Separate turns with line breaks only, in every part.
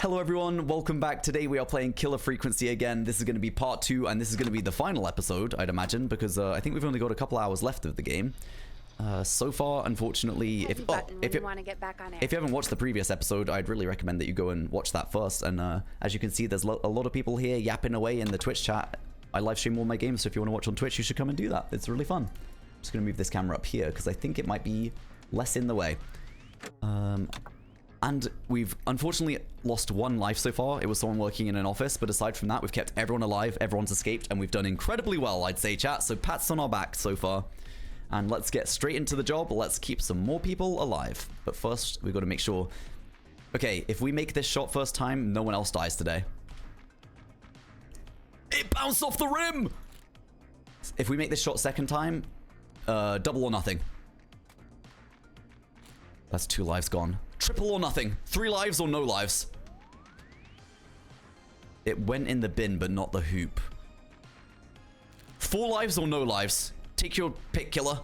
Hello everyone, welcome back. Today we are playing Killer Frequency again. This is going to be part 2, and this is going to be the final episode, I'd imagine, because I think we've only got a couple hours left of the game. So far, unfortunately, if you haven't watched the previous episode, I'd really recommend that you go and watch that first. And as you can see, there's a lot of people here yapping away in the Twitch chat. I live stream all my games, so if you want to watch on Twitch, you should come and do that. It's really fun. I'm just going to move this camera up here, because I think it might be less in the way. And we've unfortunately lost one life so far. It was someone working in an office, but aside from that, we've kept everyone alive, everyone's escaped, and we've done incredibly well, I'd say, chat. So pats on our back so far. And let's get straight into the job. Let's keep some more people alive. But first, we've got to make sure... Okay, if we make this shot first time, no one else dies today. It bounced off the rim! If we make this shot second time, double or nothing. That's 2 lives gone. Triple or nothing. 3 lives or no lives. It went in the bin, but not the hoop. 4 lives or no lives. Take your pick, killer.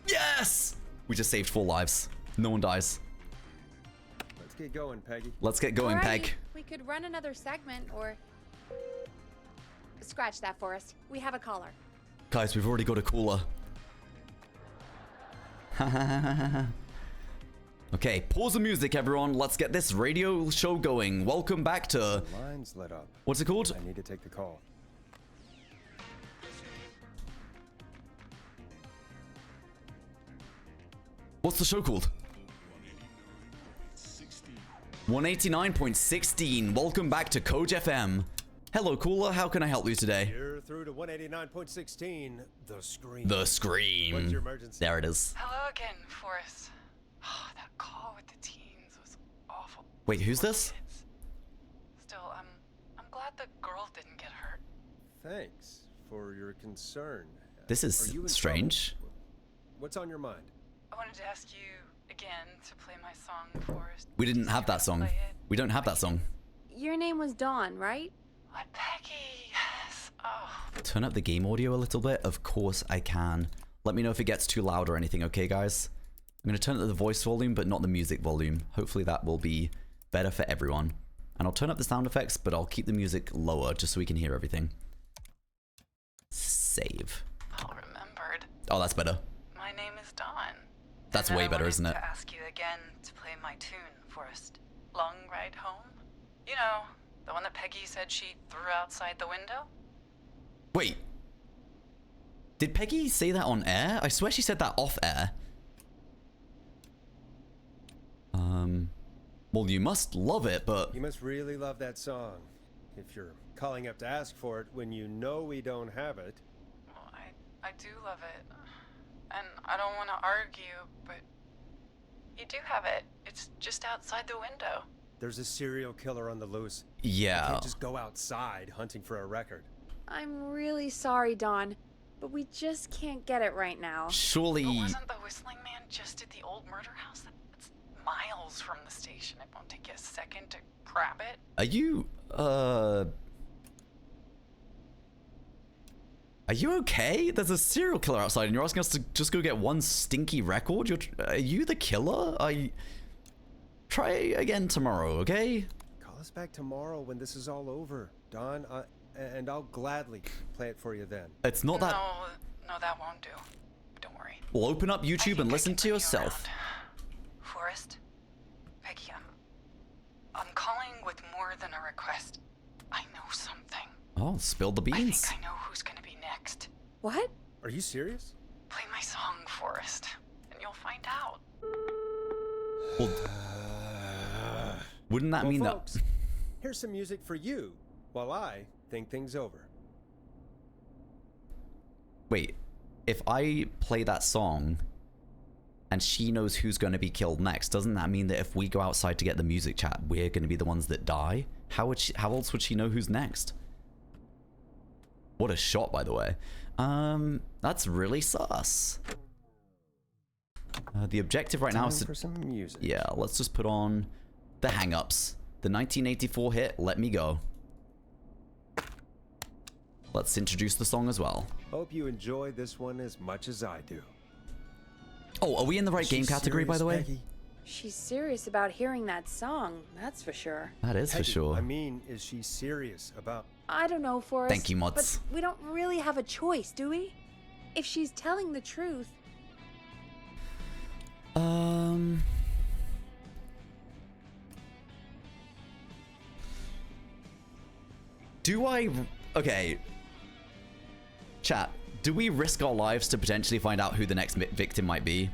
Yes! We just saved 4 lives. No one dies.
Let's get going, Peggy.
Let's get going, Peg.
We could run another segment or... Scratch that, Forrest. We have a caller.
Guys, we've already got a caller. Okay, pause the music, everyone. Let's get this radio show going. Welcome back to...
Lines lit up.
What's it called?
I need to take the call.
What's the show called? 189.16. Welcome back to Code FM. Hello, caller. How can I help you today?
You're through to 189.16. The Scream.
The Scream.
What's your emergency?
There it is.
Hello again, Forrest. Oh, that call with the teens was awful.
Wait, who's this?
Still, I'm glad the girl didn't get hurt.
Thanks for your concern.
This is strange.
Trouble? What's on your mind?
I wanted to ask you again to play my song, Forrest.
We didn't have that song. We don't have that song.
Your name was Dawn, right?
What, Peggy? Yes. Oh.
Turn up the game audio a little bit. Of course I can. Let me know if it gets too loud or anything, okay, guys? I'm going to turn up the voice volume, but not the music volume. Hopefully that will be better for everyone. And I'll turn up the sound effects, but I'll keep the music lower just so we can hear everything. Save.
All remembered.
Oh, that's better.
My name is Dawn.
That's way better, isn't it?
I wanted to ask you again to play my tune, Forrest. Long Ride Home? You know, the one that Peggy said she threw outside the window?
Wait. Did Peggy say that on air? I swear she said that off air. Well, you must love it, but...
You must really love that song. If you're calling up to ask for it when you know we don't have it.
Well, I do love it. And I don't want to argue, but you do have it. It's just outside the window.
There's a serial killer on the loose.
Yeah.
You can't just go outside hunting for a record.
I'm really sorry, Dawn, but we just can't get it right now.
Surely...
But wasn't the Whistling Man just at the old murder house? That's miles from the station. It won't take you a second to grab it.
Are you, Are you okay? There's a serial killer outside and you're asking us to just go get one stinky record? Are you the killer? Try again tomorrow, okay?
Call us back tomorrow when this is all over, Dawn, and I'll gladly play it for you then.
It's not that...
No, that won't do. Don't worry.
Well, open up YouTube and listen to yourself.
Forrest? Peggy, I'm calling with more than a request. I know something.
Oh, spill the beans.
I think I know who's gonna be next.
What?
Are you serious?
Play my song, Forrest, and you'll find out.
Well, wouldn't that mean
folks,
that...
Here's some music for you while I think things over.
Wait, if I play that song and she knows who's going to be killed next, doesn't that mean that if we go outside to get the music chat, we're going to be the ones that die? How else would she know who's next? What a shot, by the way. That's really sus. The objective right now is to...
for some music.
Yeah, let's just put on the hang-ups. The 1984 hit, Let Me Go. Let's introduce the song as well.
Hope you enjoy this one as much as I do.
Oh, are we in the right game category, by the way?
Peggy?
She's serious about hearing that song, that's for sure.
That is for
Peggy,
sure.
I mean, is she serious about...
I don't know, Forrest.
Thank you, Mods.
But we don't really have a choice, do we? If she's telling the truth...
Do I... Okay. Chat, do we risk our lives to potentially find out who the next victim might be?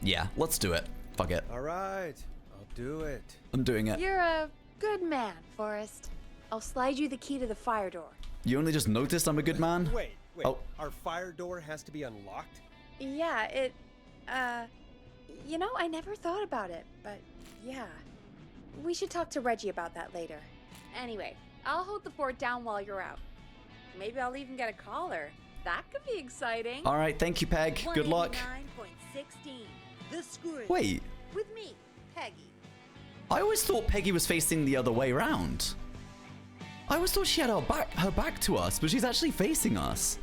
Yeah, let's do it. Fuck it.
All right, I'll do it.
I'm doing it.
You're a good man, Forrest. I'll slide you the key to the fire door.
You only just noticed I'm a good man?
Wait.
Oh.
Our fire door has to be unlocked?
Yeah, it... You know, I never thought about it, but yeah. We should talk to Reggie about that later. Anyway, I'll hold the fort down while you're out. Maybe I'll even get a caller. That could be exciting.
All right, thank you, Peg. Good luck.
189.16. The Squid.
Wait,
With me, Peggy.
I always thought Peggy was facing the other way around. I always thought she had her back to us, but she's actually facing us.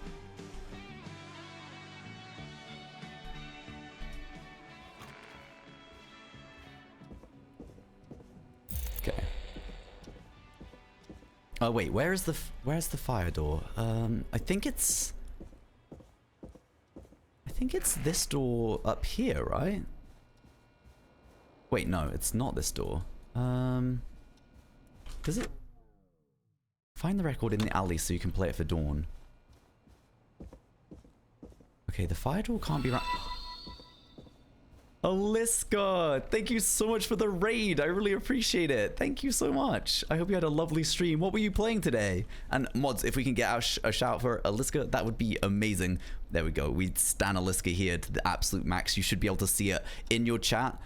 Okay. Oh wait, where's the fire door? I think it's this door up here, right? Wait, no, it's not this door. Does it? Find the record in the alley so you can play it for Dawn. Okay, the fire door can't be right. Aliska, thank you so much for the raid. I really appreciate it. Thank you so much. I hope you had a lovely stream. What were you playing today? And mods, if we can get a shout for Aliska, that would be amazing. There we go. We stan Aliska here to the absolute max. You should be able to see it in your chat.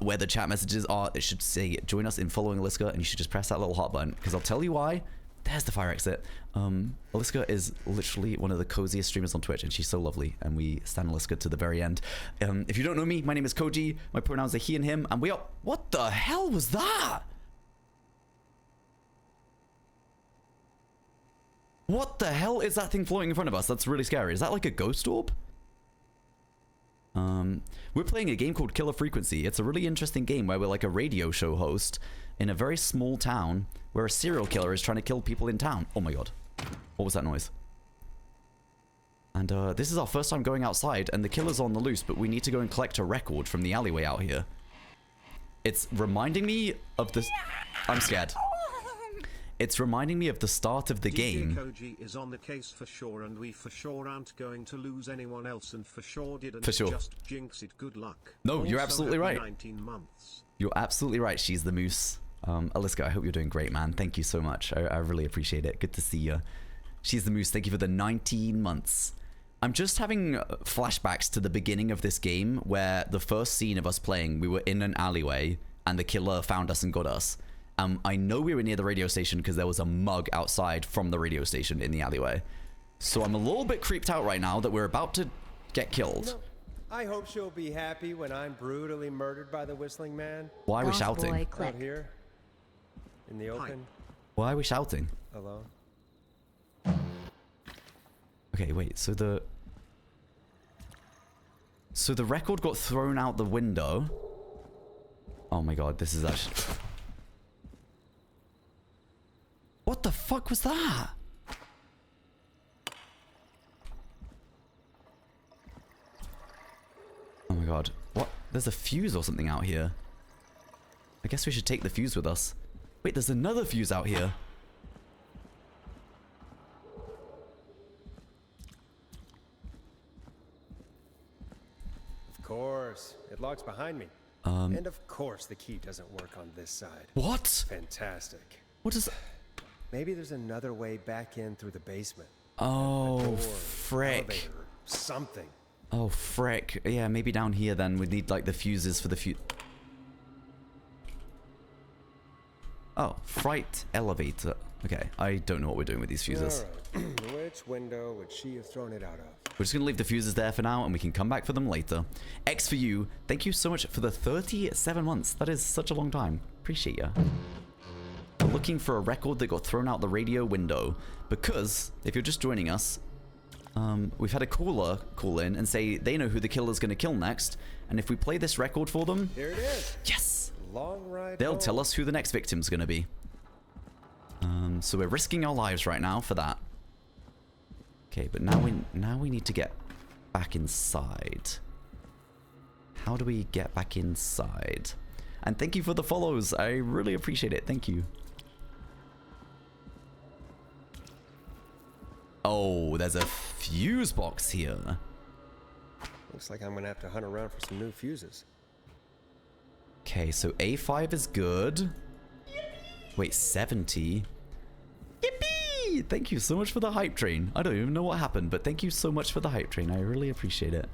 Where the chat messages are, it should say join us in following Aliska, and you should just press that little heart button, because I'll tell you why. There's the fire exit. Aliska is literally one of the coziest streamers on Twitch, and she's so lovely, and we stand Aliska to the very end. If you don't know me, my name is Koji. My pronouns are he and him, and we are... What the hell was that? What the hell is that thing floating in front of us? That's really scary. Is that like a ghost orb? We're playing a game called Killer Frequency. It's a really interesting game where we're like a radio show host in a very small town where a serial killer is trying to kill people in town. Oh my god. What was that noise? And this is our first time going outside, and the killer's on the loose, but we need to go and collect a record from the alleyway out here. It's reminding me of this... I'm scared. It's reminding me of the start of the game.
Koji is on the case for sure, and we for sure aren't going to lose anyone else, and for sure didn't just jinx it. Good luck.
No,
also,
you're absolutely right.
19 months.
You're absolutely right. She's the moose. Aliska, I hope you're doing great, man. Thank you so much. I really appreciate it. Good to see you. She's the moose. Thank you for the 19 months. I'm just having flashbacks to the beginning of this game where the first scene of us playing, we were in an alleyway and the killer found us and got us. I know we were near the radio station because there was a mug outside from the radio station in the alleyway. So I'm a little bit creeped out right now that we're about to get killed.
No, I hope she'll be happy when I'm brutally murdered by the Whistling Man.
Why are we shouting?
Out here, in the open.
Why are we shouting?
Alone.
Okay, wait, so the record got thrown out the window. Oh my god, this is actually... What the fuck was that? Oh my god. What? There's a fuse or something out here. I guess we should take the fuse with us. Wait, there's another fuse out here.
Of course. It locks behind me. And of course the key doesn't work on this side.
What?
Fantastic.
What is...
Maybe there's another way back in through the basement.
Oh, frick.
Elevator, something.
Oh, frick. Yeah, maybe down here then we'd need like the fuses for the fuse. Oh, fright elevator. Okay, I don't know what we're doing with these fuses.
All right. Which window would she have thrown it out of?
We're just gonna leave the fuses there for now and we can come back for them later. X for you. Thank you so much for the 37 months. That is such a long time. Appreciate ya. Looking for a record that got thrown out the radio window, because if you're just joining us, We've had a caller call in and say they know who the killer's going to kill next. And if we play this record for them...
Here it is.
Yes!
Long ride
They'll
home.
tell us who the next victim's going to be. So we're risking our lives right now for that. Okay, but now we need to get back inside. How do we get back inside? And thank you for the follows. I really appreciate it. Thank you. Oh, there's a fuse box here.
Looks like I'm gonna have to hunt around for some new fuses.
Okay, so A5 is good. Wait, 70? Yippee! Thank you so much for the hype train. I don't even know what happened, but thank you so much for the hype train. I really appreciate it.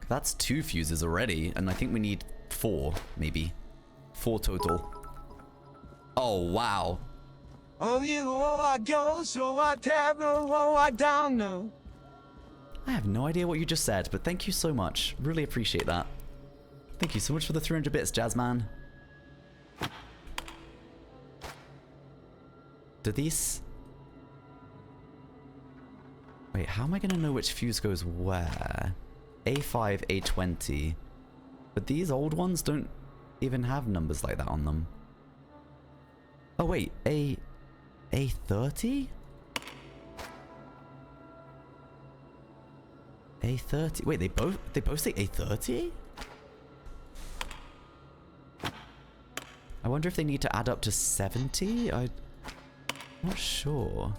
That's 2 fuses already, and I think we need 4, maybe. 4 total. Oh, wow.
Oh, you know I go, so I tap, oh, I don't know.
I have no idea what you just said, but thank you so much. Really appreciate that. Thank you so much for the 300 bits, Jazzman. Do these... Wait, how am I going to know which fuse goes where? A5, A20. But these old ones don't even have numbers like that on them. Oh, wait. A30? A30. Wait, they both say A30? I wonder if they need to add up to 70? I'm not sure.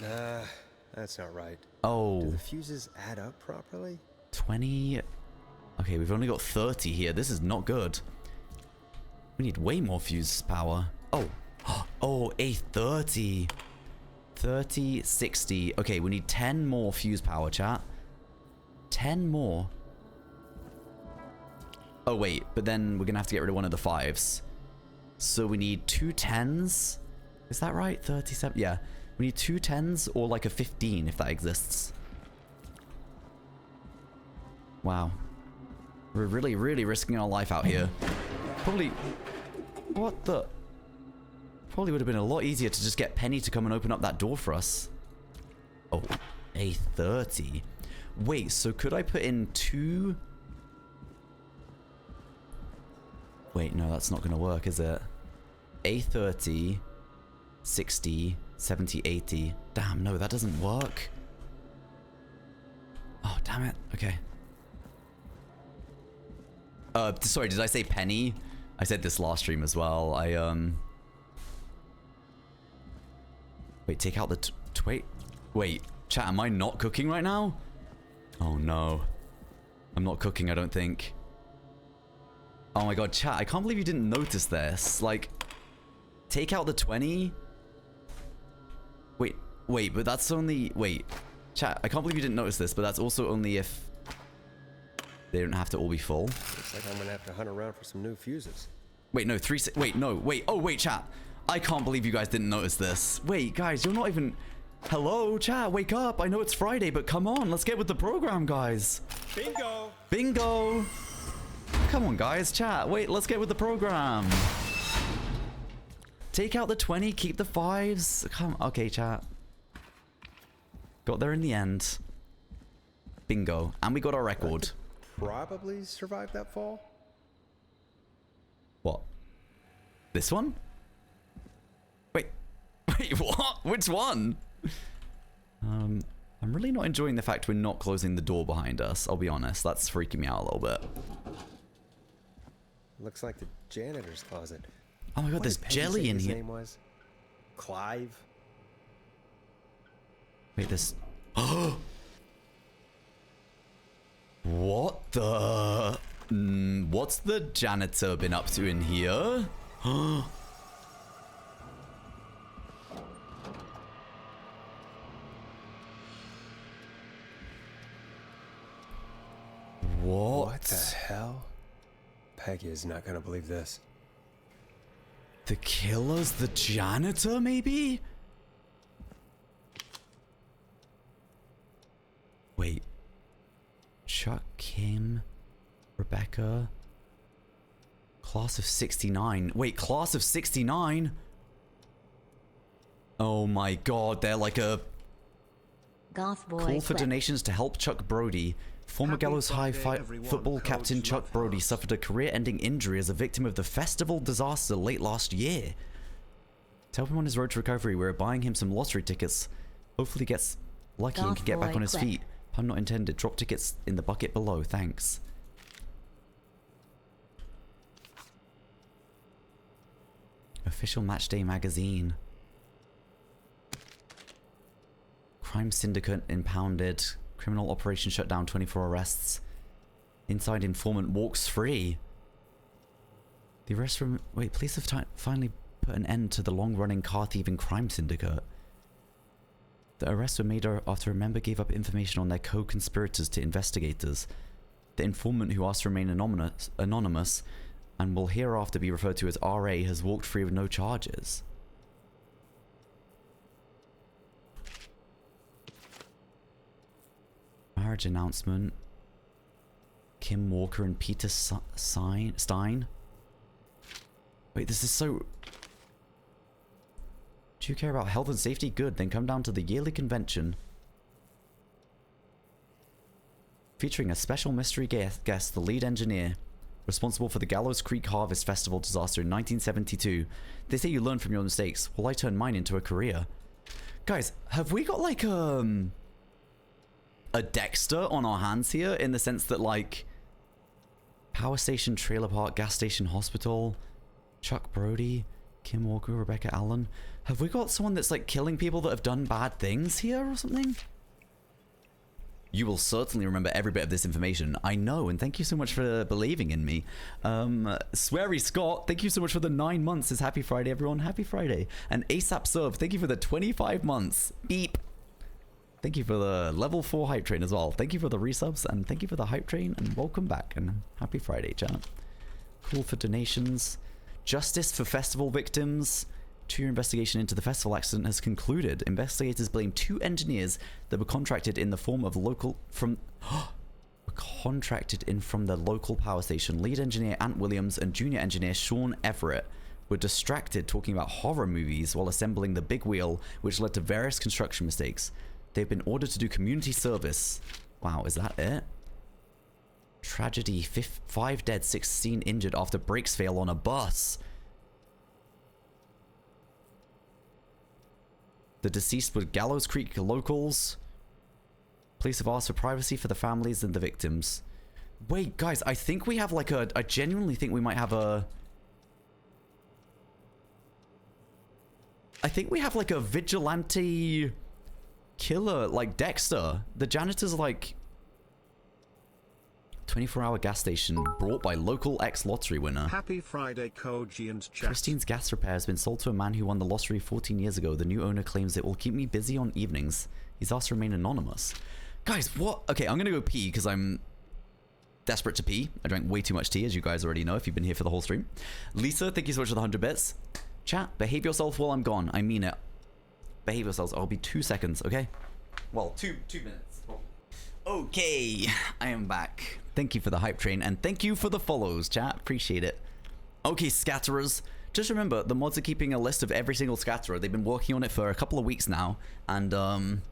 Nah, that's not right.
Oh.
Do the fuses add up properly?
20. Okay, we've only got 30 here. This is not good. We need way more fuse power. Oh. Oh, A30. 30, 60. Okay, we need 10 more fuse power, chat. 10 more. Oh, wait. But then we're going to have to get rid of one of the 5s. So we need 2 10s. Is that right? 37. Yeah. We need 2 10s or like a 15 if that exists. Wow. We're really, really risking our life out here. Probably... What the... Probably would have been a lot easier to just get Penny to come and open up that door for us. Oh, A30. Wait, so could I put in 2... Wait, no, that's not going to work, is it? A30, 60, 70, 80. Damn, no, that doesn't work. Oh, damn it. Okay. Sorry, did I say Penny? I said this last stream as well. Wait, take out the... Wait, chat, am I not cooking right now? Oh, no. I'm not cooking, I don't think. Oh my god, chat, I can't believe you didn't notice this. Like, take out the 20. Wait, but that's only... Wait, chat, I can't believe you didn't notice this, but that's also only if they don't have to all be full.
Looks like I'm gonna have to hunt around for some new fuses.
Wait, no, 3... Wait, no, wait. Oh, wait, chat. I can't believe you guys didn't notice this. Wait, guys, you're not even... Hello, chat, wake up. I know it's Friday, but come on, let's get with the program, guys.
Bingo!
Bingo! Come on, guys, chat. Wait, let's get with the program. Take out the 20, keep the 5s. Come, okay, chat. Got there in the end. Bingo. And we got our record.
Probably survived that fall?
What? This one? Wait, what? Which one? I'm really not enjoying the fact we're not closing the door behind us. I'll be honest. That's freaking me out a little bit.
Looks like the janitor's closet.
Oh my god,
What
there's
did Penny
jelly
say
in
his
here.
name was? Clive?
Wait, this... What the... what's the janitor been up to in here?
What the hell? Peggy is not gonna believe this.
The killer's the janitor, maybe? Wait. Chuck, Kim, Rebecca, Class of 69. Wait, class of 69? Oh my god, they're like a
Goth boy.
call for donations to help Chuck Brody. Former
Happy
Gallows High
Friday, everyone.
football
Codes
captain Chuck
love
Brody
hearts.
suffered a career-ending injury as a victim of the festival disaster late last year. To help him on his road to recovery, we're buying him some lottery tickets. Hopefully he gets lucky and
Goth
can get back
boy
on his
clip.
feet. Pun not intended. Drop tickets in the bucket below. Thanks. Official Matchday magazine. Crime syndicate impounded. Criminal operation shut down. 24 arrests. Inside informant walks free. The arrest from... Wait, police have finally put an end to the long-running car-thieving crime syndicate. The arrests were made after a member gave up information on their co-conspirators to investigators. The informant, who asked to remain anonymous and will hereafter be referred to as RA, has walked free with no charges. Marriage announcement. Kim Walker and Peter Stein. Wait, this is so... Do you care about health and safety? Good, then come down to the yearly convention. Featuring a special mystery guest, the lead engineer, responsible for the Gallows Creek Harvest Festival disaster in 1972. They say you learn from your mistakes. Well, I turned mine into a career. Guys, have we got like a Dexter on our hands here, in the sense that like power station, trailer park, gas station, hospital, Chuck Brody, Kim Walker, Rebecca Allen. Have we got someone that's like killing people that have done bad things here or something? You will certainly remember every bit of this information. I know, and thank you so much for believing in me. Sweary Scott, thank you so much for the 9 months. Says happy Friday, everyone. Happy Friday. And ASAP Serve, thank you for the 25 months. Beep. Thank you for the level 4 hype train as well. Thank you for the resubs, and thank you for the hype train, and welcome back, and happy Friday, chat. Call for donations. Justice for festival victims. 2-year investigation into the festival accident has concluded. Investigators blame 2 engineers that were contracted in the form of from the local power station. Lead engineer Ant Williams and junior engineer Sean Everett were distracted talking about horror movies while assembling the big wheel, which led to various construction mistakes. They've been ordered to do community service. Wow, is that it? Tragedy, 5 dead, 16 injured after brakes fail on a bus. The deceased were Gallows Creek locals. Police have asked for privacy for the families and the victims. Wait, guys, I think we have like I genuinely think we might have a... I think we have like a vigilante killer, like Dexter. The janitor's like... 24-hour gas station brought by local ex-lottery winner.
Happy Friday, Koji and chat.
Christine's gas repair has been sold to a man who won the lottery 14 years ago. The new owner claims it will keep me busy on evenings. He's asked to remain anonymous. Guys, what? Okay, I'm gonna go pee because I'm desperate to pee. I drank way too much tea, as you guys already know if you've been here for the whole stream. Lisa, thank you so much for the 100 bits. Chat, behave yourself while I'm gone. I mean it. Behave yourselves. I'll be 2 seconds, okay? Well, two minutes. Okay, I am back. Thank you for the hype train, and thank you for the follows, chat. Appreciate it. Okay, scatterers. Just remember, the mods are keeping a list of every single scatterer. They've been working on it for a couple of weeks now, and I'm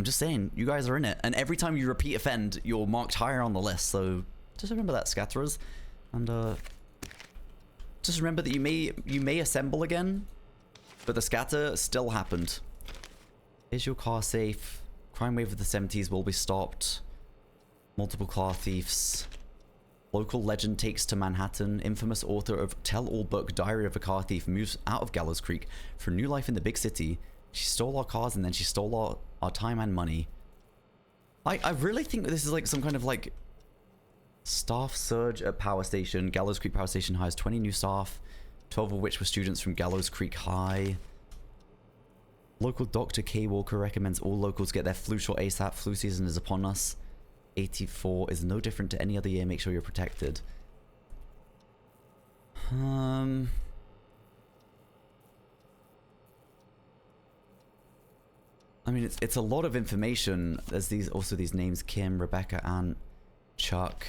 just saying, you guys are in it. And every time you repeat offend, you're marked higher on the list. So just remember that, scatterers, and just remember that you may assemble again, but the scatter still happened. Is your car safe? Crime wave of the 70s will be stopped. Multiple car thieves. Local legend takes to Manhattan. Infamous author of tell-all book Diary of a Car Thief moves out of Gallows Creek for a new life in the big city. She stole our cars and then she stole our time and money. I really think that this is like some kind of like staff surge at power station. Gallows Creek Power Station hires 20 new staff, 12 of which were students from Gallows Creek High. Local Dr. K. Walker recommends all locals get their flu shot ASAP. Flu season is upon us. 84 is no different to any other year. Make sure you're protected. I mean, it's a lot of information. There's these names: Kim, Rebecca, Ant, Chuck.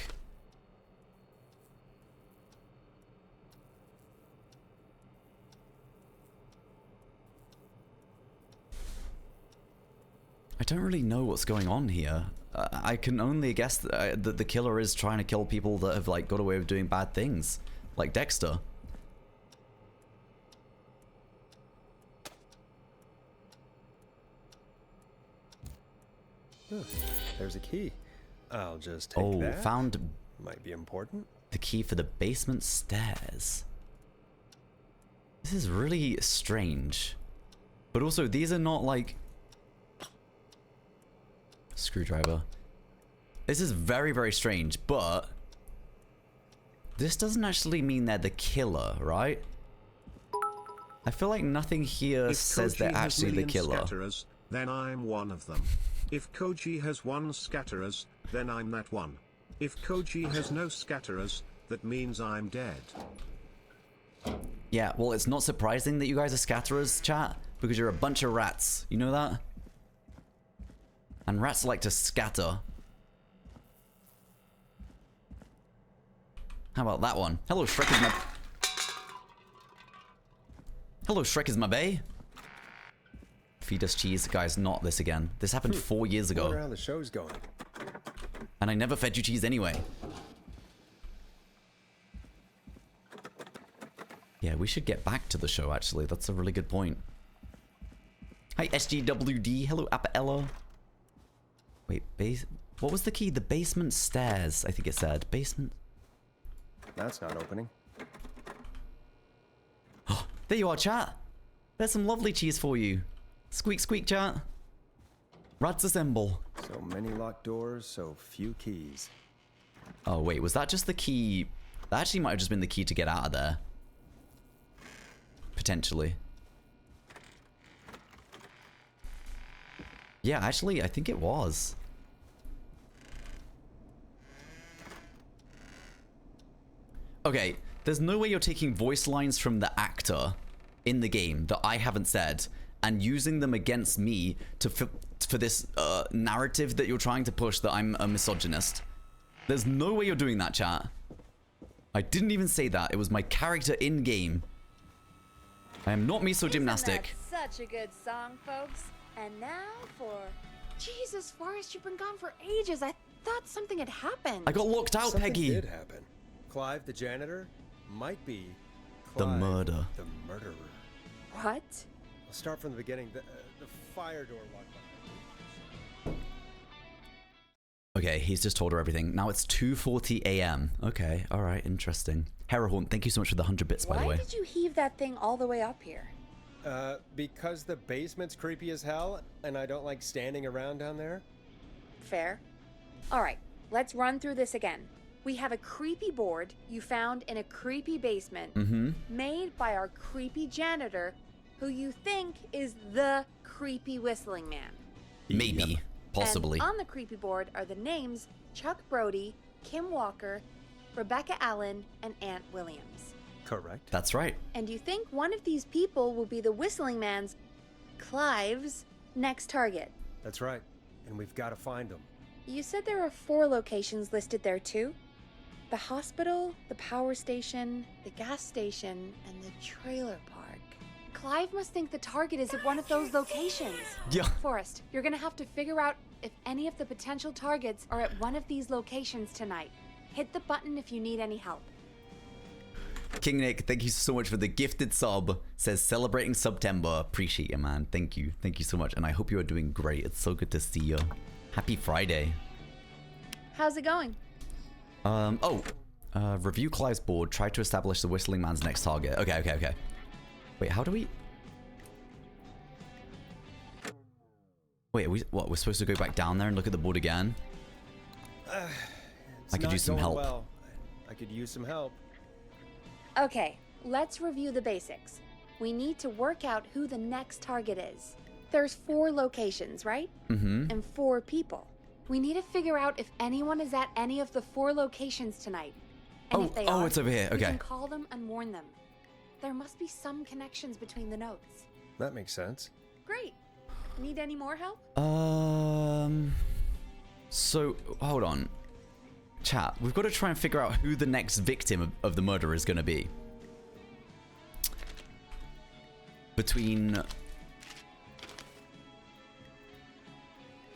I don't really know what's going on here. I can only guess that the killer is trying to kill people that have like got away with doing bad things, like Dexter.
There's a key. I'll just take
Oh,
that.
found
Might be important.
the key for the basement stairs. This is really strange. But also, these are not like... Screwdriver. This is very, very strange, but... This doesn't actually mean they're the killer, right? I feel like nothing here says they're actually the killer.
Scatterers, then I'm one of them. If Koji has 1 scatterers, then I'm that one. If Koji has no scatterers, that means I'm dead.
Yeah, well, it's not surprising that you guys are scatterers, chat, because you're a bunch of rats. You know that? And rats like to scatter. How about that one? Hello, Shrek is my... Hello, Shrek is my bae. Feed us cheese. Guys, not this again. This happened 4 years
I wonder
ago.
how the show's going.
And I never fed you cheese anyway. Yeah, we should get back to the show, actually. That's a really good point. Hi, SGWD. Hello, Appaella. Wait, what was the key? The basement stairs, I think it said. Basement...
That's not opening.
There you are, chat. There's some lovely cheese for you. Squeak, squeak, chat. Rats assemble.
So many locked doors, so few keys.
Oh, wait, was that just the key? That actually might have just been the key to get out of there. Potentially. Yeah, actually, I think it was. Okay, there's no way you're taking voice lines from the actor in the game that I haven't said and using them against me to for this narrative that you're trying to push that I'm a misogynist. There's no way you're doing that, chat. I didn't even say that. It was my character in game. I am not misogymnastic.
Isn't that such a good song, folks? And now for... Jesus, Forrest, you've been gone for ages. I thought something had happened.
I got locked out,
Something
Peggy.
did happen. Clive, the janitor, might be
The
Clive,
murder.
The murderer.
What?
I'll start from the beginning. The fire door locked behind.
Okay, he's just told her everything. Now it's 2:40 a.m. Okay, all right, interesting. Herahorn, thank you so much for the 100 bits, by the way.
Why did you heave that thing all the way up here?
Because the basement's creepy as hell, and I don't like standing around down there.
Fair. All right, let's run through this again. We have a creepy board you found in a creepy basement made by our creepy janitor, who you think is the creepy whistling man.
Maybe.
Yep.
Possibly.
And on the creepy board are the names Chuck Brody, Kim Walker, Rebecca Allen, and Aunt Williams.
Correct.
That's right.
And you think one of these people will be the whistling man's, Clive's, next target.
That's right. And we've got to find them.
You said there are 4 locations listed there too? The hospital, the power station, the gas station, and the trailer park. Clive must think the target is at one of those locations.
Yeah.
Forrest, you're gonna have to figure out if any of the potential targets are at one of these locations tonight. Hit the button if you need any help.
King Nick, thank you so much for the gifted sub. Says celebrating September. Appreciate you, man. Thank you. Thank you so much. And I hope you are doing great. It's so good to see you. Happy Friday.
How's it going?
Review Clive's board. Try to establish the whistling man's next target. Okay. Wait, how do we... Wait, we're supposed to go back down there and look at the board again? I could use some help.
Well. I could use some help.
Okay, let's review the basics. We need to work out who the next target is. There's 4 locations, right? And 4 people. We need to figure out if anyone is at any of the 4 locations tonight. And if they are,
it's over here.
we
Okay.
can call them and warn them. There must be some connections between the notes.
That makes sense.
Great. Need any more help?
So, hold on. Chat, we've got to try and figure out who the next victim of the murder is going to be.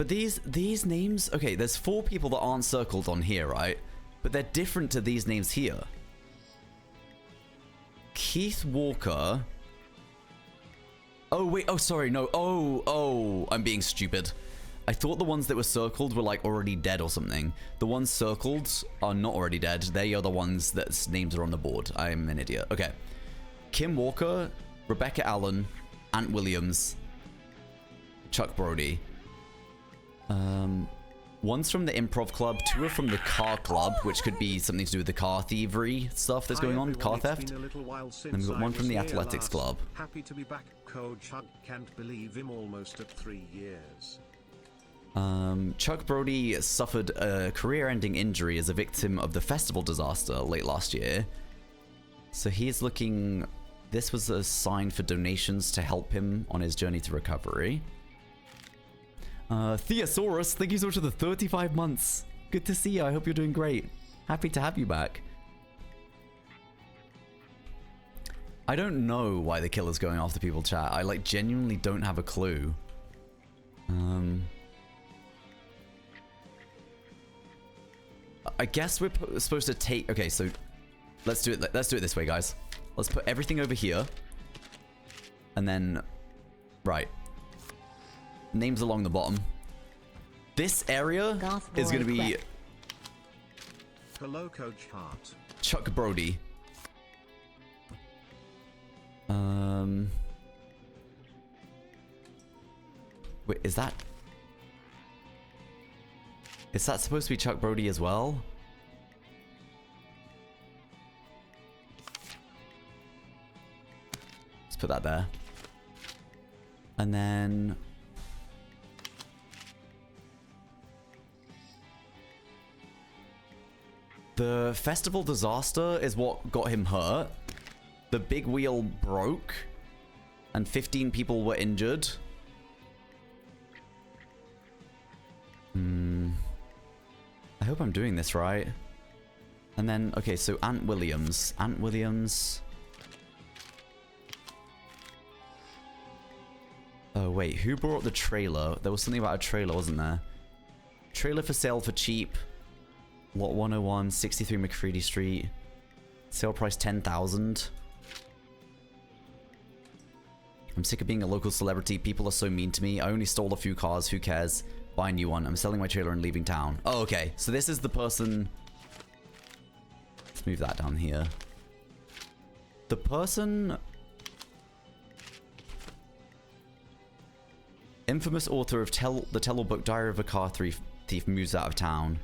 But these names... Okay, there's 4 people that aren't circled on here, right? But they're different to these names here. Keith Walker... Oh, wait. Oh, sorry. No. Oh, I'm being stupid. I thought the ones that were circled were, like, already dead or something. The ones circled are not already dead. They are the ones that's names are on the board. I'm an idiot. Okay. Kim Walker, Rebecca Allen, Ant Williams, Chuck Brody. One's from the improv club, 2 are from the car club, which could be something to do with the car thievery stuff that's going on, car theft. And we've got one from the athletics club.
Happy to be back, Coach. I can't believe him, almost at 3 years.
Chuck Brody suffered a career-ending injury as a victim of the festival disaster late last year. So he's looking... This was a sign for donations to help him on his journey to recovery. Theosaurus, thank you so much for the 35 months. Good to see you. I hope you're doing great. Happy to have you back. I don't know why the killer's going after people, chat. I, like, genuinely don't have a clue. I guess we're supposed to take... Okay, so let's do it. Let's do it this way, guys. Let's put everything over here. And then... Right. Names along the bottom. This area is going to be...
Hello, Coach Hart.
Chuck Brody. Wait, is that... Is that supposed to be Chuck Brody as well? Let's put that there. And then... The festival disaster is what got him hurt. The big wheel broke. And 15 people were injured. I hope I'm doing this right. And then, okay, so Ant Williams. Ant Williams. Oh, wait, who brought the trailer? There was something about a trailer, wasn't there? Trailer for sale for cheap. Lot 101, 63 McCready Street. Sale price 10,000. I'm sick of being a local celebrity. People are so mean to me. I only stole a few cars. Who cares? Buy a new one. I'm selling my trailer and leaving town. Oh, okay. So this is the person... Let's move that down here. The person... Infamous author of the tell-all book Diary of a Car Thief moves out of town.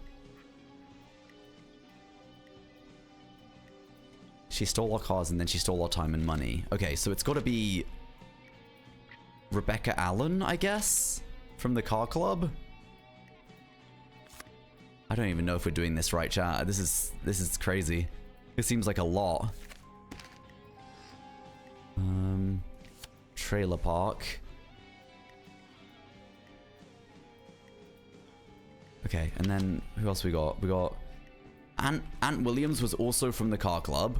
She stole our cars and then she stole our time and money. Okay, so it's got to be... Rebecca Allen, I guess? From the car club? I don't even know if we're doing this right, chat. This is crazy. It seems like a lot. Trailer park. Okay, and then who else we got? We got Ant Williams was also from the car club.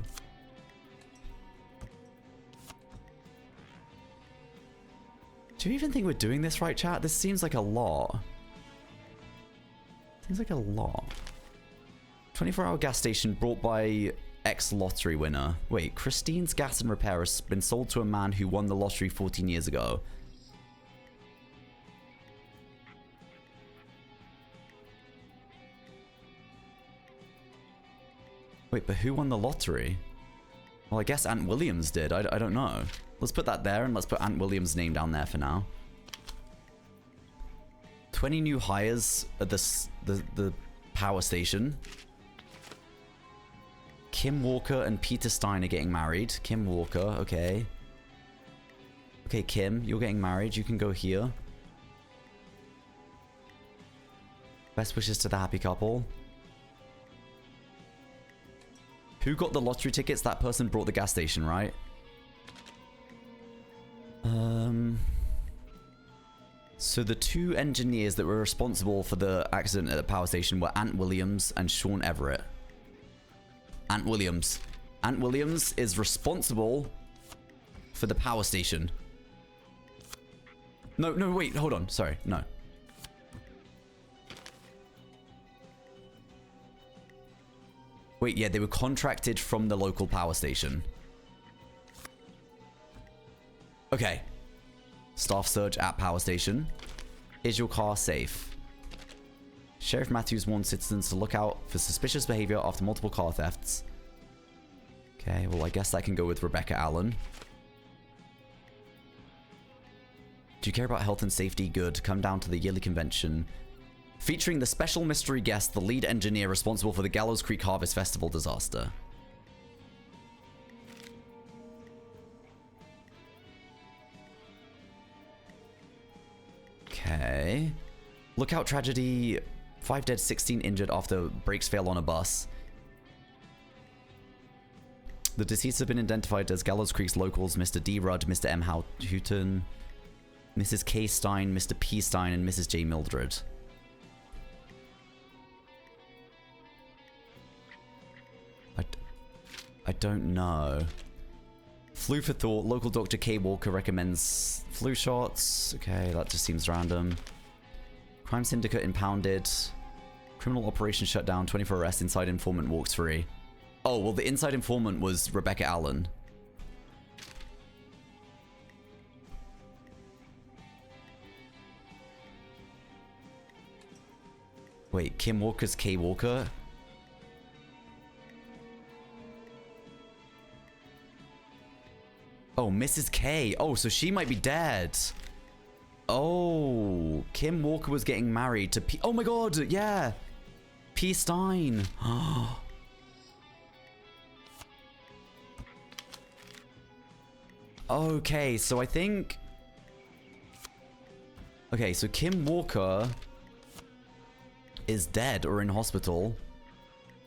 Do you even think we're doing this right, chat? This seems like a lot. Seems like a lot. 24-hour gas station brought by ex-lottery winner. Wait, Christine's Gas and Repair has been sold to a man who won the lottery 14 years ago. Wait, but who won the lottery? Well, I guess Ant Williams did. I don't know. Let's put that there and let's put Ant Williams' name down there for now. 20 new hires at the power station. Kim Walker and Peter Stein are getting married. Kim Walker, okay. Okay, Kim, you're getting married. You can go here. Best wishes to the happy couple. Who got the lottery tickets? That person brought the gas station, right? So the 2 engineers that were responsible for the accident at the power station were Ant Williams and Sean Everett. Ant Williams. Ant Williams is responsible for the power station. No, wait, hold on. Sorry, no. Wait, yeah, they were contracted from the local power station. Okay. Staff surge at power station. Is your car safe? Sheriff Matthews warned citizens to look out for suspicious behavior after multiple car thefts. Okay, well, I guess that can go with Rebecca Allen. Do you care about health and safety? Good. Come down to the yearly convention. Featuring the special mystery guest, the lead engineer responsible for the Gallows Creek Harvest Festival disaster. Okay. Lookout tragedy. 5 dead, 16 injured after brakes fail on a bus. The deceased have been identified as Gallows Creek's locals, Mr. D. Rudd, Mr. M. Houghton, Mrs. K. Stein, Mr. P. Stein, and Mrs. J. Mildred. I don't know. Flu for thought. Local Dr. K. Walker recommends flu shots. Okay, that just seems random. Crime syndicate impounded. Criminal operation shut down. 24 arrests. Inside informant walks free. Oh, well, the inside informant was Rebecca Allen. Wait, Kim Walker's K. Walker? Oh, Mrs. K. Oh, so she might be dead. Oh, Kim Walker was getting married to P. Oh my god, yeah. P. Stein. Okay, so I think... Okay, so Kim Walker is dead or in hospital.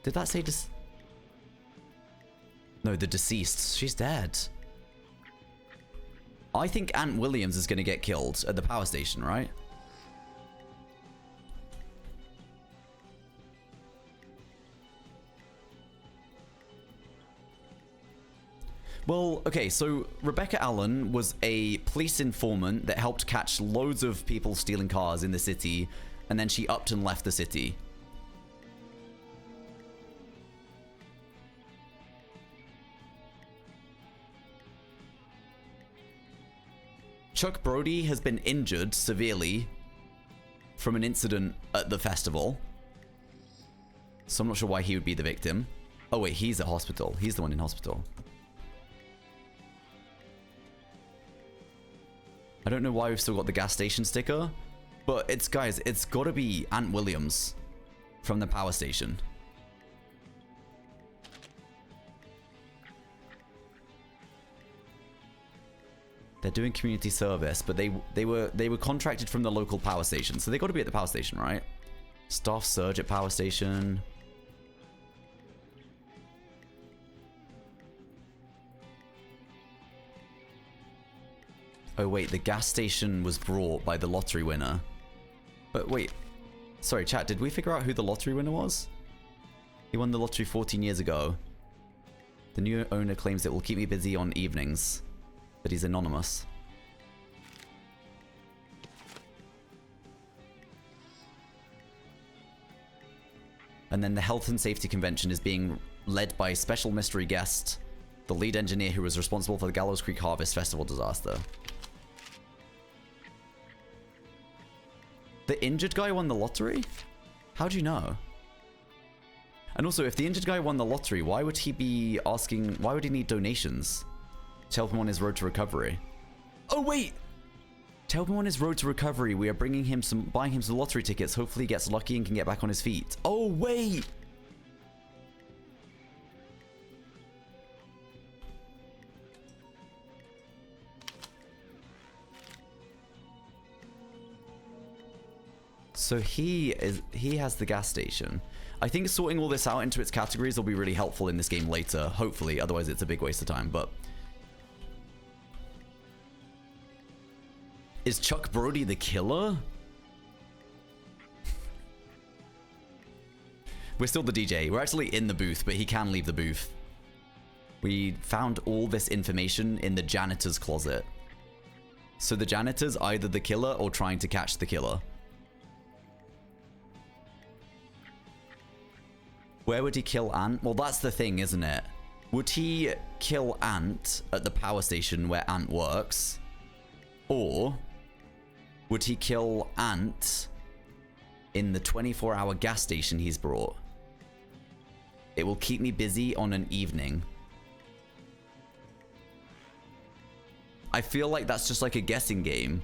Did that say No, the deceased. She's dead. I think Aunt Williams is going to get killed at the power station, right? Well, okay, so Rebecca Allen was a police informant that helped catch loads of people stealing cars in the city, and then she upped and left the city. Chuck Brody has been injured severely from an incident at the festival. So I'm not sure why he would be the victim. Oh wait, he's at hospital. He's the one in hospital. I don't know why we've still got the gas station sticker, but it's, guys, it's gotta be Aunt Williams from the power station. They're doing community service, but they were contracted from the local power station, so they got to be at the power station, right? Staff surge at power station. Oh wait, the gas station was brought by the lottery winner. But wait, sorry chat, did we figure out who the lottery winner was? He won the lottery 14 years ago. The new owner claims it will keep me busy on evenings. But he's anonymous. And then the health and safety convention is being led by special mystery guest, the lead engineer who was responsible for the Gallows Creek Harvest Festival disaster. The injured guy won the lottery? How do you know? And also, if the injured guy won the lottery, why would he be asking... Why would he need donations? To help him on his road to recovery. Oh, wait! To help him on his road to recovery, we are bringing him buying him some lottery tickets. Hopefully he gets lucky and can get back on his feet. Oh, wait! So he has the gas station. I think sorting all this out into its categories will be really helpful in this game later, hopefully. Otherwise it's a big waste of time, but... Is Chuck Brody the killer? We're still the DJ. We're actually in the booth, but he can leave the booth. We found all this information in the janitor's closet. So the janitor's either the killer or trying to catch the killer. Where would he kill Ant? Well, that's the thing, isn't it? Would he kill Ant at the power station where Ant works? Or would he kill Ant in the 24-hour gas station he's brought? It will keep me busy on an evening. I feel like that's just like a guessing game.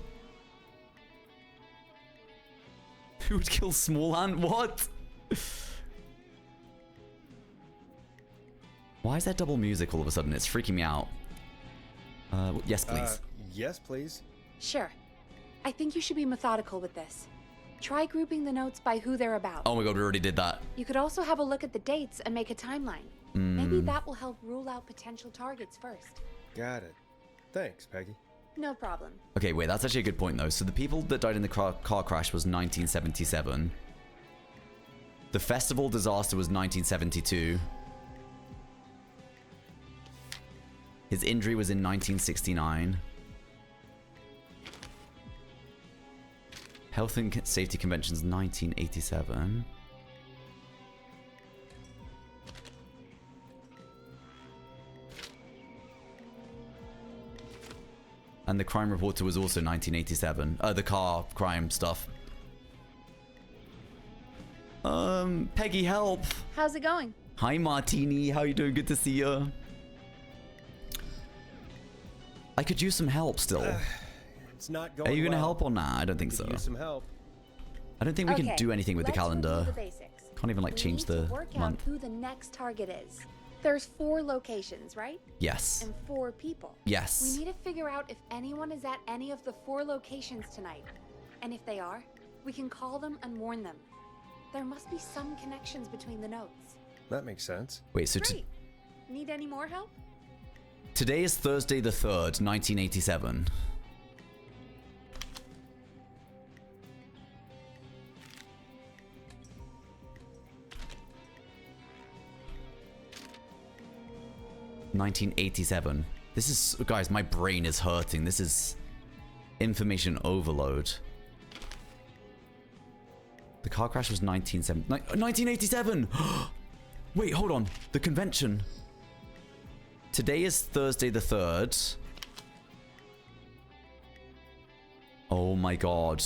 Who would kill Small Ant? What? Why is there double music all of a sudden? It's freaking me out. Yes, please.
Yes, please.
Sure. I think you should be methodical with this. Try grouping the notes by who they're about.
Oh my god, we already did that.
You could also have a look at the dates and make a timeline. Maybe that will help rule out potential targets first.
Got it. Thanks, Peggy.
No problem.
Okay, wait, that's actually a good point though. So the people that died in the car crash was 1977. The festival disaster was 1972. His injury was in 1969. Health and Safety Convention's 1987. And the crime reporter was also 1987. The car crime stuff. Peggy, help.
How's it going?
Hi, Martini. How you doing? Good to see you. I could use some help still.
It's not going
Are you gonna
well.
help or not? I don't think
Could
so.
use some help.
I don't think we can
Okay,
do anything with the
let's review
calendar.
the basics.
Can't even like
We
change
need to
the
work out
month.
who the next target is. There's 4 locations, right?
Yes.
And 4 people.
Yes.
We need to figure out if anyone is at any of the 4 locations tonight. And if they are, we can call them and warn them. There must be some connections between the notes.
That makes sense.
Wait, so
Great. Need any more help?
today is Thursday the 3rd, 1987. (1987). This is, guys, my brain is hurting. This is information overload. The car crash was 1987. Wait, hold on. The convention. Today is Thursday the 3rd. Oh my god.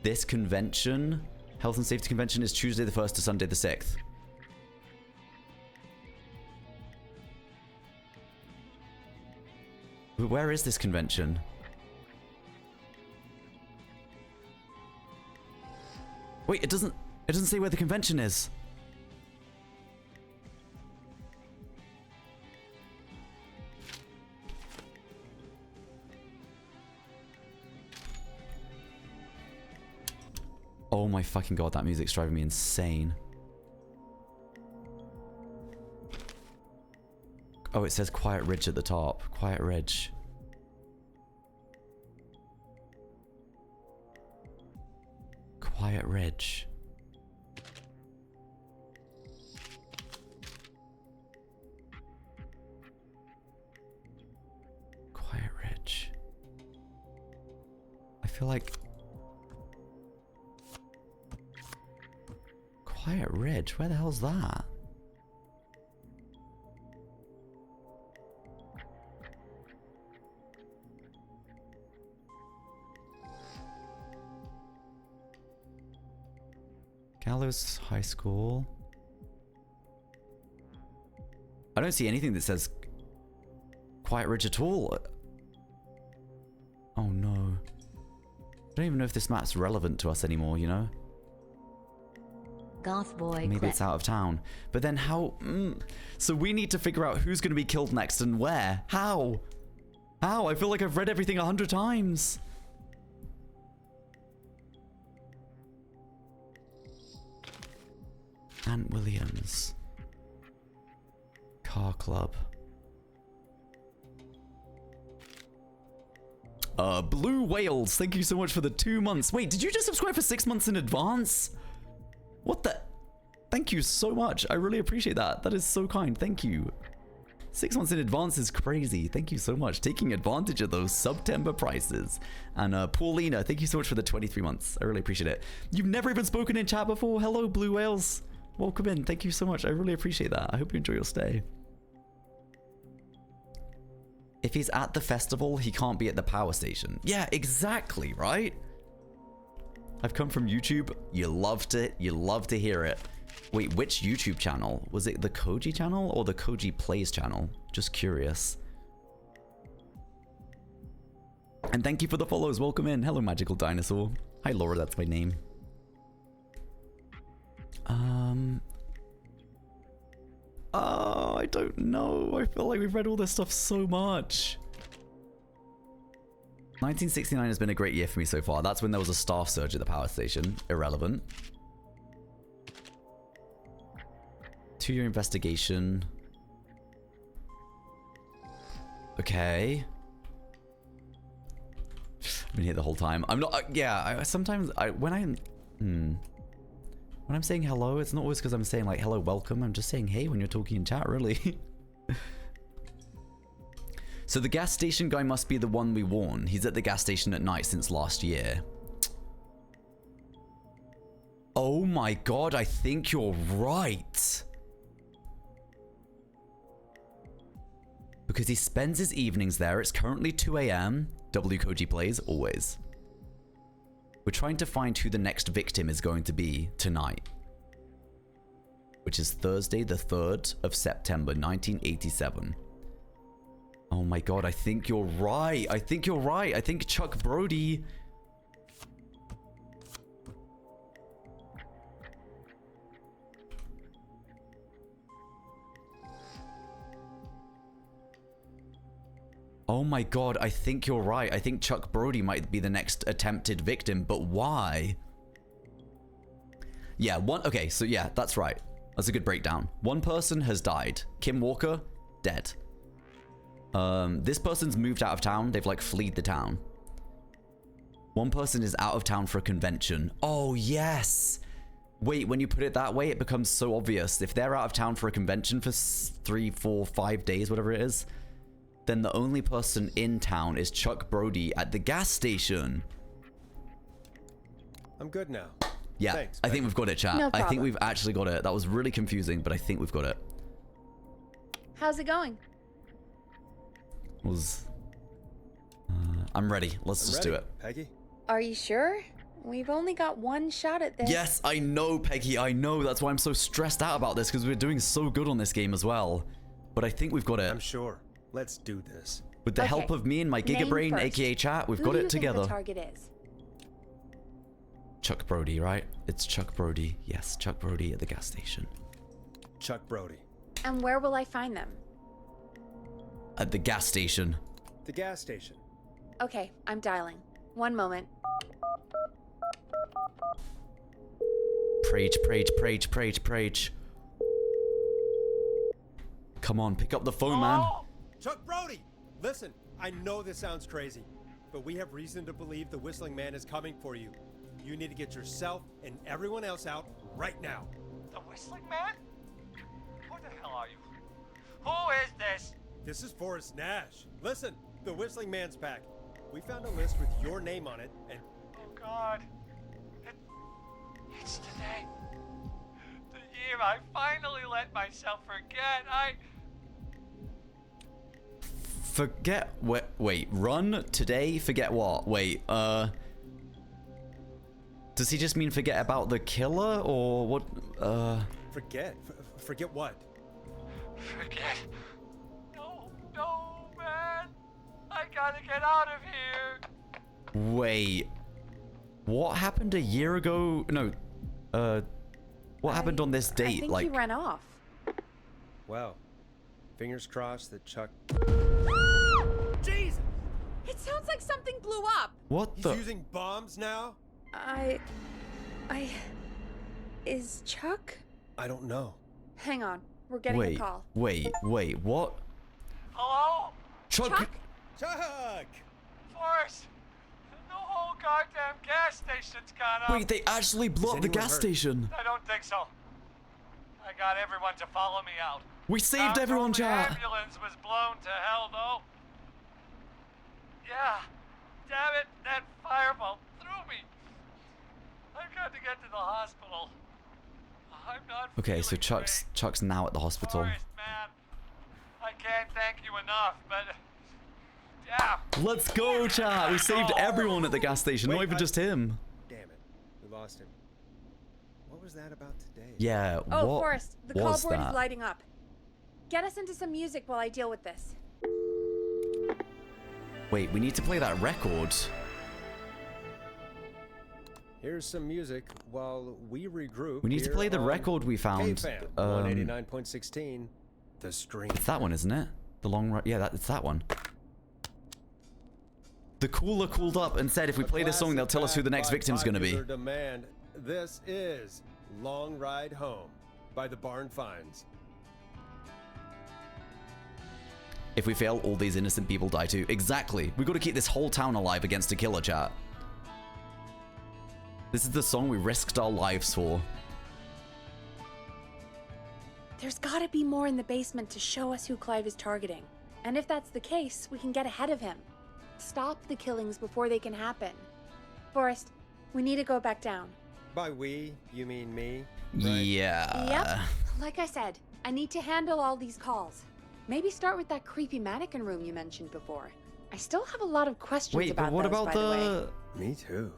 This convention, Health and Safety Convention, is Tuesday the 1st to Sunday the 6th. But where is this convention? Wait, it doesn't say where the convention is. Oh my fucking god, that music's driving me insane. Oh, it says Quiet Ridge at the top. Quiet Ridge. Quiet Ridge. Quiet Ridge. I feel like... Quiet Ridge? Where the hell's that? Gallows High School. I don't see anything that says Quiet Ridge at all. Oh no. I don't even know if this map's relevant to us anymore, you know?
Goth boy.
Maybe
clip.
it's out of town. But then how... So we need to figure out who's going to be killed next and where. How? How? I feel like I've read everything 100 times. Ant Williams. Car Club. Blue Whales, thank you so much for the 2 months. Wait, did you just subscribe for 6 months in advance? What the? Thank you so much. I really appreciate that. That is so kind. Thank you. 6 months in advance is crazy. Thank you so much. Taking advantage of those September prices. And Paulina, thank you so much for the 23 months. I really appreciate it. You've never even spoken in chat before. Hello, Blue Whales. welcome in. Thank you so much. I really appreciate that. I hope you enjoy your stay. If he's at the festival, he can't be at the power station. Yeah, exactly, right? I've come from YouTube. You loved it. You love to hear it. Wait, which YouTube channel? Was it the Koji channel or the Koji Plays channel? Just curious. And thank you for the follows. Welcome in. Hello, Magical Dinosaur. Hi, Laura. That's my name. Oh, I don't know. I feel like we've read all this stuff so much. 1969 has been a great year for me so far. That's when there was a staff surge at the power station. Irrelevant. 2-year investigation. Okay. I've been here the whole time. I'm not. Sometimes when I'm saying hello, it's not always because I'm saying like hello, welcome. I'm just saying hey when you're talking in chat, really. So the gas station guy must be the one we warn. He's at the gas station at night since last year. Oh my god, I think you're right. Because he spends his evenings there. It's currently 2 a.m. W Koji Plays, always. We're trying to find who the next victim is going to be tonight. Which is Thursday the 3rd of September, 1987. Oh my god, I think you're right. I think you're right. I think Chuck Brody... Oh my god, I think you're right. I think Chuck Brody might be the next attempted victim, but why? Yeah, okay, so yeah, that's right. That's a good breakdown. One person has died. Kim Walker, dead. This person's moved out of town. They've like fled the town. One person is out of town for a convention. Oh, yes. Wait, when you put it that way, it becomes so obvious. If they're out of town for a convention for 3, 4, 5 days, whatever it is, then the only person in town is Chuck Brody at the gas station.
I'm good now.
Yeah,
Thanks,
I think we've got it, chat.
No
I think
problem.
we've actually got it. That was really confusing, but I think we've got it.
How's it going?
I'm ready. Let's just do
ready,
it.
Peggy?
Are you sure? We've only got one shot at this.
Yes, I know, Peggy. I know. That's why I'm so stressed out about this, because we're doing so good on this game as well. But I think we've got it.
I'm sure. Let's do this.
With the
Okay.
help of me and my
Name
Gigabrain,
first.
aka chat, we've
Who
got
do
it
you think
together.
the target is?
Chuck Brody, right? It's Chuck Brody. Yes, Chuck Brody at the gas station.
Chuck Brody.
And where will I find them?
At the gas station.
The gas station.
Okay, I'm dialing. One moment.
Prage, Prage, Prage, Prage, Prage. Come on, pick up the phone, man.
Chuck Brody! Listen, I know this sounds crazy, but we have reason to believe the Whistling Man is coming for you. You need to get yourself and everyone else out right now.
The Whistling Man? Who the hell are you? Who is this?
This is Forrest Nash. Listen, the Whistling Man's pack. We found a list with your name on it, and
Oh God. It's today. The year I finally let myself forget.
Forget what? Wait, run today? Forget what? Wait, does he just mean forget about the killer, or what?
forget. Forget what?
Forget. No, man. I gotta get out of here.
Wait, what happened a year ago? No, what happened on this
I
date?
think
Like,
he ran off.
Well, fingers crossed that Chuck...
Jesus! It sounds like something blew up.
what
He's
the?
using bombs now?
Is Chuck?
I don't know.
Hang on, we're getting a call.
Wait, what?
Hello?
Chuck?
Chuck!
Forrest. The whole goddamn gas station's gone up.
Wait, they actually blew up the
anyone
gas
hurt?
station.
I don't think so. I got everyone to follow me out.
We saved everyone,
The
chat.
ambulance was blown to hell, though. Yeah. Damn it, that fireball threw me. I've got to get to the hospital. I'm not
Okay, so
feeling
Chuck's now at the
great.
hospital.
Forrest, man, I can't thank you enough, but yeah.
Let's go, chat. We saved everyone at the gas station, not
Wait,
even just him.
Damn it. We lost him. What was that about today?
Yeah,
Oh,
what
Forrest, the
was
call board
that?
is lighting up. Get us into some music while I deal with this.
Wait, we need to play that record.
Here's some music while we regroup.
We need to
here
play the
on
record we found.
KFAM, 189.16. The Stream.
It's that one, isn't it? The long run. Yeah, it's that one. The cooler called up and said if we play this song, they'll tell us who the next victim's gonna be.
Demand. This is Long Ride Home by the Barn Finds.
If we fail, all these innocent people die too. Exactly. We've got to keep this whole town alive against a killer, chat. This is the song we risked our lives for.
There's gotta be more in the basement to show us who Clive is targeting. And if that's the case, we can get ahead of him. Stop the killings before they can happen. Forrest, we need to go back down.
By we, you mean me? Right?
Yeah.
Yep. Like I said, I need to handle all these calls. Maybe start with that creepy mannequin room you mentioned before. I still have a lot of questions
Wait,
about
but what
those,
about
by the way.
Me too.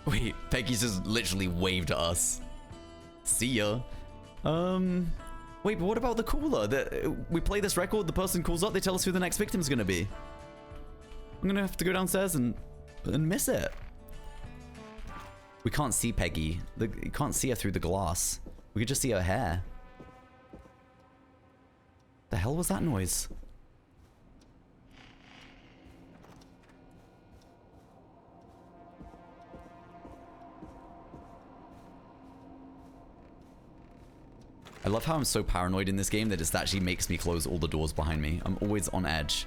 Wait, Peggy's just literally waved at us. See ya. Wait, but what about the cooler? We play this record, the person calls up, they tell us who the next victim's gonna be. I'm gonna have to go downstairs and miss it. We can't see Peggy. You can't see her through the glass. We could just see her hair. The hell was that noise? I love how I'm so paranoid in this game that it actually makes me close all the doors behind me. I'm always on edge.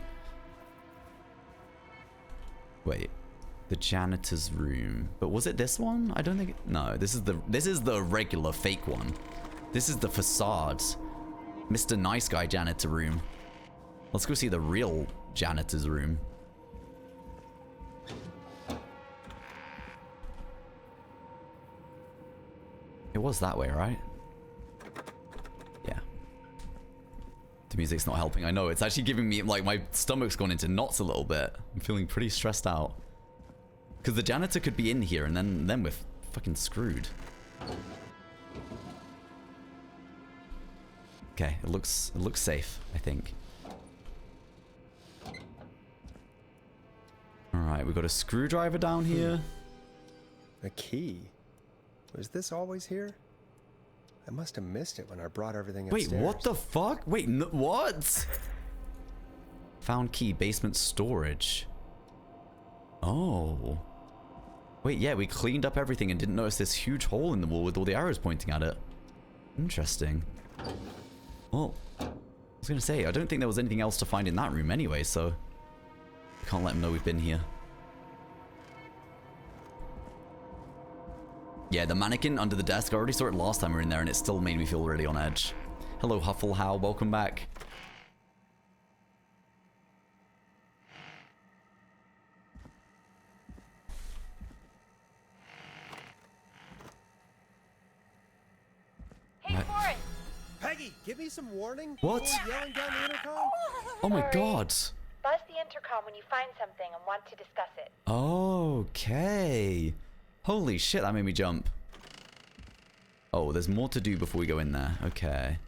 Wait, the janitor's room. But was it this one? I don't think. No, this is the regular fake one. This is the facade. Mr. Nice Guy janitor room. Let's go see the real janitor's room. It was that way, right? Yeah. The music's not helping. I know. It's actually giving me, like, my stomach's gone into knots a little bit. I'm feeling pretty stressed out. Because the janitor could be in here and then we're fucking screwed. Okay, it looks safe, I think. Alright, we've got a screwdriver down here.
A key? Was this always here? I must have missed it when I brought everything upstairs.
Wait, what the fuck? Wait, what? Found key, basement storage. Oh. Wait, yeah, we cleaned up everything and didn't notice this huge hole in the wall with all the arrows pointing at it. Interesting. Well, I was gonna say, I don't think there was anything else to find in that room anyway, so I can't let them know we've been here. Yeah, the mannequin under the desk, I already saw it last time we were in there and it still made me feel really on edge. Hello, Huffle How, welcome back.
Hey, Forrest!
Peggy, give me some warning.
What?
Before yelling down the intercom.
Oh my
Sorry.
god.
Buzz the intercom when you find something and want to discuss it.
Okay. Holy shit, that made me jump. Oh, there's more to do before we go in there. Okay.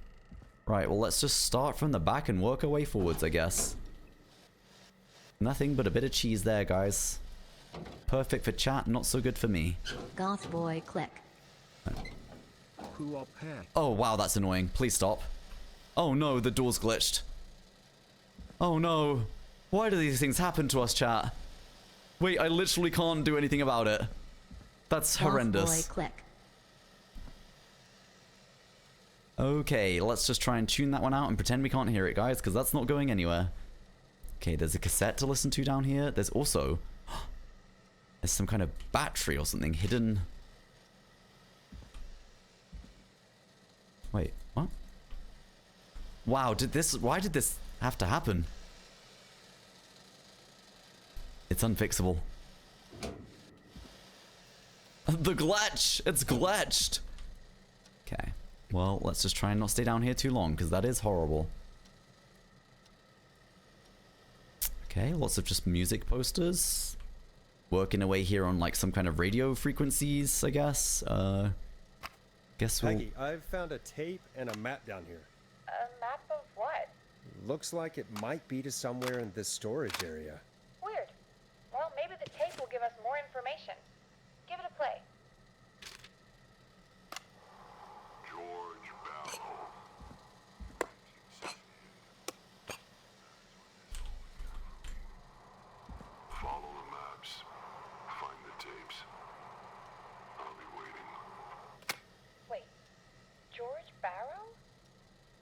Right, well, let's just start from the back and work our way forwards, I guess. Nothing but a bit of cheese there, guys. Perfect for chat, not so good for me.
Goth boy click.
Who up here?
Oh, wow, that's annoying. Please stop. Oh no, the door's glitched. Oh no. Why do these things happen to us, chat? Wait, I literally can't do anything about it. That's horrendous.
Goth boy click.
Okay, let's just try and tune that one out and pretend we can't hear it, guys, because that's not going anywhere. Okay, there's a cassette to listen to down here. There's also... there's some kind of battery or something hidden. Wait, what? Wow, why did this have to happen? It's unfixable. The glitch! It's glitched! Okay. Well, let's just try and not stay down here too long, because that is horrible. Okay, lots of just music posters. Working away here on like some kind of radio frequencies, I guess. Guess we'll...
Peggy, I've found a tape and a map down here.
A map of what?
Looks like it might be to somewhere in this storage area.
Weird. Well, maybe the tape will give us more information. Give it a play.
George Barrow. Follow the maps. Find the tapes. I'll be waiting.
Wait, George Barrow?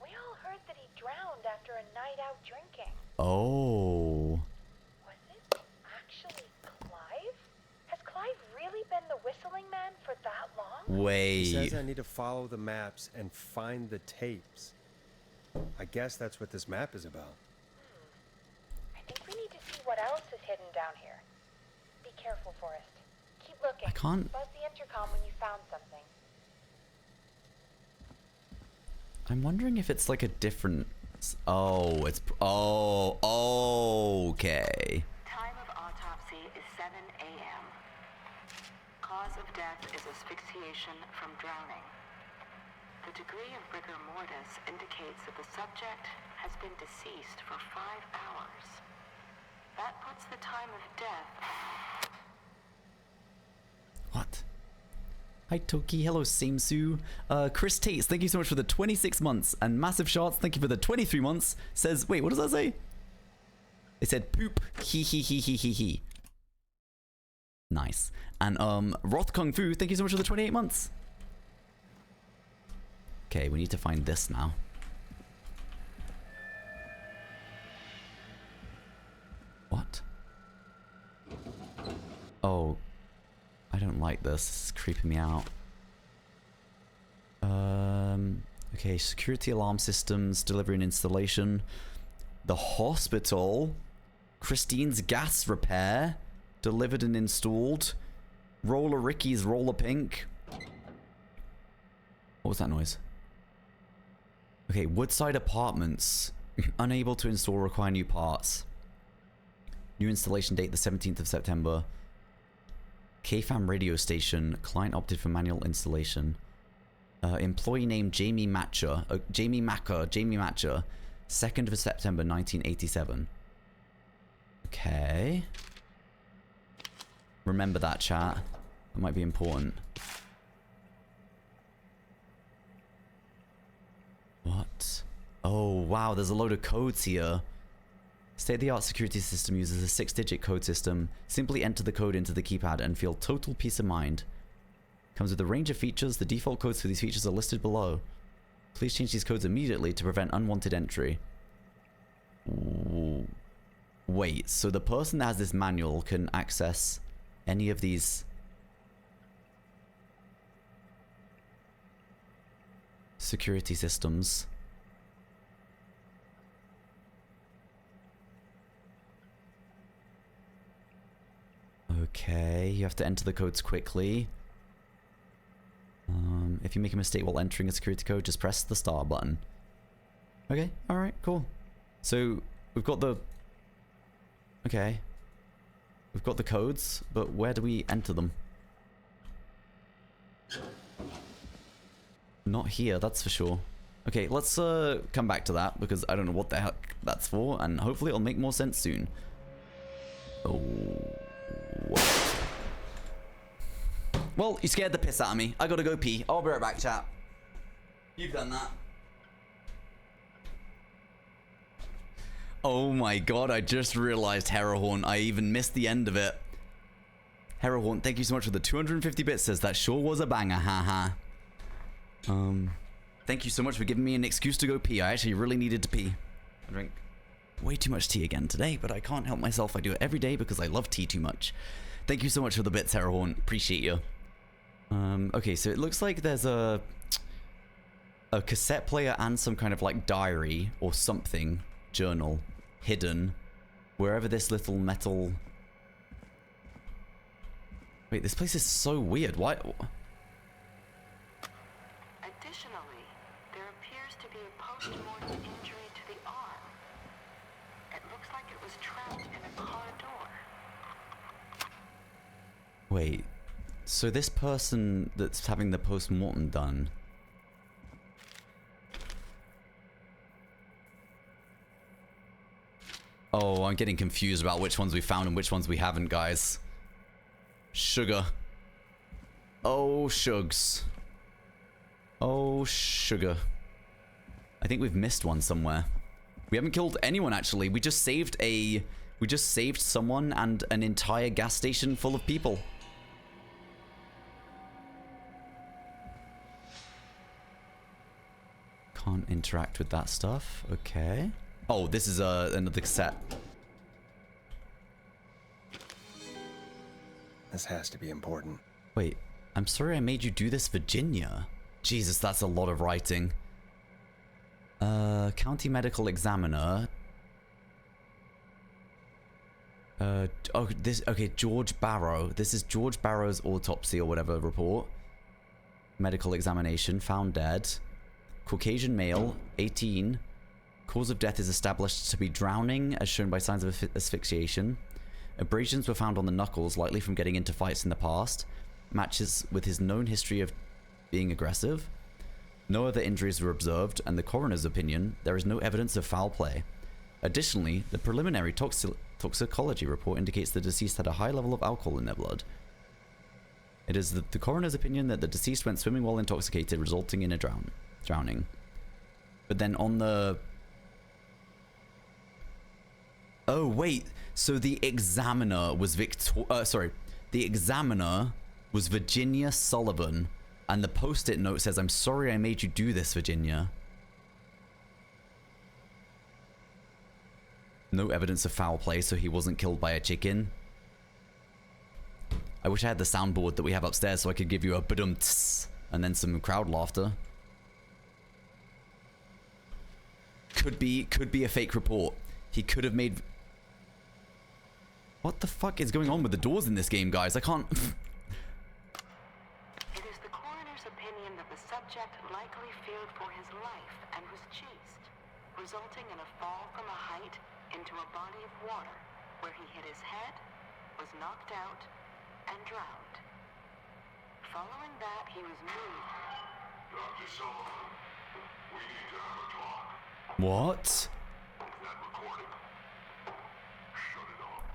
We all heard that he drowned after a night out drinking.
Oh.
Was it actually Clive? Has Clive really been the whistling man for that long?
He
Wait.
says I need to follow the maps and find the tapes. I guess that's what this map is about.
I think we need to see what else is hidden down here. Be careful, Forrest. Keep looking.
I can't...
Buzz the intercom when you found something.
I'm wondering if it's like a different... Oh, it's... Oh, okay.
Time of autopsy is 7 a.m. Cause of death is asphyxiation from drowning. The degree of rigor mortis indicates that the subject has been deceased for 5 hours. That puts the time of death...
What? Hi Toki, hello Samsu. Chris Tates, thank you so much for the 26 months. And Massive Shards, thank you for the 23 months. Says, wait, what does that say? It said poop, he he he he he he. Nice. And Roth Kung Fu, thank you so much for the 28 months. Okay, we need to find this now. What? Oh, I don't like this. This is creeping me out. Okay, security alarm systems, delivery and installation. The hospital. Christine's gas repair. Delivered and installed. Roller Ricky's roller pink. What was that noise? Okay, Woodside Apartments. Unable to install, require new parts. New installation date the 17th of September. KFAM radio station. Client opted for manual installation. Employee name Jamie Matcher. Jamie Matcher. 2nd of September 1987. Okay. Remember that, chat. That might be important. What? Oh, wow. There's a load of codes here. State-of-the-art security system uses a 6-digit code system. Simply enter the code into the keypad and feel total peace of mind. Comes with a range of features. The default codes for these features are listed below. Please change these codes immediately to prevent unwanted entry. Ooh. Wait, so the person that has this manual can access any of these security systems. Okay, you have to enter the codes quickly. If you make a mistake while entering a security code, just press the star button. Okay, alright, cool. So, we've got the... Okay. We've got the codes, but where do we enter them? Not here, that's for sure. Okay, let's come back to that, because I don't know what the heck that's for, and hopefully it'll make more sense soon. Oh... What? Well, you scared the piss out of me. I gotta go pee. I'll be right back, chat. You've done that. Oh my god, I just realized Herahorn. I even missed the end of it. Herahorn, thank you so much for the 250 bits. Says that sure was a banger, haha. Thank you so much for giving me an excuse to go pee. I actually really needed to pee. I drank way too much tea again today, but I can't help myself. I do it every day because I love tea too much. Thank you so much for the bits, Herahorn. Appreciate you. Okay, so it looks like there's a cassette player and some kind of like diary or something, journal, hidden wherever this little metal Wait, this place is so weird. Why?
Additionally, there appears to be a post-mortem injury to the arm. It looks like it was trapped in a car door.
Wait. So this person that's having the post-mortem done. Oh, I'm getting confused about which ones we found and which ones we haven't, guys. Sugar. Oh, shugs. Oh, sugar. I think we've missed one somewhere. We haven't killed anyone, actually. We just saved someone and an entire gas station full of people. Can't interact with that stuff. Okay. Oh, this is another cassette.
This has to be important.
Wait, I'm sorry I made you do this, Virginia. Jesus, that's a lot of writing. County medical examiner. Okay, George Barrow. This is George Barrow's autopsy or whatever report. Medical examination, found dead. Caucasian male, 18. Cause of death is established to be drowning, as shown by signs of asphyxiation. Abrasions were found on the knuckles, likely from getting into fights in the past. Matches with his known history of being aggressive. No other injuries were observed, and the coroner's opinion, there is no evidence of foul play. Additionally, the preliminary toxicology report indicates the deceased had a high level of alcohol in their blood. It is the coroner's opinion that the deceased went swimming while intoxicated, resulting in a drowning. But then on the... Oh, wait. So the examiner was the examiner was Virginia Sullivan, and the post-it note says, "I'm sorry I made you do this, Virginia." No evidence of foul play, so he wasn't killed by a chicken. I wish I had the soundboard that we have upstairs so I could give you a badum-ts and then some crowd laughter. Could be a fake report. He could have made... What the fuck is going on with the doors in this game, guys? I can't...
It is the coroner's opinion that the subject likely feared for his life and was chased, resulting in a fall from a height into a body of water, where he hit his head, was knocked out, and drowned. Following that, he was moved.
Dr. Sullivan, we need to have a talk.
What?
That recording. Shut it off.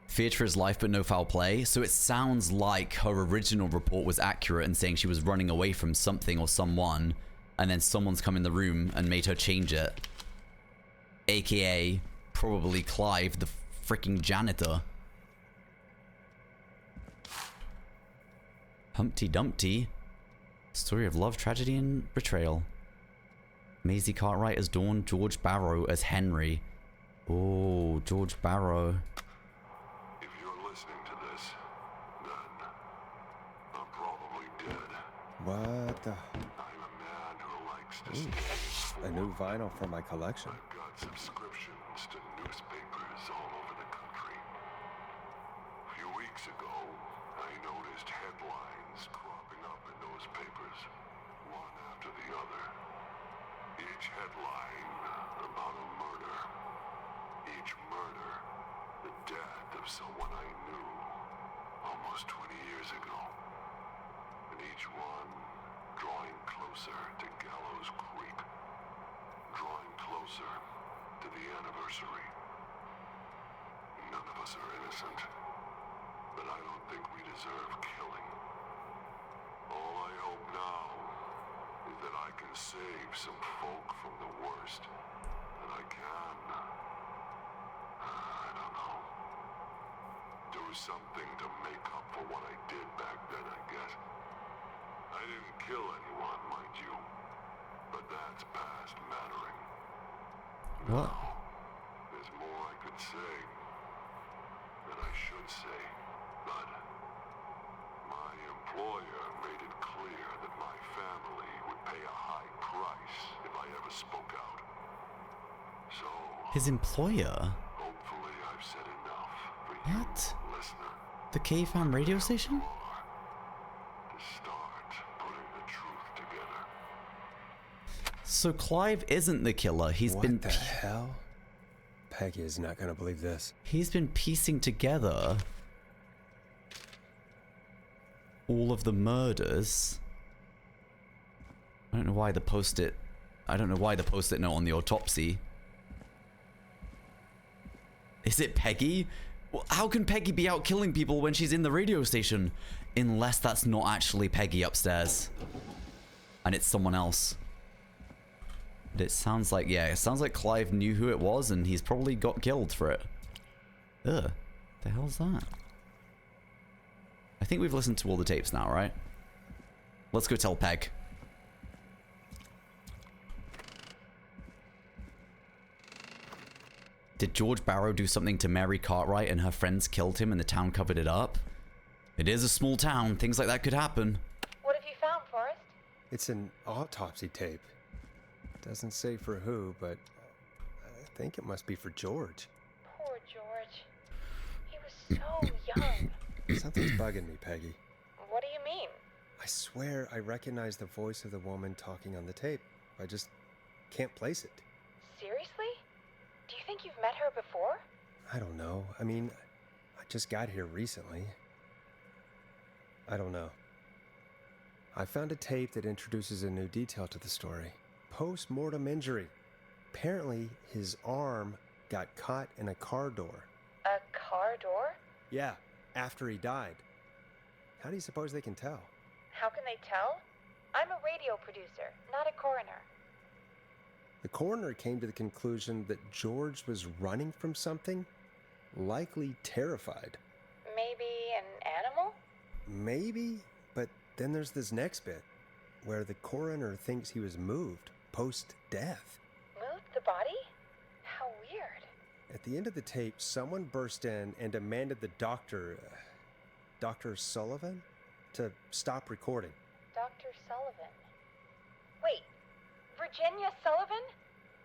Feared for his life but no foul play. So it sounds like her original report was accurate in saying she was running away from something or someone, and then someone's come in the room and made her change it. AKA probably Clive, the freaking janitor. Humpty Dumpty. Story of love, tragedy, and betrayal. Maisie Cartwright as Dawn, George Barrow as Henry. Oh, George Barrow.
If you're listening to this, then I'm probably dead.
What the?
I'm a man who likes to stay
A new
informed.
vinyl for my collection.
I've got subscriptions to newspapers all over the country. A few weeks ago, I noticed headlines cropping up in those papers, one after the other. Each headline about a murder. Each murder, the death of someone I knew almost 20 years ago. And each one drawing closer to Gallows Creek. Drawing closer to the anniversary. None of us are innocent, but I don't think we deserve killing. All I hope now is that I can save some folk from the worst. That I can. I don't know. Do something to make up for what I did back then, I guess. I didn't kill anyone, mind you. But that's past mattering.
What?
Now, there's more I could say. That I should say. But my employer made it clear that my family would pay a high price if I ever spoke out. So,
His employer?
hopefully I've said enough for you,
What?
listener.
The KFAM radio station?
To start putting the truth together.
So Clive isn't the killer. He's
What
been
the hell? Peggy is not gonna believe this.
he's been piecing together all of the murders. I don't know why the post-it note on the autopsy. Is it Peggy? Well, how can Peggy be out killing people when she's in the radio station? Unless that's not actually Peggy upstairs. And it's someone else. But it sounds like, yeah, it sounds like Clive knew who it was and he's probably got killed for it. Ugh. The hell's that? I think we've listened to all the tapes now, right? Let's go tell Peg. Did George Barrow do something to Mary Cartwright and her friends killed him and the town covered it up? It is a small town. Things like that could happen.
What have you found, Forrest?
It's an autopsy tape. Doesn't say for who, but I think it must be for George.
Poor George. He was so young.
Something's bugging me, Peggy.
What do you mean?
I swear I recognize the voice of the woman talking on the tape. I just can't place it.
Seriously? Do you think you've met her before?
I don't know. I mean, I just got here recently. I don't know. I found a tape that introduces a new detail to the story. Post-mortem injury. Apparently, his arm got caught in a car door.
A car door?
Yeah, after he died. How do you suppose they can tell?
How can they tell? I'm a radio producer, not a coroner.
The coroner came to the conclusion that George was running from something, likely terrified.
Maybe an animal?
Maybe, but then there's this next bit, where the coroner thinks he was moved post-death.
Moved the body? How weird.
At the end of the tape, someone burst in and demanded the doctor, Dr. Sullivan, to stop recording.
Dr. Sullivan. Wait, Virginia Sullivan?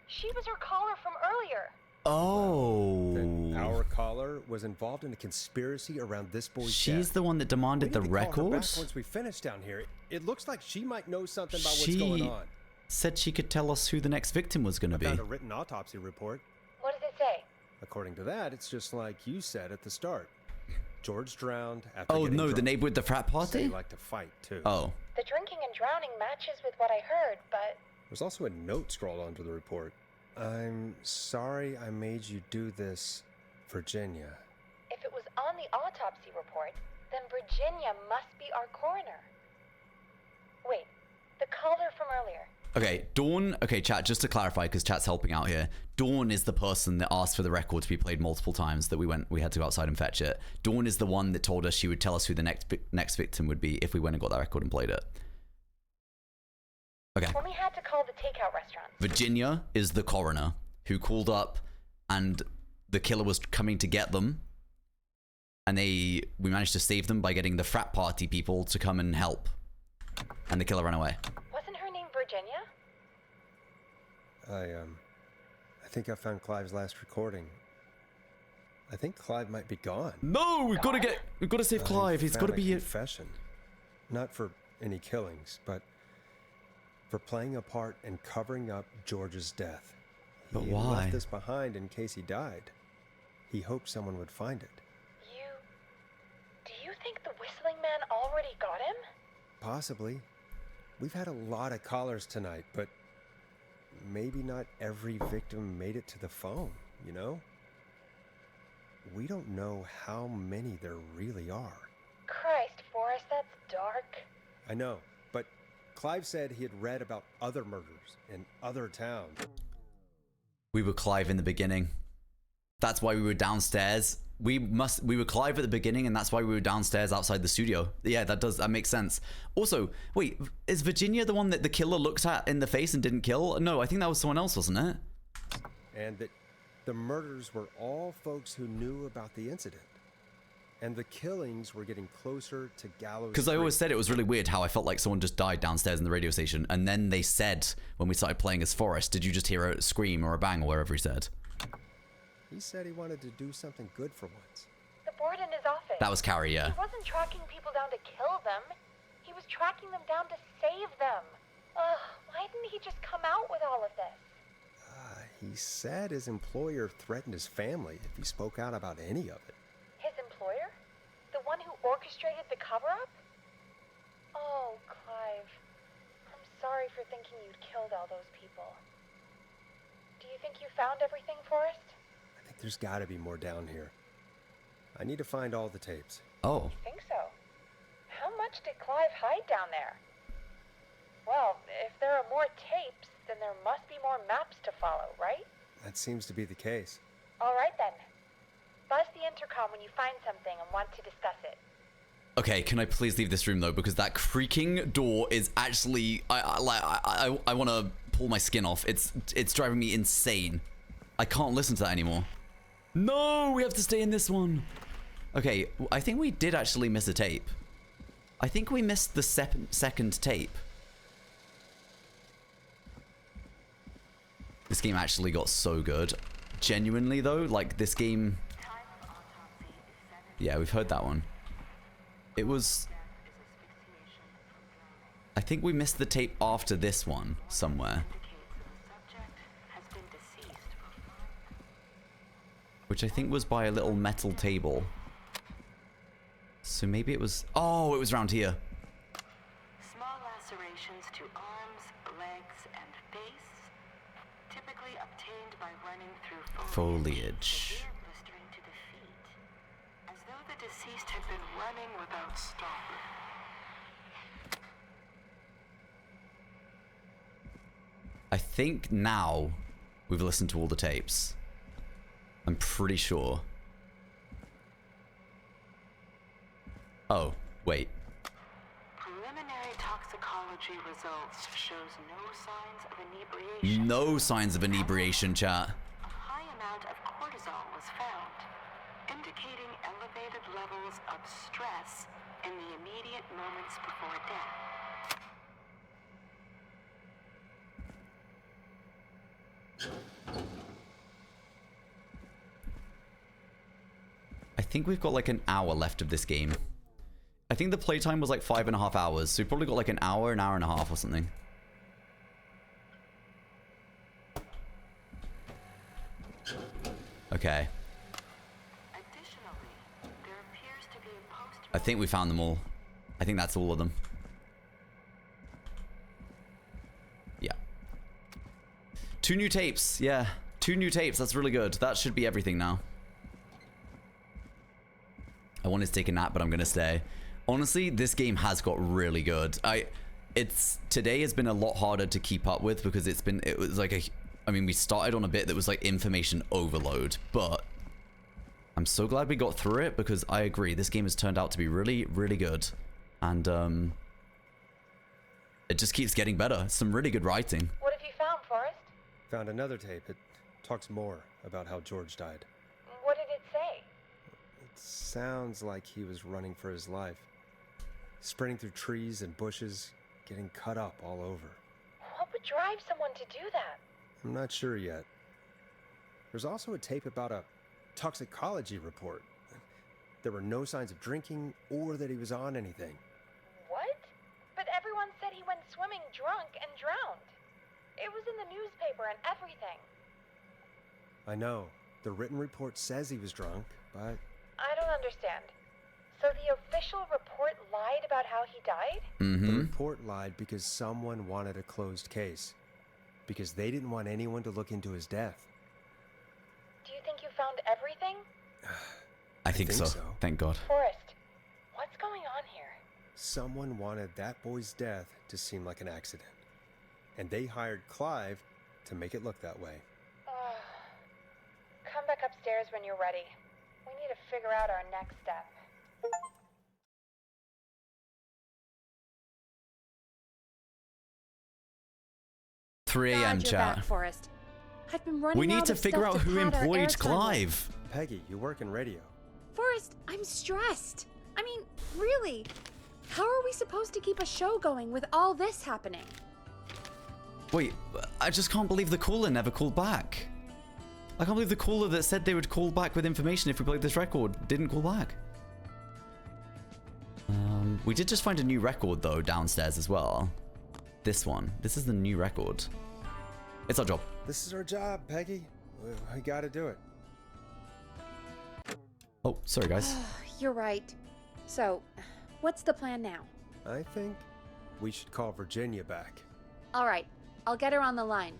She was her caller from earlier.
Oh.
Then our caller was involved in a conspiracy around this boy's
She's
death.
the one that demanded the
We need to call her back
records?
once we finish down here. It looks like she might know something about what's going on.
Said she could tell us who the next victim was going to
I
be.
found a written autopsy report.
What does it say?
According to that, it's just like you said at the start. George drowned after
Oh
getting
no, the
drunk.
neighbor with the frat
Said
party?
he liked to fight too.
Oh.
The drinking and drowning matches with what I heard, but
There's also a note scrawled onto the report. I'm sorry I made you do this, Virginia.
if it was on the autopsy report, then Virginia must be our coroner. Wait, the caller from earlier.
Okay, Dawn, okay, chat, just to clarify, because chat's helping out here. Dawn is the person that asked for the record to be played multiple times that we had to go outside and fetch it. Dawn is the one that told us she would tell us who the next victim would be if we went and got that record and played it. Okay.
When we had to call the takeout restaurant.
Virginia is the coroner who called up and the killer was coming to get them. And we managed to save them by getting the frat party people to come and help. And the killer ran away.
Wasn't her name Virginia?
I think I found Clive's last recording. I think Clive might be gone.
No, we've got to save Clive. He's got to be
a confession. Not for any killings, but for playing a part in covering up George's death.
But
He
why?
left this behind in case he died. He hoped someone would find it.
Do you think the Whistling Man already got him?
Possibly. We've had a lot of callers tonight, but maybe not every victim made it to the phone, you know? We don't know how many there really are.
Christ, Forrest, that's dark.
I know, but Clive said he had read about other murders in other towns.
We were Clive in the beginning. That's why we were downstairs. We were Clive at the beginning, and that's why we were downstairs outside the studio. Yeah, that makes sense. Also, wait, is Virginia the one that the killer looked at in the face and didn't kill? No, I think that was someone else, wasn't it?
And that the murders were all folks who knew about the incident. And the killings were getting closer to Gallows
Because I always said it was really weird how I felt like someone just died downstairs in the radio station, and then they said, when we started playing as Forrest, did you just hear a scream or a bang or wherever he said?
He said he wanted to do something good for once.
The
the board in his office.
That was Carrie, yeah.
He wasn't tracking people down to kill them. He was tracking them down to save them. Why didn't he just come out with all of this?
He said his employer threatened his family if he spoke out about any of it.
His employer? The one who orchestrated the cover-up? Oh, Clive. I'm sorry for thinking you'd killed all those people. Do you think you found everything, Forrest?
I think there's gotta be more down here. I need to find all the tapes.
Oh.
Think so. How much did Clive hide down there? Well, if there are more tapes, then there must be more maps to follow, right?
That seems to be the case.
All right then. Buzz the intercom when you find something and want to discuss it.
Okay, can I please leave this room though? Because that creaking door is actually, I want to pull my skin off. It's driving me insane. I can't listen to that anymore. No, we have to stay in this one. Okay, I think we did actually miss a tape. I think we missed the second tape. This game actually got so good. Genuinely though, like this game... Yeah, we've heard that one. It was... I think we missed the tape after this one somewhere. Which I think was by a little metal table. So maybe it was... Oh, it was around here.
Small lacerations to arms, legs, and face, typically obtained by running through
Foliage.
severe blistering to the feet, as though the deceased had been running without stopping.
I think now we've listened to all the tapes. I'm pretty sure. Oh, wait.
Preliminary toxicology results shows no signs of inebriation.
No signs of inebriation, chat.
A high amount of cortisol was found, indicating elevated levels of stress in the immediate moments before death.
I think we've got like an hour left of this game. I think the playtime was like 5.5 hours, so we probably got like an hour and a half or something. Okay.
Additionally, there appears to be a post.
I think we found them all. I think that's all of them. Yeah. 2 new tapes. Yeah. 2 new tapes. That's really good. That should be everything now. I wanted to take a nap, but I'm going to stay. Honestly, this game has got really good. Today has been a lot harder to keep up with because it was like I mean, we started on a bit that was like information overload, but I'm so glad we got through it because I agree, this game has turned out to be really, really good. And it just keeps getting better. Some really good writing.
What have you found, Forrest?
Found another tape. It talks more about how George died.
What did it say?
It sounds like he was running for his life. Sprinting through trees and bushes, getting cut up all over.
What would drive someone to do that?
I'm not sure yet. There's also a tape about a toxicology report. There were no signs of drinking or that he was on anything.
What? But everyone said he went swimming drunk and drowned. It was in the newspaper and everything.
I know. The written report says he was drunk, but...
I don't understand. So the official report lied about how he died?
Mm-hmm.
The report lied because someone wanted a closed case. Because they didn't want anyone to look into his death.
Do you think you found everything?
I think so. Thank God.
Forrest, what's going on here?
Someone wanted that boy's death to seem like an accident. And they hired Clive to make it look that way.
Come back upstairs when you're ready. We need to figure out our next step.
3 a.m.
Glad you're
chat.
back, Forrest. I've been running
We need
out
to
of
figure
stuff
out
to
who
pad our
employed
airtime
Clive.
Peggy, you work in radio.
with. Forrest, I'm stressed. I mean, really. How are we supposed to keep a show going with all this happening?
Wait, I just can't believe the caller never called back. I can't believe the caller that said they would call back with information if we played this record didn't call back. We did just find a new record though downstairs as well. This one. This is the new record. It's our job.
This is our job, Peggy. We gotta do it.
Oh, sorry guys.
You're right. So, what's the plan now?
I think we should call Virginia back.
All right, I'll get her on the line.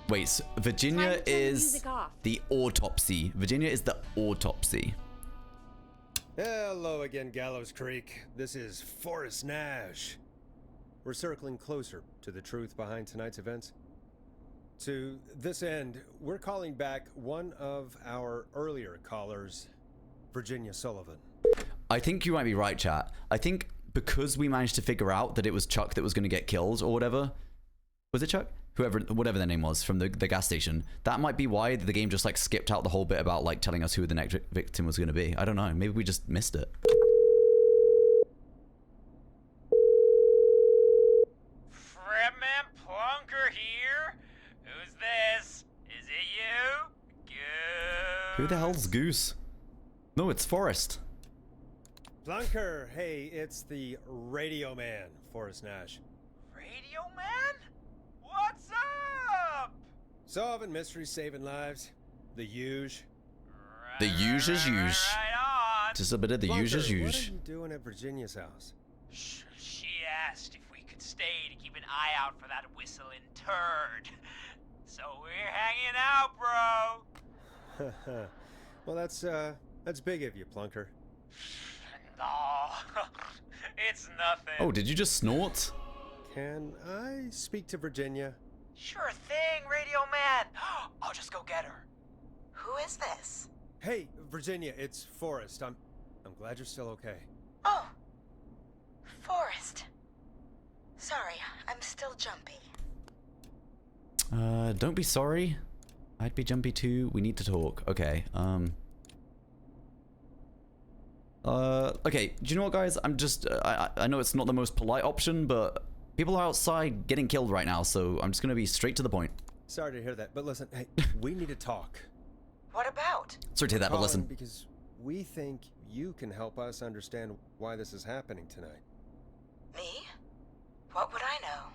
Wait, so Virginia
Time to turn the
is
music off.
the autopsy. Virginia is the autopsy.
Hello again, Gallows Creek. This is Forrest Nash. We're circling closer to the truth behind tonight's events. To this end, we're calling back one of our earlier callers, Virginia Sullivan.
I think you might be right, chat. I think because we managed to figure out that it was Chuck that was going to get killed or whatever. Was it Chuck? Whatever their name was from the gas station. That might be why the game just like skipped out the whole bit about like telling us who the next victim was going to be. I don't know. Maybe we just missed it.
Fredman Plunker here. Who's this? Is it you? Goose.
Who the hell's Goose? No, it's Forrest.
Plunker, hey, it's the Radio Man, Forrest Nash.
Radio Man? What's up?
Solving mysteries, saving lives. The huge.
The huge is huge.
Right on.
Just a bit of the huge is
What are
huge.
you doing at Virginia's house?
She asked if we could stay to keep an eye out for that whistling turd. So we're hanging out, bro.
Well, that's big of you, Plunker.
No, it's nothing.
Oh, did you just snort?
Can I speak to Virginia?
Sure thing, Radio Man. I'll just go get her.
Who is this?
Hey, Virginia, it's Forrest. I'm glad you're still okay.
Oh, Forrest. Sorry, I'm still jumpy.
Don't be sorry. I'd be jumpy too. We need to talk. Okay, okay, do you know what, guys? I'm just, I know it's not the most polite option, but people are outside getting killed right now, so I'm just gonna be straight to the point.
Sorry to hear that, but listen, hey, we need to talk.
What about?
Sorry to hear that, but
Calling
listen.
because we think you can help us understand why this is happening tonight.
Me? What would I know?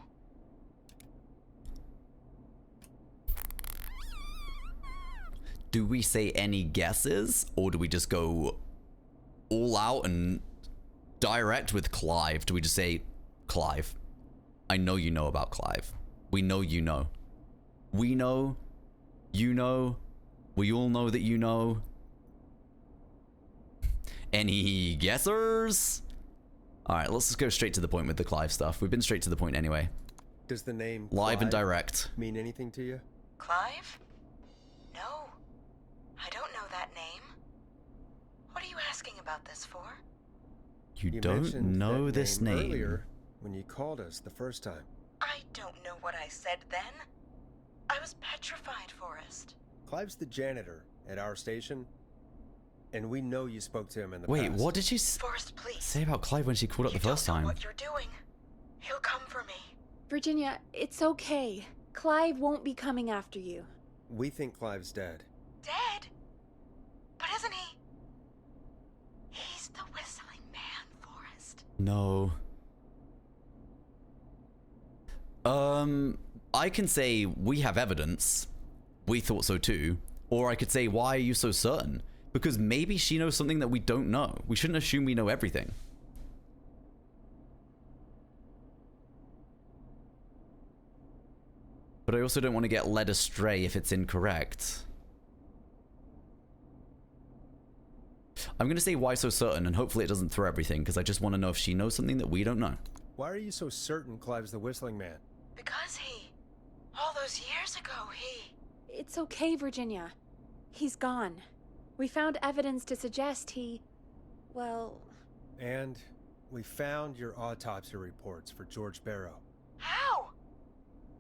Do we say any guesses, or do we just go all out and direct with Clive? Do we just say, Clive, I know you know about Clive. We know you know. We know. You know. We all know that you know. Any guessers? Alright, let's just go straight to the point with the Clive stuff. We've been straight to the point anyway.
Does the name
Live and
Clive
direct.
mean anything to you?
Clive? No. I don't know that name. What are you asking about this for?
You don't
mentioned
know
that
this name.
earlier when you called us the first time.
I don't know what I said then. I was petrified, Forrest.
Clive's the janitor at our station, and we know you spoke to him in the
Wait,
past.
what did she
Forrest, please.
say about Clive when she called up the first
You don't
time?
know what you're doing. He'll come for me.
Virginia, it's okay. Clive won't be coming after you.
We think Clive's dead.
Dead? But isn't he? He's the whistling man, Forrest.
No. I can say we have evidence. We thought so too. Or I could say, why are you so certain? Because maybe she knows something that we don't know. We shouldn't assume we know everything. But I also don't want to get led astray if it's incorrect. I'm going to say why so certain, and hopefully it doesn't throw everything, because I just want to know if she knows something that we don't know.
Why are you so certain Clive's the whistling man?
Because all those years ago,
It's okay, Virginia. He's gone. We found evidence to suggest well...
And we found your autopsy reports for George Barrow.
How?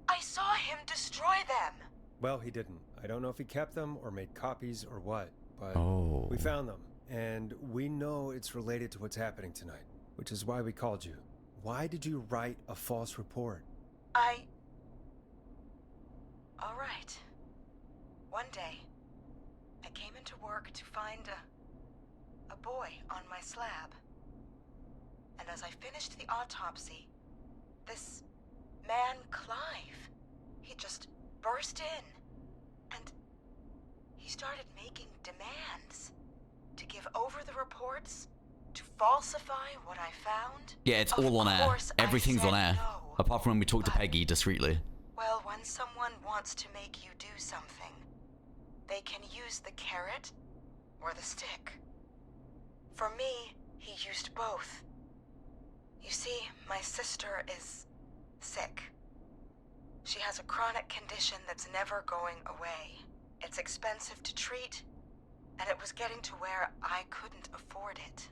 I saw him destroy them.
Well, he didn't. I don't know if he kept them or made copies or what, but
Oh.
we found them. And we know it's related to what's happening tonight, which is why we called you. Why did you write a false report?
All right. One day, I came into work to find a boy on my slab. And as I finished the autopsy, this man, Clive, he just burst in. And he started making demands to give over the reports, to falsify what I found.
Yeah, it's all on air. Everything's on air.
No.
Apart from when we talk to Peggy discreetly.
Well, when someone wants to make you do something, they can use the carrot or the stick. For me, he used both. You see, my sister is sick. She has a chronic condition that's never going away. It's expensive to treat, and it was getting to where I couldn't afford it.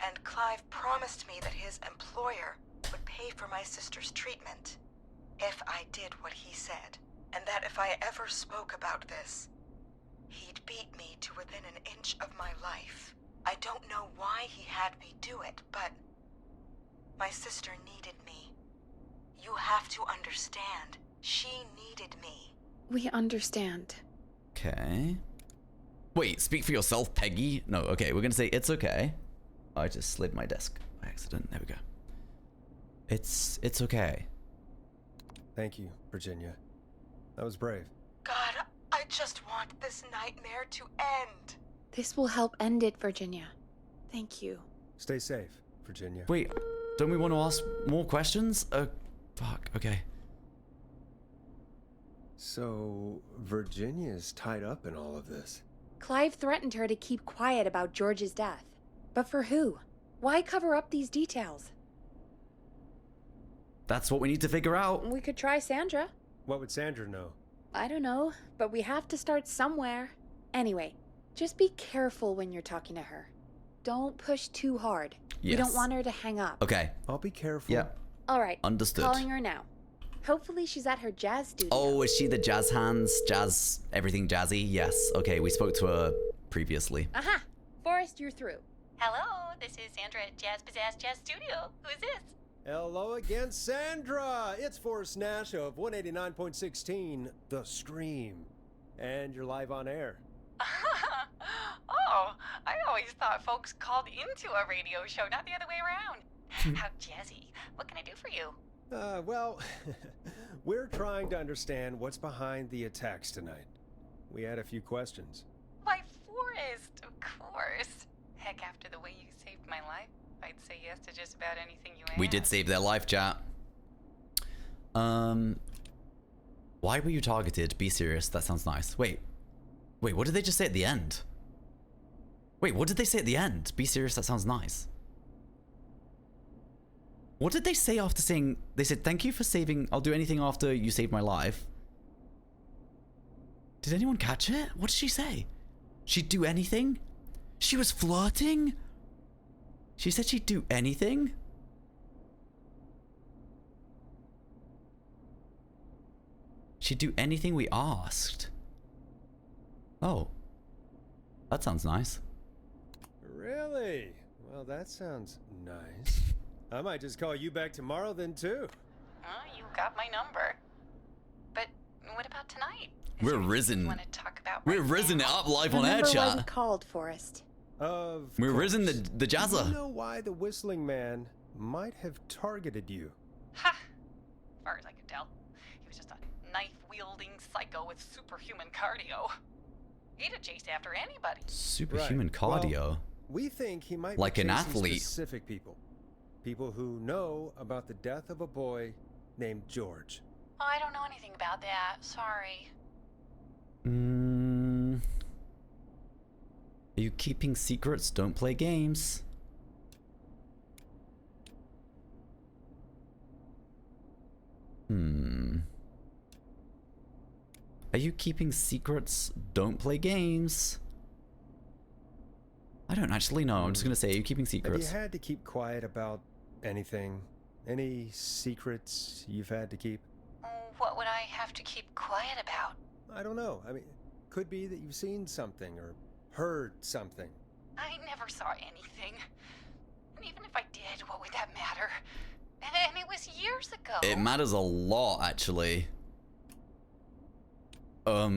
And Clive promised me that his employer would pay for my sister's treatment if I did what he said, and that if I ever spoke about this, he'd beat me to within an inch of my life. I don't know why he had me do it, but my sister needed me. You have to understand, she needed me.
We understand.
Okay. Wait, speak for yourself, Peggy. No, okay, we're gonna say it's okay. I just slid my desk by accident. There we go. It's okay.
Thank you, Virginia. That was brave.
God, I just want this nightmare to end.
This will help end it, Virginia. Thank you.
Stay safe, Virginia.
Wait, don't we want to ask more questions? Fuck, okay.
So, Virginia's tied up in all of this.
Clive threatened her to keep quiet about George's death. But for who? Why cover up these details?
That's what we need to figure out.
We could try Sandra.
What would Sandra know?
I don't know, but we have to start somewhere. Anyway, just be careful when you're talking to her. Don't push too hard.
Yes.
We don't want her to hang up.
Okay.
I'll be careful.
Yeah.
All right.
Understood.
Calling her now. Hopefully she's at her jazz studio.
Oh, is she the jazz hands? Jazz, everything jazzy? Yes. Okay, we spoke to her previously.
Aha! Forrest, you're through.
Hello, this is Sandra at Jazz Pizzazz Jazz Studio. Who is this?
Hello again, Sandra! It's Forrest Nash of 189.16, The Stream. And you're live on air.
Oh, I always thought folks called into a radio show, not the other way around. How jazzy. What can I do for you?
Well, we're trying to understand what's behind the attacks tonight. We had a few questions.
Why, Forrest, of course. Heck, after the way you saved my life, I'd say yes to just about anything you asked.
We did save their life, chat. Why were you targeted? Be serious. That sounds nice. Wait, what did they just say at the end? Wait, what did they say at the end? Be serious. That sounds nice. What did they say after saying... They said, thank you for saving... I'll do anything after you saved my life. Did anyone catch it? What did she say? She'd do anything? She was flirting? She said she'd do anything? She'd do anything we asked. Oh. That sounds nice.
Really? Well, that sounds nice. I might just call you back tomorrow then, too.
You got my number. But what about tonight?
We're risen.
Want to talk about
We're risen it up live on air,
Remember why we
chat.
called, Forrest.
We're risen the jazzer.
Do you know why the Whistling Man might have targeted you?
Ha! As far as I could tell, he was just a knife-wielding psycho with superhuman cardio. He'd have chased after anybody.
Superhuman
Right.
cardio.
Well, we think he might
Like
be
an
chasing
athlete.
Specific people. People who know about the death of a boy named George.
Oh, I don't know anything about that. Sorry.
Are you keeping secrets? Don't play games. Are you keeping secrets? Don't play games. I don't actually know. I'm just gonna say, are you keeping secrets?
Have you had to keep quiet about anything? Any secrets you've had to keep?
What would I have to keep quiet about?
I don't know. I mean, could be that you've seen something or heard something.
I never saw anything. And even if I did, what would that matter? And it was years ago.
It matters a lot, actually.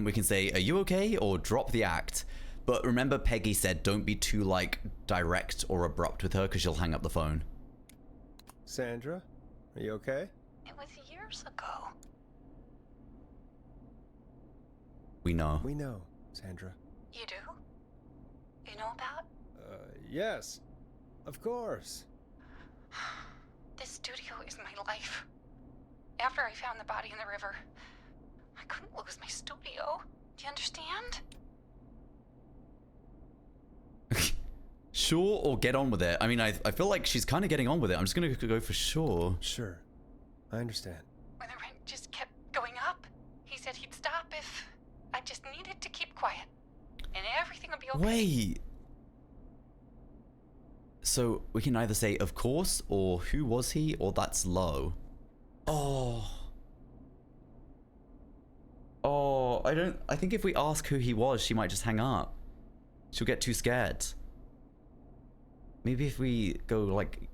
we can say, are you okay? Or drop the act. But remember, Peggy said don't be too, like, direct or abrupt with her because she'll hang up the phone.
Sandra, are you okay?
It was years ago.
We know.
We know, Sandra.
You do? You know about?
Yes. Of course.
This studio is my life. After I found the body in the river, I couldn't lose my studio. Do you understand?
Sure, or get on with it. I mean, I feel like she's kind of getting on with it. I'm just going to go for sure.
Sure. I understand.
When the rent just kept going up, he said he'd stop if I just needed to keep quiet. And everything would be okay.
Wait. So we can either say, of course, or who was he, or that's low. Oh. Oh, I think if we ask who he was, she might just hang up. She'll get too scared. Maybe if we go like,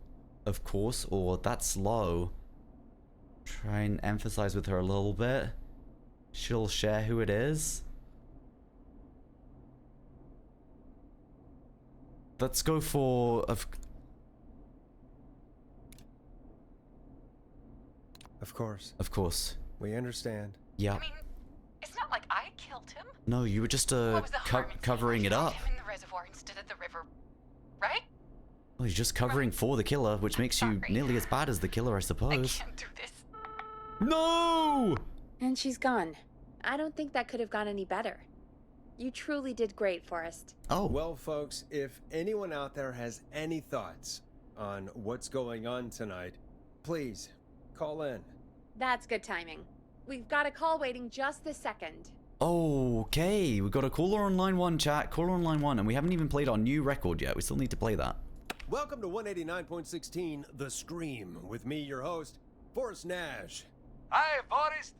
of course, or that's low. Try and emphasize with her a little bit. She'll share who it is. Let's go for
Of course.
Of course.
We understand.
Yeah.
I mean, it's not like I killed him.
No, you were just
What was the harm in
covering
saying
it
I
up.
found him in the reservoir instead of the river, right?
Well, you're just covering for the killer, which makes you nearly as bad as the killer, I
I
suppose.
can't do this.
No!
And she's gone. I don't think that could have gone any better. You truly did great, Forrest.
Oh.
Well, folks, if anyone out there has any thoughts on what's going on tonight, please call in.
That's good timing. We've got a call waiting just this second.
Okay, we got a caller on line 1, chat. Caller on line 1, and we haven't even played our new record yet. We still need to play that.
Welcome to 189.16 The Scream with me, your host, Forrest Nash.
Hi, Forrest.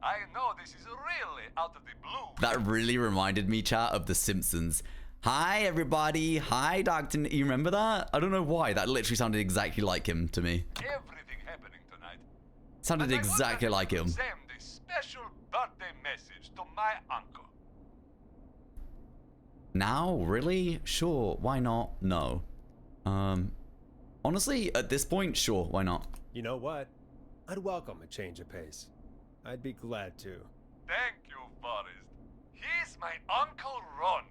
I know this is really out of the blue.
That really reminded me, chat, of The Simpsons. Hi, everybody. Hi, Dr. You remember that? I don't know why. That literally sounded exactly like him to me.
Everything happening tonight.
Sounded
And I
exactly
wanted
like
to
him.
Send a special birthday message to my uncle.
Now? Really? Sure. Why not? No. Honestly, at this point, sure. Why not?
You know what? I'd welcome a change of pace. I'd be glad to.
Thank you, Forrest. He's my Uncle Ronnie.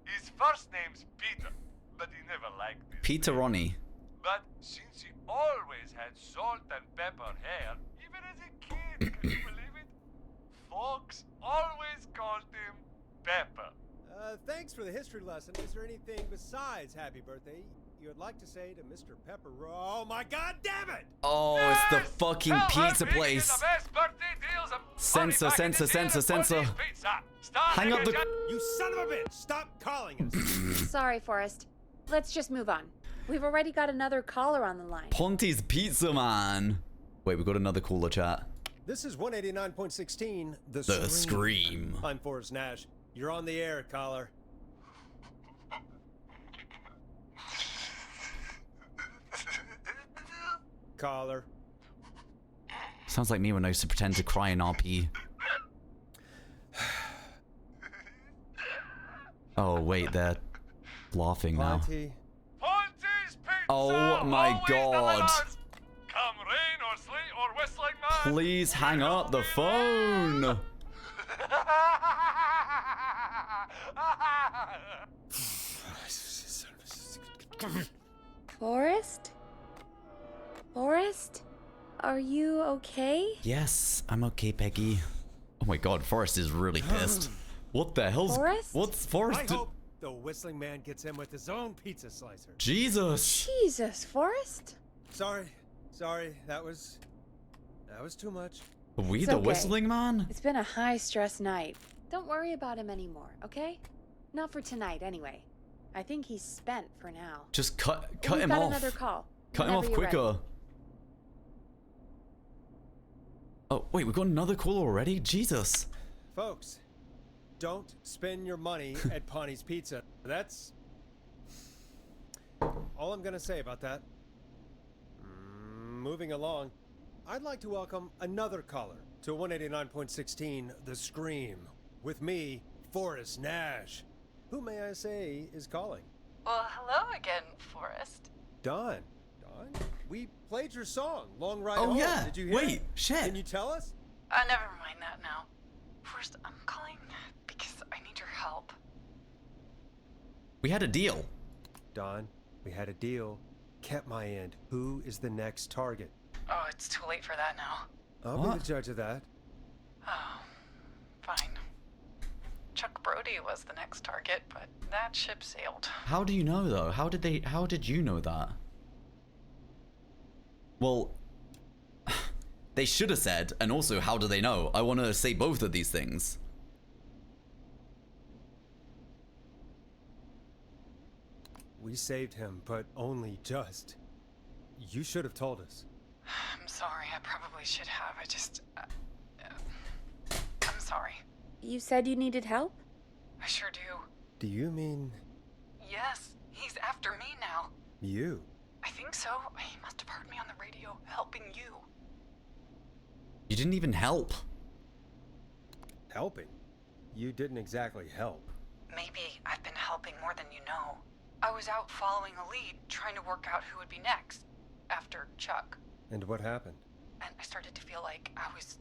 His first name's Peter, but he never liked this
Peter
name.
Ronnie.
But since he always had salt and pepper hair, even as a kid, can you believe it? Folks always called him Pepper.
Thanks for the history lesson. Is there anything besides happy birthday you would like to say to Mr. Pepper? Oh my god damn it!
Oh,
Yes!
it's the fucking
Tell her
pizza
Piggy
place.
is the best birthday deals and
Censor,
money back in
censor,
the deal
censor,
is
censor.
Fonzie's Pizza. Start
Hang up the-
again.
You son of a bitch! Stop calling us!
Sorry, Forrest. Let's just move on. We've already got another caller on the line.
Ponty's Pizza Man. Wait, we got another caller, chat.
This is 189.16 The
Scream.
I'm Forrest Nash. You're on the air, caller. Caller.
Sounds like me when I used to pretend to cry in RP. Oh, wait, they're laughing now.
Ponty.
Fonzie's Pizza.
Oh my
always
God.
delivers. Come rain or sleet or whistling man.
Please hang up the phone.
Forrest? Forrest? Are you okay?
Yes, I'm okay, Peggy. Oh my god, Forrest is really pissed. What the hell's...
Forrest?
What's Forrest...
I hope the whistling man gets in with his own pizza slicer.
Jesus.
Jesus, Forrest?
Sorry. That was too much.
Are we
It's
the
okay.
whistling man?
It's been a high-stress night. Don't worry about him anymore, okay? Not for tonight, anyway. I think he's spent for now.
Just cut
We've
him
got
off.
another call.
Cut him
whenever
off
you're ready.
quicker. Oh, wait, we've got another caller already? Jesus.
Folks, don't spend your money at Ponty's Pizza. That's all I'm gonna say about that. Moving along, I'd like to welcome another caller to 189.16, The Scream. With me, Forrest Nash. Who, may I say, is calling?
Well, hello again, Forrest.
Don. Don? We played your song, Long Ride
Oh
Home.
yeah.
Did you hear
Wait,
it?
shit.
Can you tell us?
Never mind that now. First, I'm calling because I need your help.
We had a deal.
Don, we had a deal. Kept my end. Who is the next target?
Oh, it's too late for that now.
I'll be the judge of that.
Oh, fine. Chuck Brody was the next target, but that ship sailed.
How do you know though? How did you know that? Well, they should have said, and also how do they know? I want to say both of these things.
We saved him, but only just. You should have told us.
I'm sorry, I probably should have. I'm sorry.
You said you needed help?
I sure do.
Do you mean
Yes, he's after me now.
you?
I think so. He must have heard me on the radio helping you.
You didn't even help.
Helping? You didn't exactly help.
Maybe I've been helping more than you know. I was out following a lead, trying to work out who would be next, after Chuck.
And what happened?
And I started to feel like I was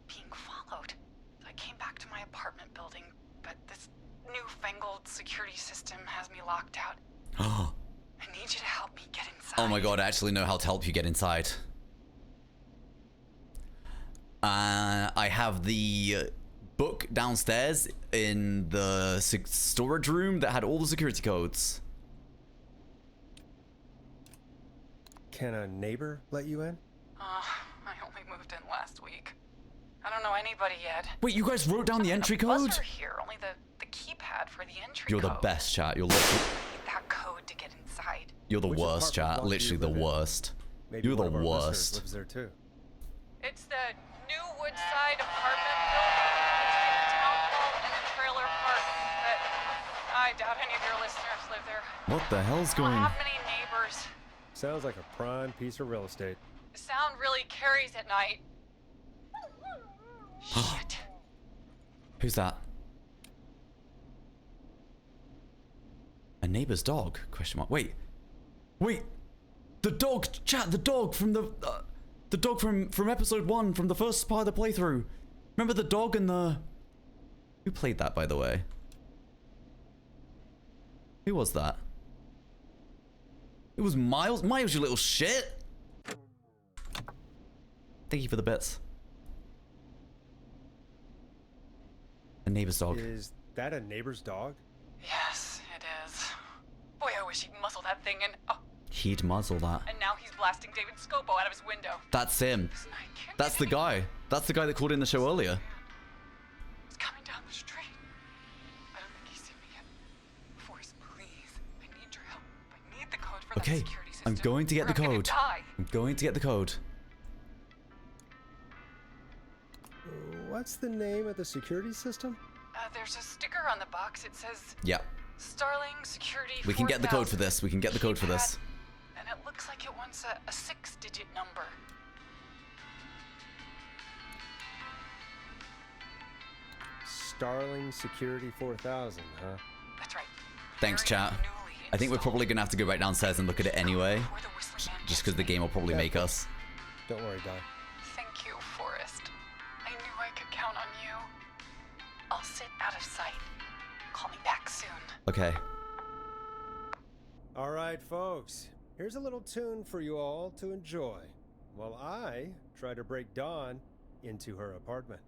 being followed. So I came back to my apartment building, but this newfangled security system has me locked out.
Oh.
I need you to help me get inside.
Oh my god, I actually know how to help you get inside. I have the book downstairs in the storage room that had all the security codes.
Can a neighbor let you in?
I only moved in last week. I don't know anybody yet.
Wait, you guys wrote down the entry
The
code?
buzzer here, only the keypad for the entry
You're
code.
the best, chat. You're literally,
That code to get inside.
you're the
Which
worst,
apartment
chat.
block do you
Literally the
live in?
worst.
Maybe
You're the
one of our listeners
worst.
lives there too.
It's the new Woodside apartment building between the town hall and the trailer park. But I doubt any of your listeners live there.
What the hell's
I don't
going?
have many neighbors.
Sounds like a prime piece of real estate.
The sound really carries at night. Shit.
Who's that? A neighbor's dog? Question mark. Wait. The dog, chat. The dog from the dog from episode 1 from the first part of the playthrough. Remember the dog and the. Who played that, by the way? Who was that? It was Miles. Miles, you little shit. Thank you for the bits. A neighbor's dog.
Is that a neighbor's dog?
Yes, it is. Boy, I wish he'd muzzle that thing and
He'd muzzle that.
and now he's blasting David Scopo out of his window.
That's him.
This night can't
That's the
be-
guy. That's the guy that called in the show earlier.
He's coming down the street. I don't think he's seen me yet. Forrest, please. I need your help. I need the code for that
Okay,
security system.
I'm going to get
or
the
I'm gonna
code.
die.
I'm going to get the code.
What's the name of the security system?
There's a sticker on the box. It says
Yeah.
Starling Security.
We can get the code for
4000.
this. We can get the code for this.
Keypad, and it looks like it wants a 6-digit number.
Starling Security 4000, huh?
That's right.
Thanks,
Very
chat.
newly
I think we're
installed.
probably going to have to go right downstairs and look at it anyway.
Before the Whistling Man
Just
gets
because the
me.
game will probably
Yeah.
make us.
Don't worry, Don.
Thank you, Forrest. I knew I could count on you. I'll sit out of sight. Call me back soon.
Okay.
All right, folks. Here's a little tune for you all to enjoy while I try to break Dawn into her apartment.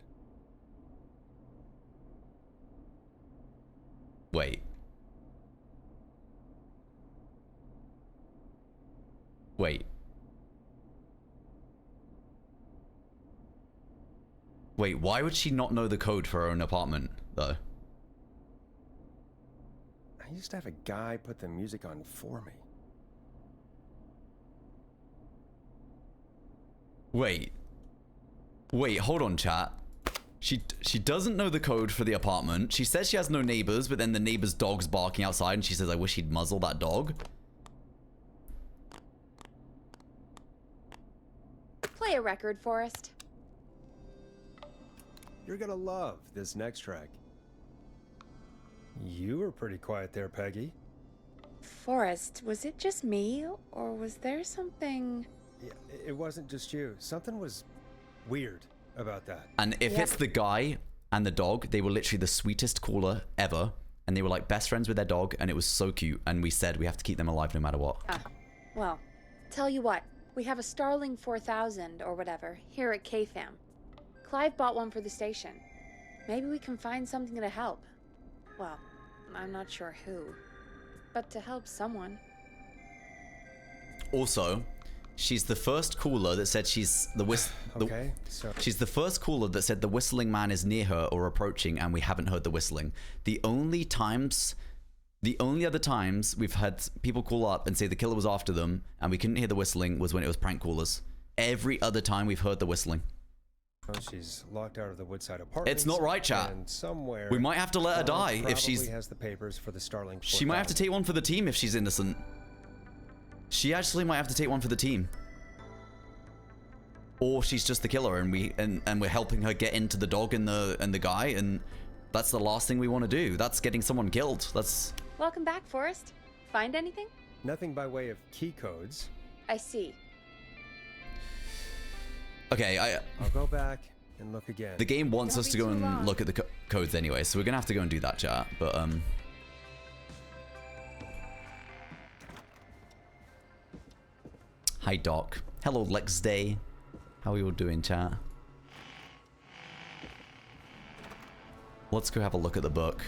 Wait. Wait. Wait, why would she not know the code for her own apartment, though?
I used to have a guy put the music on for me.
Wait. Wait, hold on, chat. She doesn't know the code for the apartment. She says she has no neighbors, but then the neighbor's dog's barking outside and she says, I wish he'd muzzle that dog.
Play a record, Forrest.
You're gonna love this next track. You were pretty quiet there, Peggy.
Forrest, was it just me, or was there something...
Yeah, it wasn't just you. Something was weird about that.
And if it's the guy and the dog, they were literally the sweetest caller ever. And they were like best friends with their dog, and it was so cute. And we said we have to keep them alive no matter what.
Well, tell you what. We have a Starling 4000 or whatever here at KFAM. Clive bought one for the station. Maybe we can find something to help. Well, I'm not sure who, but to help someone.
Also, she's the first caller that said she's the she's the first caller that said the whistling man is near her or approaching, and we haven't heard the whistling. The only other times we've had people call up and say the killer was after them and we couldn't hear the whistling was when it was prank callers. Every other time we've heard the whistling.
Oh, she's locked out of the Woodside apartment.
It's not right, chat.
And somewhere
we might have to let her die if she's...
has the papers for the Starling 4000.
She might have to take one for the team if she's innocent. She actually might have to take one for the team. Or she's just the killer and we're helping her get into the dog and the guy, and that's the last thing we want to do. That's getting someone killed. That's...
Welcome back, Forrest. Find anything?
Nothing by way of key codes.
I see.
Okay,
I'll go back and look again.
The game wants us to go and look at the codes anyway, so we're gonna have to go and do that, chat. But hi Doc. Hello Lex Day. How are you all doing, chat? Let's go have a look at the book.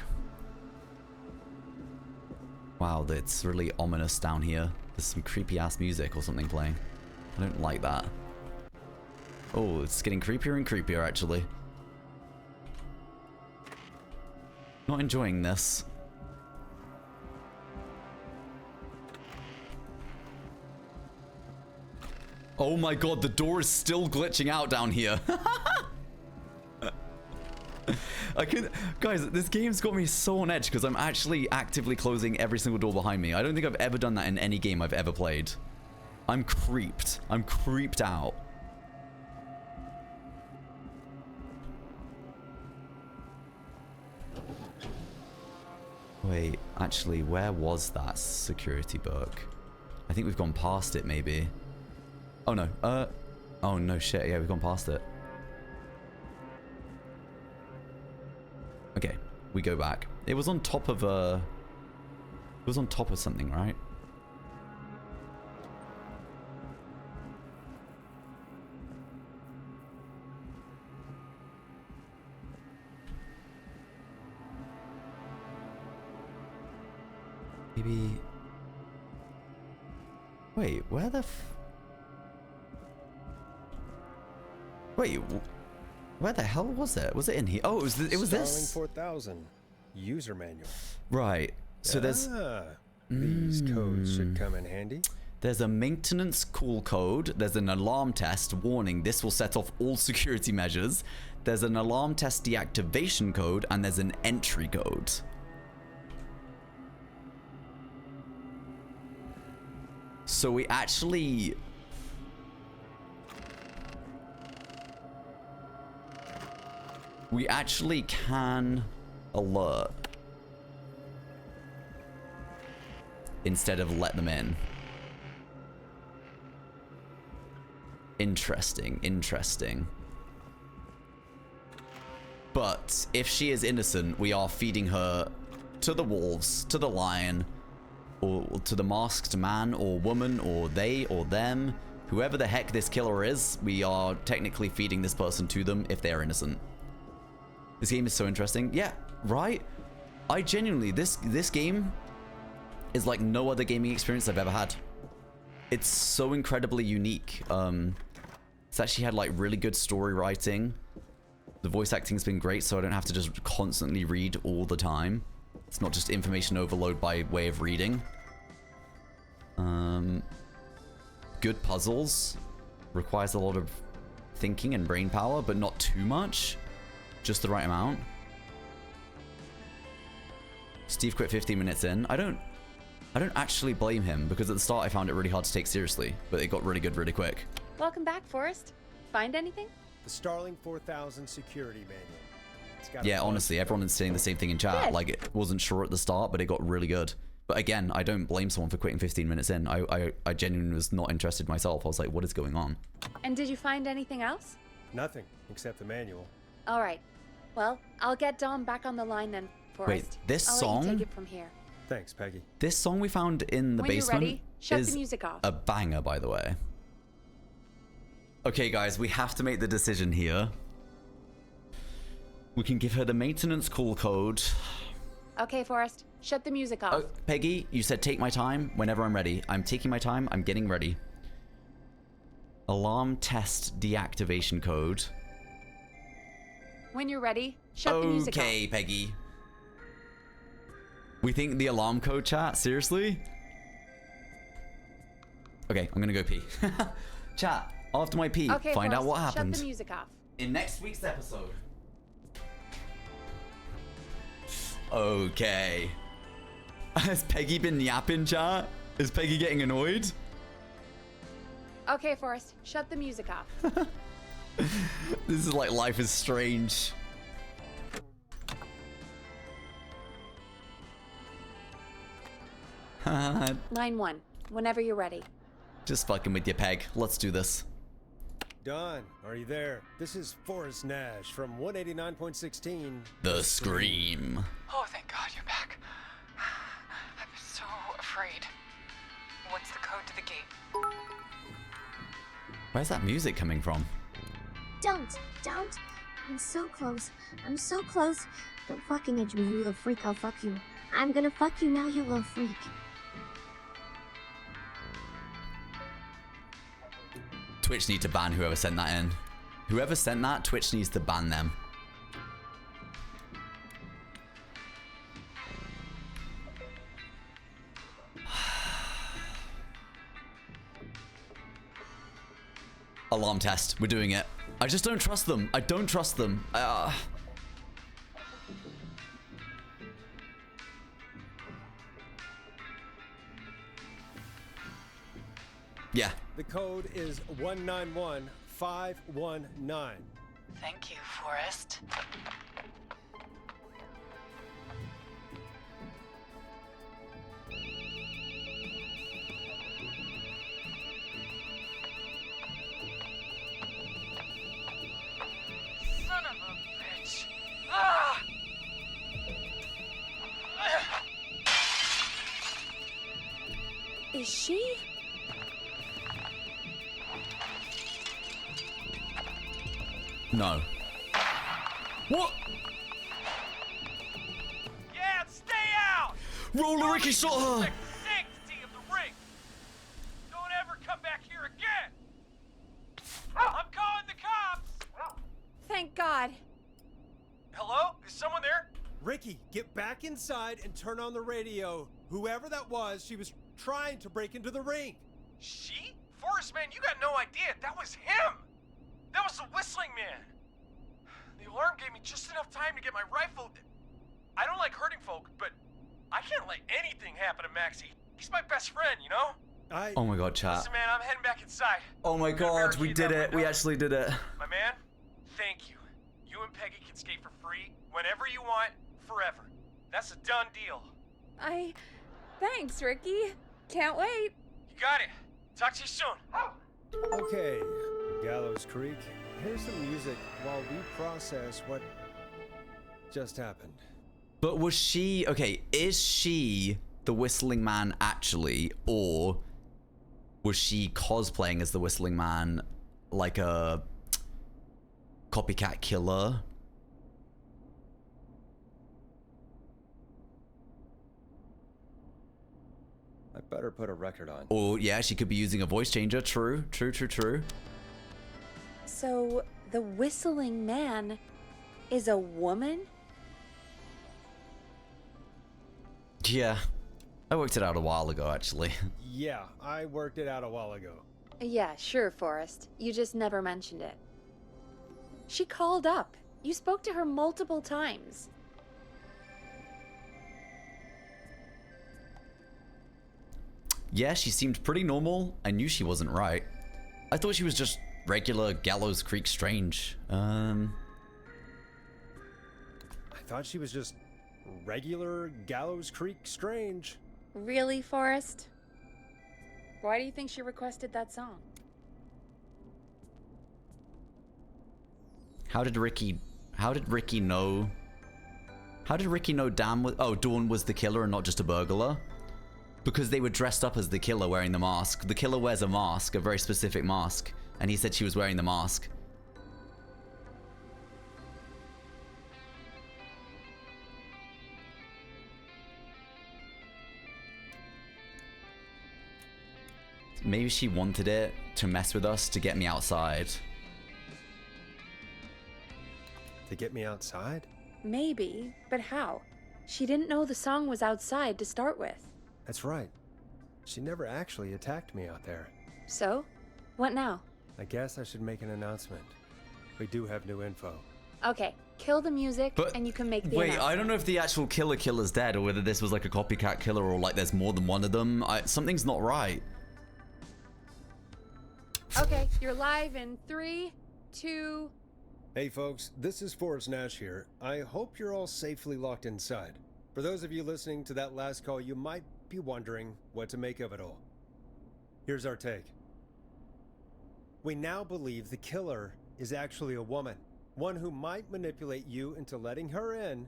Wow, it's really ominous down here. There's some creepy ass music or something playing. I don't like that. Oh, it's getting creepier and creepier, actually. Not enjoying this. Oh my god, the door is still glitching out down here. Guys, this game's got me so on edge because I'm actually actively closing every single door behind me. I don't think I've ever done that in any game I've ever played. I'm creeped. I'm creeped out. Wait, actually, where was that security book? I think we've gone past it, maybe. Oh, no. Oh, no shit. Yeah, we've gone past it. Okay, we go back. It was on top of a... It was on top of something, right? Maybe... Wait, where the Wait, where the hell was it? Was it in here? Oh, it was this.
Starling 4000 user manual.
Right. So there's...
These codes should come in handy.
There's a maintenance call code. There's an alarm test. Warning, this will set off all security measures. There's an alarm test deactivation code, and there's an entry code. So we actually... We actually can alert instead of let them in. Interesting, interesting. But if she is innocent, we are feeding her to the wolves, to the lion, or to the masked man or woman, or they or them. Whoever the heck this killer is, we are technically feeding this person to them if they are innocent. This game is so interesting. Yeah, right? I genuinely, this game is like no other gaming experience I've ever had. It's so incredibly unique. It's actually had like really good story writing. The voice acting's been great, so I don't have to just constantly read all the time. It's not just information overload by way of reading. Good puzzles. Requires a lot of thinking and brain power, but not too much. Just the right amount. Steve quit 15 minutes in. I don't actually blame him, because at the start I found it really hard to take seriously, but it got really good really quick.
Welcome back, Forrest. Find anything?
The Starling 4000 security manual.
Yeah, honestly, everyone is saying the same thing in chat.
Good.
Like, it wasn't sure at the start, but it got really good. But again, I don't blame someone for quitting 15 minutes in. I genuinely was not interested myself. I was like, what is going on?
And did you find anything else?
Nothing except the manual.
All right. Well, I'll get Dom back on the line then, Forrest.
Wait, this
I'll
song?
let you take it from here.
Thanks, Peggy.
This song we found in the
When you're
basement
ready, shut
is
the music off.
a banger, by the way. Okay, guys, we have to make the decision here. We can give her the maintenance call code.
Okay, Forrest, shut the music off.
Oh, Peggy, you said take my time whenever I'm ready. I'm taking my time. I'm getting ready. Alarm test deactivation code.
When you're ready, shut the music off.
Okay, Peggy. We think the alarm code, chat? Seriously? Okay, I'm gonna go pee. Chat, after my pee,
Okay,
find out
Forrest,
what happened
Shut the music off.
in next week's episode. Okay. Has Peggy been yapping, chat? Is Peggy getting annoyed?
Okay, Forrest, shut the music off.
This is like Life is Strange.
Line 1, whenever you're ready.
Just fucking with you, Peg. Let's do this.
Don, are you there? This is Forrest Nash from 189.16.
The Scream.
Oh, thank God you're back. I was so afraid. What's the code to the gate?
Where's that music coming from?
Don't. I'm so close. I'm so close. Don't fucking edge me, you little freak. I'll fuck you. I'm gonna fuck you now, you little freak.
Twitch need to ban whoever sent that in. Whoever sent that, Twitch needs to ban them. Alarm test. We're doing it. I just don't trust them. I don't trust them. Yeah.
The code is 191519.
Thank you, Forrest. Son of a bitch. Ah!
Is she?
No. What?
Yeah, stay out!
Roller Ricky shot her!
Respect the sanctity of the ring! Don't ever come back here again! I'm calling the cops!
Thank God.
Hello? Is someone there?
Ricky, get back inside and turn on the radio. Whoever that was, she was trying to break into the ring.
She? Forrest, man, you got no idea. That was him! That was the whistling man! The alarm gave me just enough time to get my rifle. I don't like hurting folk, but I can't let anything happen to Maxie. He's my best friend, you know?
Oh my god, chat.
Listen, man, I'm heading back inside.
Oh my god, we did it. We actually did it.
My man, thank you. You and Peggy can skate for free whenever you want, forever. That's a done deal.
Thanks, Ricky. Can't wait.
You got it. Talk to you soon.
Okay, Gallows Creek. Here's some music while we process what just happened.
But was she... Okay, is she the Whistling Man actually? Or was she cosplaying as the Whistling Man like a copycat killer?
I better put a record on.
Or, yeah, she could be using a voice changer. True.
So, the whistling man is a woman?
Yeah. I worked it out a while ago, actually.
Yeah, I worked it out a while ago.
Yeah, sure, Forrest. You just never mentioned it. She called up. You spoke to her multiple times.
Yeah, she seemed pretty normal. I knew she wasn't right. I thought she was just regular Gallows Creek Strange.
thought she was just regular Gallows Creek strange.
Really, Forrest? Why do you think she requested that song?
How did Ricky know? How did Ricky know Dawn was the killer and not just a burglar? Because they were dressed up as the killer wearing the mask. The killer wears a mask, a very specific mask, and he said she was wearing the mask. Maybe she wanted it to mess with us to get me outside.
To get me outside?
Maybe, but how? She didn't know the song was outside to start with.
That's right. She never actually attacked me out there.
So? What now?
I guess I should make an announcement. We do have new info.
Okay, kill the music and you can make the
Wait,
announcement.
I don't know if the actual killer's dead or whether this was like a copycat killer or like there's more than one of them. Something's not right.
Okay, you're live in 3, 2...
Hey folks, this is Forrest Nash here. I hope you're all safely locked inside. For those of you listening to that last call, you might be wondering what to make of it all. Here's our take. We now believe the killer is actually a woman. One who might manipulate you into letting her in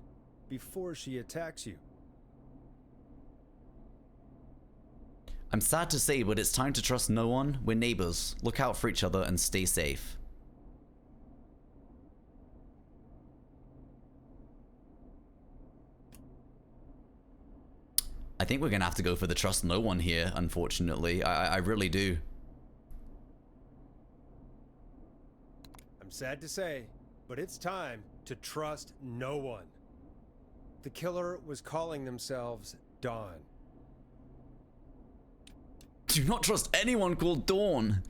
before she attacks you.
I'm sad to say, but it's time to trust no one. We're neighbors. Look out for each other and stay safe. I think we're gonna have to go for the trust no one here, unfortunately. I really do.
I'm sad to say, but it's time to trust no one. The killer was calling themselves Dawn.
Do not trust anyone called Dawn.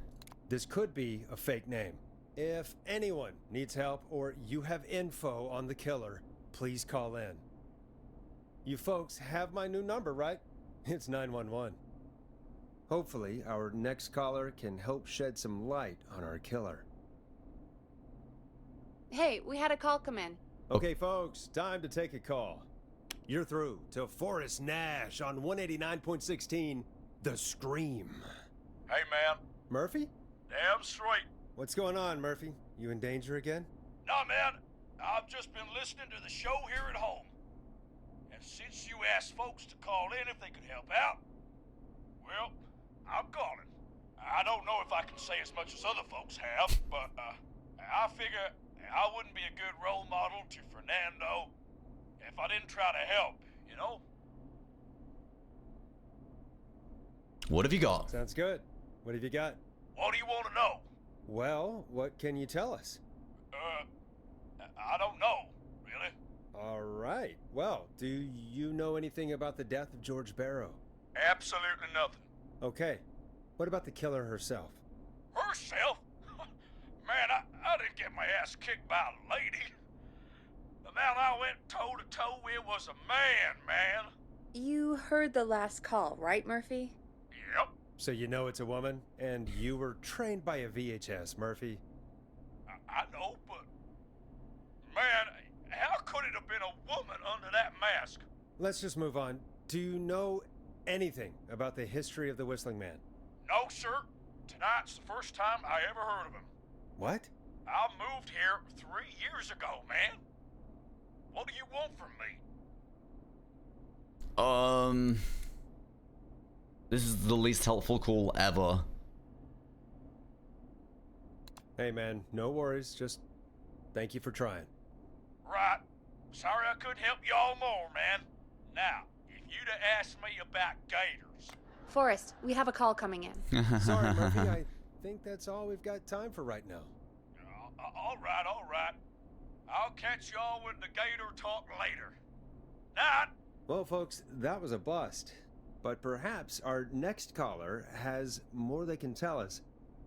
This could be a fake name. If anyone needs help or you have info on the killer, please call in. You folks have my new number, right? It's 911. Hopefully, our next caller can help shed some light on our killer.
Hey, we had a call come in.
Okay, folks, time to take a call. You're through to Forrest Nash on 189.16, The Scream.
Hey, man.
Murphy?
Damn straight.
What's going on, Murphy? You in danger again?
Nah, man. I've just been listening to the show here at home. And since you asked folks to call in if they could help out, well, I'm calling. I don't know if I can say as much as other folks have, but I figure I wouldn't be a good role model to Fernando if I didn't try to help, you know?
What have you got?
Sounds good. What have you got?
What do you want to know?
Well, what can you tell us?
I don't know, really.
All right. Well, do you know anything about the death of George Barrow?
Absolutely nothing.
Okay. What about the killer herself?
Herself? Man, I didn't get my ass kicked by a lady. The man I went toe-to-toe with was a man.
You heard the last call, right, Murphy?
Yep.
So you know it's a woman, and you were trained by a VHS, Murphy.
I know, but... Man, how could it have been a woman under that mask?
Let's just move on. Do you know anything about the history of the Whistling Man?
No, sir. Tonight's the first time I ever heard of him.
What?
I moved here 3 years ago, man. What do you want from me?
This is the least helpful call ever.
Hey, man, no worries. Just thank you for trying.
Right. Sorry I couldn't help y'all more, man. Now, if you'd have asked me about gators...
Forrest, we have a call coming in.
Sorry, Murphy. I think that's all we've got time for right now.
All right. I'll catch y'all with the gator talk later. Night.
Well, folks, that was a bust. But perhaps our next caller has more they can tell us.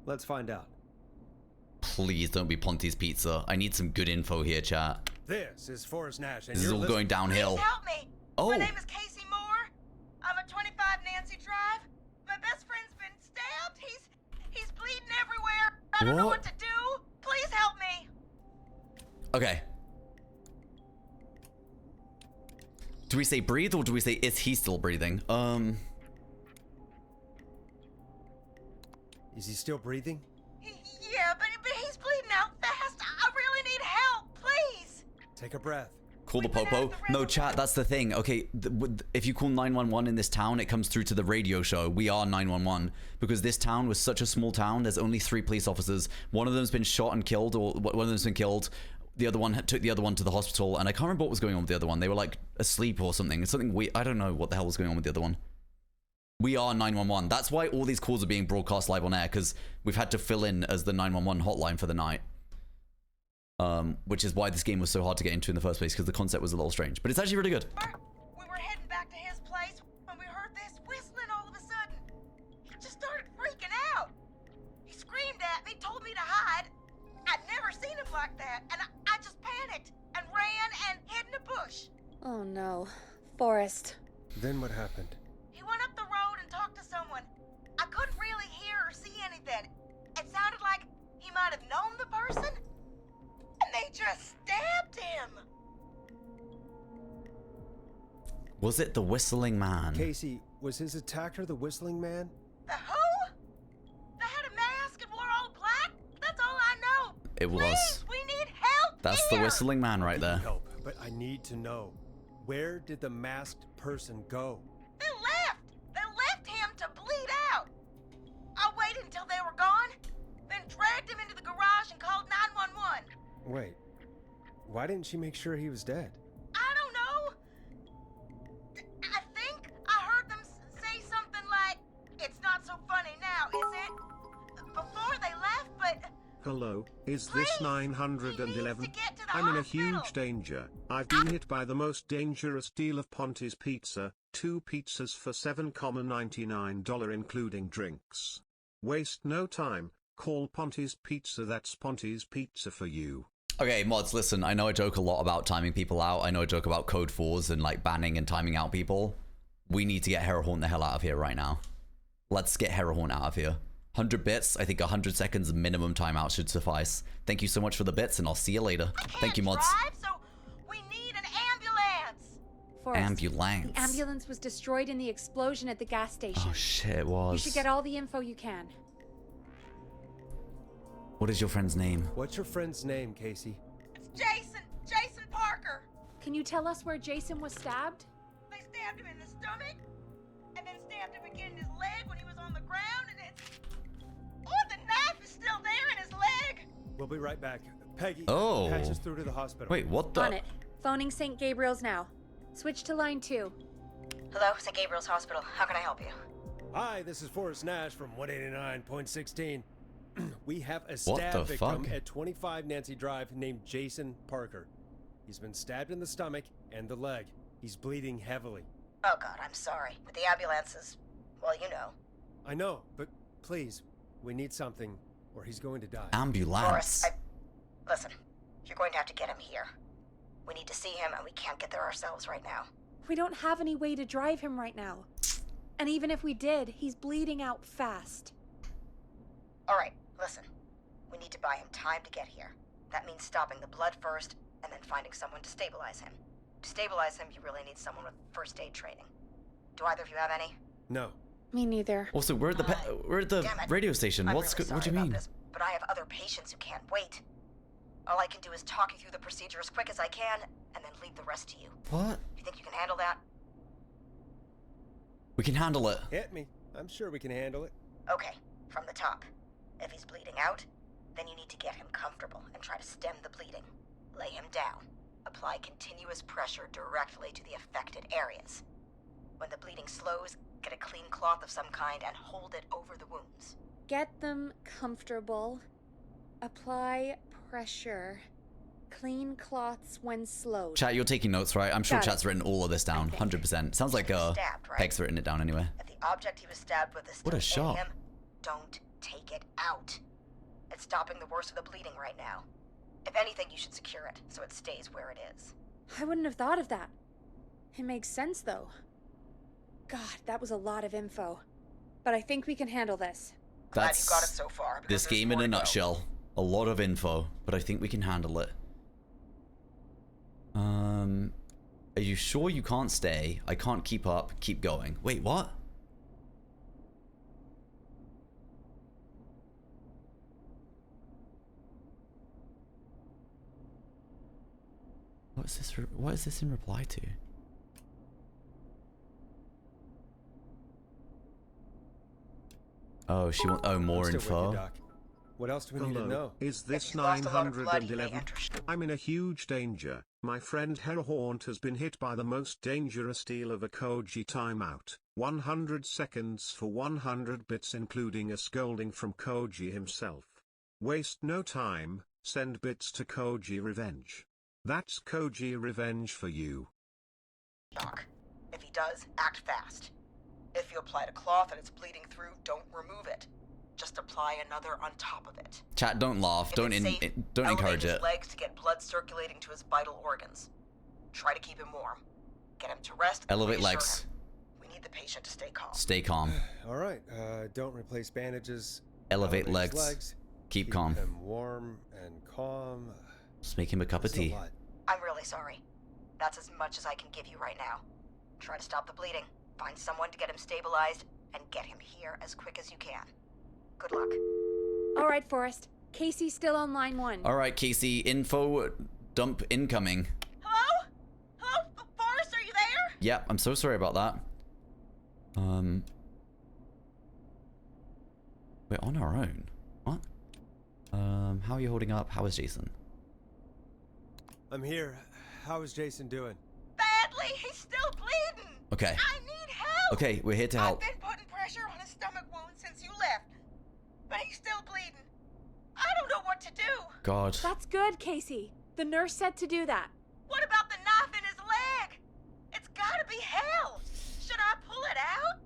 Let's find out.
Please don't be Ponty's Pizza. I need some good info here, chat.
This is Forrest Nash, and
This is all going downhill.
Please help me.
Oh.
My name is Casey Moore. I'm at 25 Nancy Drive. My best friend's been stabbed. He's bleeding everywhere. I don't know what to do. Please help me.
Okay. Do we say breathe or do we say is he still breathing?
Is he still breathing?
Yeah, but he's bleeding out fast. I really need help, please.
Take a breath.
Call the popo. No, chat, that's the thing. Okay, if you call 911 in this town, it comes through to the radio show. We are 911. Because this town was such a small town, there's only 3 police officers. One of them's been shot and killed, or one of them's been killed. The other one took the other one to the hospital, and I can't remember what was going on with the other one. They were like asleep or something. It's something weird. I don't know what the hell was going on with the other one. We are 911. That's why all these calls are being broadcast live on air, because we've had to fill in as the 911 hotline for the night. Which is why this game was so hard to get into in the first place, because the concept was a little strange. But it's actually really good.
We were heading back to his place when we heard this whistling all of a sudden. He just started freaking out. He screamed at me, told me to hide. I'd never seen him like that, and I just panicked and ran and hid in a bush.
Oh no. Forrest.
Then what happened?
He went up the road and talked to someone. I couldn't really hear or see anything. It sounded like he might have known the person. And they just stabbed him.
Was it the Whistling Man?
Casey, was his attacker the Whistling Man?
The who? They had a mask and wore all black? That's all I know.
It was.
Please, we need help.
That's
here.
the Whistling Man right there.
Help, but I need to know. Where did the masked person go?
They left. They left him to bleed out. I waited until they were gone, then dragged him into the garage and called 911.
Wait, why didn't she make sure he was dead?
I don't know. I think I heard them say something like, "It's not so funny now, is it?" Before they left, but...
Hello, is this
Please,
911?
he needs to get to the
I'm in a
hospital.
huge danger. I've been hit by the most dangerous deal of Ponty's Pizza, 2 pizzas for $7.99 including drinks. Waste no time, call Ponty's Pizza, that's Ponty's Pizza for you.
Okay, mods, listen, I know I joke a lot about timing people out. I know I joke about code 4s and like banning and timing out people. We need to get Herahorn the hell out of here right now. Let's get Herahorn out of here. 100 bits, I think 100 seconds minimum timeout should suffice. Thank you so much for the bits, and I'll see you later. Thank you, mods.
Drive, so we need an ambulance.
Forrest.
Ambulance.
The ambulance was destroyed in the explosion at the gas station.
Oh shit, it was.
You should get all the info you can.
What is your friend's name?
What's your friend's name, Casey?
It's Jason Parker.
Can you tell us where Jason was stabbed?
They stabbed him in the stomach, and then stabbed him again in his leg when he was on the ground, and it's... Oh, the knife is still there in his leg.
We'll be right back. Peggy,
Oh.
patch us through to the hospital.
Wait, what the?
On it. Phoning St. Gabriel's now. Switch to line 2.
Hello, St. Gabriel's Hospital. How can I help you?
Hi, this is Forrest Nash from 189.16. We have a
What
stab
the
victim
fuck?
at 25 Nancy Drive named Jason Parker. He's been stabbed in the stomach and the leg. He's bleeding heavily.
Oh God, I'm sorry. With the ambulances, well, you know.
I know, but please, we need something or he's going to die.
Ambulance.
Forrest, listen, you're going to have to get him here. We need to see him, and we can't get there ourselves right now.
We don't have any way to drive him right now. And even if we did, he's bleeding out fast.
All right, listen. We need to buy him time to get here. That means stopping the blood first, and then finding someone to stabilize him. To stabilize him, you really need someone with first aid training. Do either of you have any?
No.
Me neither.
Also, we're at the
Damn it.
radio station.
I'm
What's
really
what do
sorry
you
about
mean?
this, but I have other patients who can't wait. All I can do is talk you through the procedure as quick as I can, and then leave the rest to you.
What?
You think you can handle that?
We can handle it.
Hit me. I'm sure we can handle it.
Okay, from the top. If he's bleeding out, then you need to get him comfortable and try to stem the bleeding. Lay him down. Apply continuous pressure directly to the affected areas. When the bleeding slows, get a clean cloth of some kind and hold it over the wounds.
Get them comfortable. Apply pressure. Clean cloths when slowed.
Chat, you're taking notes, right? I'm sure
Got it.
chat's written all of this down. 100%. Sounds like
Stabbed, right?
Peg's written it down anyway.
If the object he was stabbed with is still
What a
in
shot.
him, don't take it out. It's stopping the worst of the bleeding right now. If anything, you should secure it so it stays where it is.
I wouldn't have thought of that. It makes sense, though. God, that was a lot of info. But I think we can handle this.
Glad
That's
you got it so far. because
this
there's
game
more
in a
to go.
nutshell. A lot of info, but I think we can handle it. Are you sure you can't stay? I can't keep up. Keep going. Wait, what? What is this in reply to? Oh, she wants. Oh, more
I'm still with you,
info.
Doc. What else do we need to
Hello,
know?
is this
If you lost a lot of blood, he may
911?
enter
I'm in a huge danger. My friend Hellhaunt has been hit by the most dangerous deal of a Koji timeout. 100 seconds for 100 bits including a scolding from Koji himself. Waste no time, send bits to Koji Revenge. That's Koji Revenge for you.
Doc. If he does, act fast. If you applied a cloth and it's bleeding through, don't remove it. Just apply another on top of it.
Chat, don't laugh.
If
Don't
it's safe,
don't encourage
elevate
it.
his legs to get blood circulating to his vital organs. Try to keep him warm. Get him to rest. and
Elevate
reassure
legs.
him. We need the patient to stay calm.
Stay calm.
All right. Don't replace bandages.
Elevate
his
legs. Keep calm.
him warm and calm.
Just make him a cup of
It's a
tea.
lot.
I'm really sorry. That's as much as I can give you right now. Try to stop the bleeding. Find someone to get him stabilized, and get him here as quick as you can. Good luck.
All right, Forrest. Casey's still on line 1.
All right, Casey. Info dump incoming.
Hello? Hello? Forrest, are you there?
Yep. I'm so sorry about that. We're on our own. What? How are you holding up? How is Jason?
I'm here. How is Jason doing?
Badly. He's still bleeding.
Okay.
I need help.
Okay, we're here to help.
I've been putting pressure on his stomach wound since you left, but he's still bleeding. I don't know what to do.
God.
That's good, Casey. The nurse said to do that.
What about the knife in his leg? It's gotta be hell. Should I pull it out?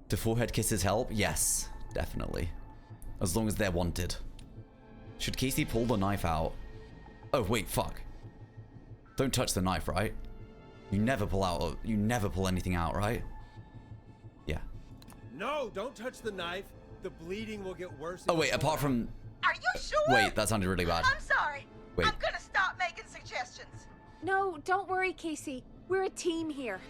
Do forehead kisses help? Yes, definitely. As long as they're wanted. Should Casey pull the knife out? Oh, wait, fuck. Don't touch the knife, right? You never pull anything out, right? Yeah.
No, don't touch the knife. The bleeding will get worse. if
Oh,
you
wait,
pull
apart
it
from...
Are you sure?
Wait, that sounded really bad.
I'm sorry.
Wait.
I'm gonna stop making suggestions.
No, don't worry, Casey. We're a team here.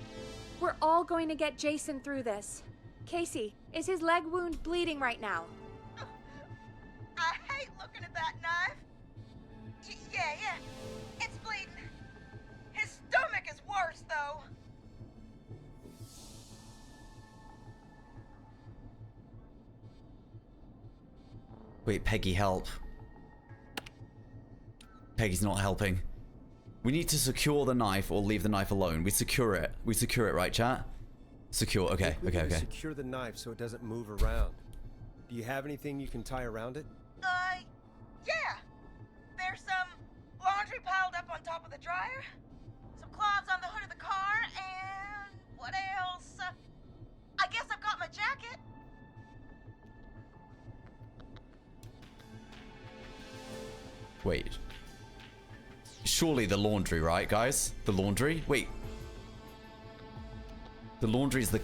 We're all going to get Jason through this. Casey, is his leg wound bleeding right now?
I hate looking at that knife. Yeah. It's bleeding. His stomach is worse, though.
Wait, Peggy, help. Peggy's not helping. We need to secure the knife or leave the knife alone. We secure it. We secure it, right, chat? Secure. Okay,
We need to
okay.
Secure the knife so it doesn't move around. Do you have anything you can tie around it?
Yeah. There's some laundry piled up on top of the dryer, some cloths on the hood of the car, and what else? I guess I've got my jacket.
Wait. Surely the laundry, right, guys? The laundry? Wait. The laundry is the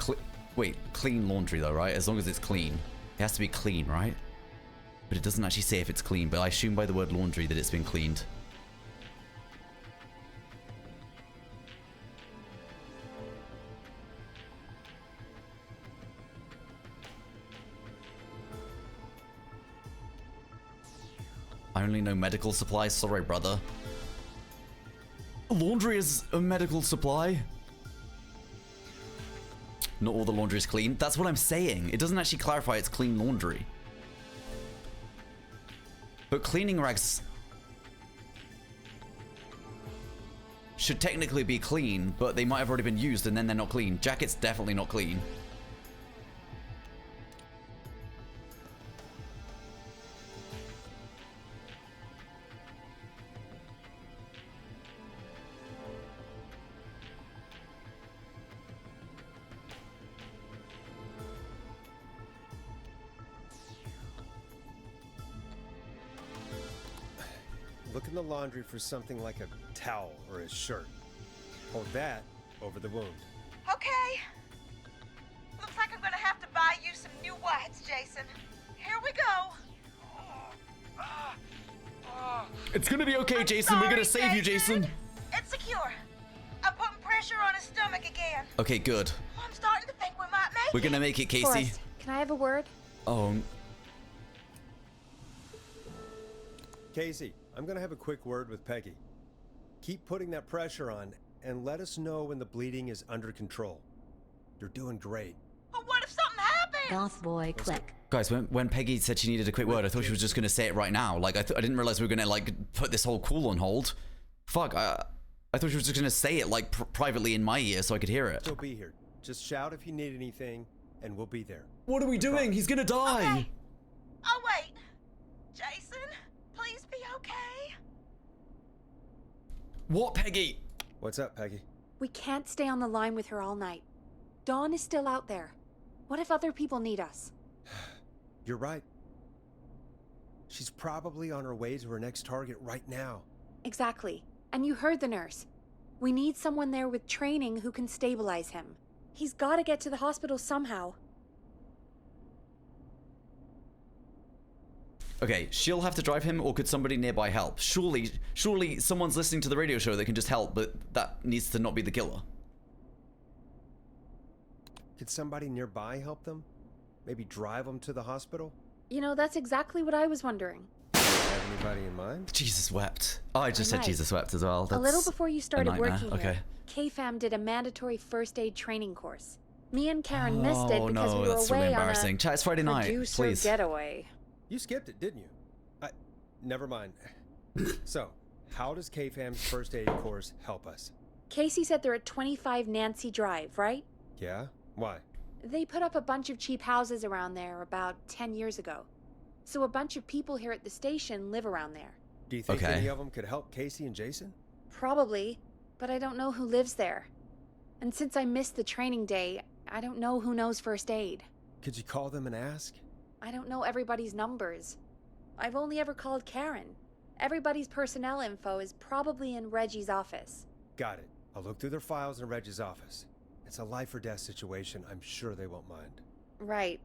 clean laundry though, right? As long as it's clean. It has to be clean, right? But it doesn't actually say if it's clean, but I assume by the word laundry that it's been cleaned. I only know medical supplies. Sorry, brother. Laundry is a medical supply. Not all the laundry is clean. That's what I'm saying. It doesn't actually clarify it's clean laundry. But cleaning rags should technically be clean, but they might have already been used and then they're not clean. Jacket's definitely not clean.
Look in the laundry for something like a towel or a shirt. Hold that over the wound.
Okay. Looks like I'm gonna have to buy you some new whites, Jason. Here we go.
It's gonna be okay, Jason. We're gonna save you, Jason.
It's secure. I'm putting pressure pressure on his stomach again.
Okay, good.
I'm starting to think we might make
We're gonna make it, Casey.
Forrest, can I have a word?
Oh,
Casey, I'm gonna have a quick word with Peggy. Keep putting that pressure on and let us know when the bleeding is under control. You're doing great.
But what if something happens?
Goth boy, click.
guys, when Peggy said she needed a quick word, I thought she was just gonna say it right now. Like, I didn't realize we were gonna, like, put this whole call on hold. Fuck, I thought she was just gonna say it, like, privately in my ear so I could hear it.
She'll be here. Just shout if you need anything, and we'll be there.
What are we doing? He's gonna die!
Okay. Oh, wait. Jason, please be okay.
What, Peggy?
What's up, Peggy?
We can't stay on the line with her all night. Dawn is still out there. What if other people need us?
You're right. She's probably on her way to her next target right now.
Exactly. And you heard the nurse. We need someone there with training who can stabilize him. He's got to get to the hospital somehow.
Okay, she'll have to drive him, or could somebody nearby help? Surely someone's listening to the radio show that can just help, but that needs to not be the killer.
Could somebody nearby help them? Maybe drive them to the hospital?
You know, that's exactly what I was wondering.
Have anybody in mind?
Jesus wept. Oh, I just
I
said
might.
Jesus wept as well.
A little before you started working
okay.
here, K-Fam did a mandatory first aid training course. Me and Karen missed it because
no,
we were
that's really
away on
embarrassing.
a
Chat, it's Friday night,
producer
please.
getaway.
You skipped it, didn't you? Never mind. So, how does K-Fam's first aid course help us?
Casey said they're at 25 Nancy Drive, right?
Yeah? Why?
They put up a bunch of cheap houses around there about 10 years ago. So a bunch of people here at the station live around there.
Do you think any of them could help Casey and Jason?
Probably, but I don't know who lives there. And since I missed the training day, I don't know who knows first aid.
Could you call them and ask?
I don't know everybody's numbers. I've only ever called Karen. Everybody's personnel info is probably in Reggie's office.
Got it. I'll look through their files in Reggie's office. It's a life or death situation. I'm sure they won't mind.
Right.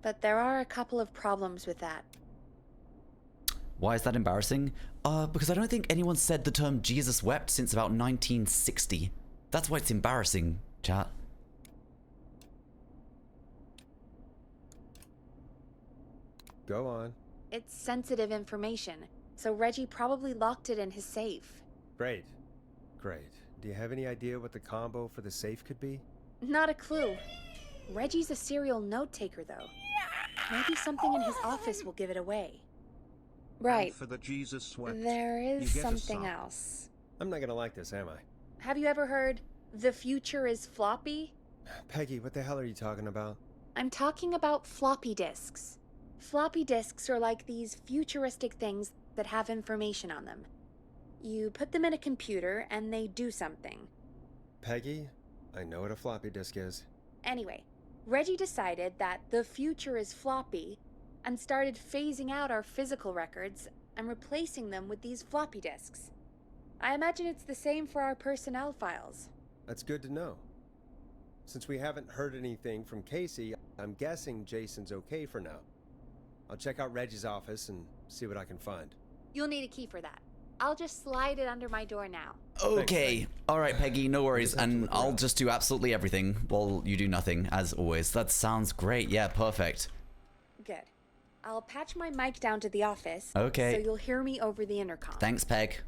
But there are a couple of problems with that.
Why is that embarrassing? Because I don't think anyone said the term Jesus wept since about 1960. That's why it's embarrassing, chat.
Go on.
It's sensitive information, so Reggie probably locked it in his safe.
Great. Great. Do you have any idea what the combo for the safe could be?
Not a clue. Reggie's a serial note-taker, though. Maybe something in his office will give it away. Right.
And for the Jesus wept,
There
you
is
get a
something
sock.
else.
I'm not gonna like this, am I?
Have you ever heard, the future is floppy?
Peggy, what the hell are you talking about?
I'm talking about floppy disks. Floppy disks are like these futuristic things that have information on them. You put them in a computer and they do something.
Peggy, I know what a floppy disk is.
Anyway, Reggie decided that the future is floppy and started phasing out our physical records and replacing them with these floppy disks. I imagine it's the same for our personnel files.
That's good to know. Since we haven't heard anything from Casey, I'm guessing Jason's okay for now. I'll check out Reggie's office and see what I can find.
You'll need a key for that. I'll just slide it under my door now.
Okay. All right, Peggy, no worries. And I'll just do absolutely everything while you do nothing, as always. That sounds great. Yeah, perfect.
Good. I'll patch my mic down to the office.
Okay.
So you'll hear me over the intercom.
Thanks, Peg.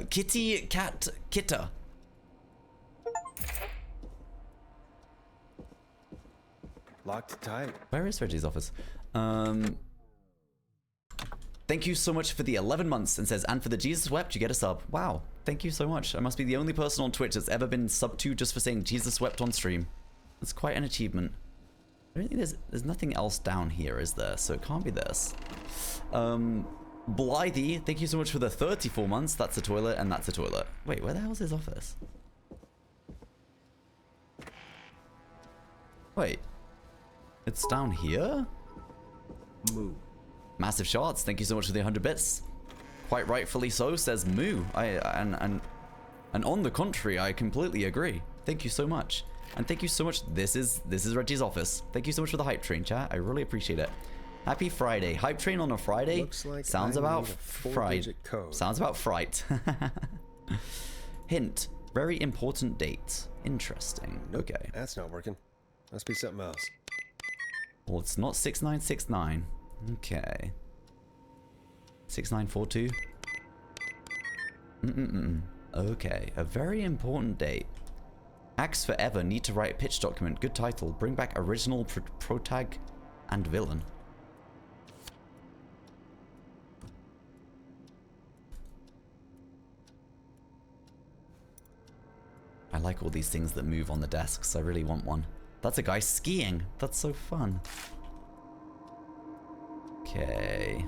Kitty Cat Kitta.
Locked tight.
Where is Reggie's office? Thank you so much for the 11 months, and says, and for the Jesus wept, you get a sub. Wow, thank you so much. I must be the only person on Twitch that's ever been sub to just for saying Jesus wept on stream. That's quite an achievement. I don't think there's nothing else down here, is there? So it can't be this. Blythe, thank you so much for the 34 months. That's a toilet, and that's a toilet. Wait, where the hell's his office? Wait. It's down here?
Moo.
Massive shots. Thank you so much for the 100 bits. Quite rightfully so, says Moo. And on the contrary, I completely agree. Thank you so much. And thank you so much. This is Reggie's office. Thank you so much for the hype train, chat. I really appreciate it. Happy Friday. Hype train on a Friday?
Looks like
Sounds
I
about
need a
fright.
four-digit code.
Sounds about fright. Hint. Very important date. Interesting.
Nope,
Okay.
that's not working. Must be something else.
Well, it's not 6969. Okay. 6942. Okay. A very important date. Acts Forever. Need to write a pitch document. Good title. Bring back original protag and villain. I like all these things that move on the desks. I really want one. That's a guy skiing. That's so fun. Okay.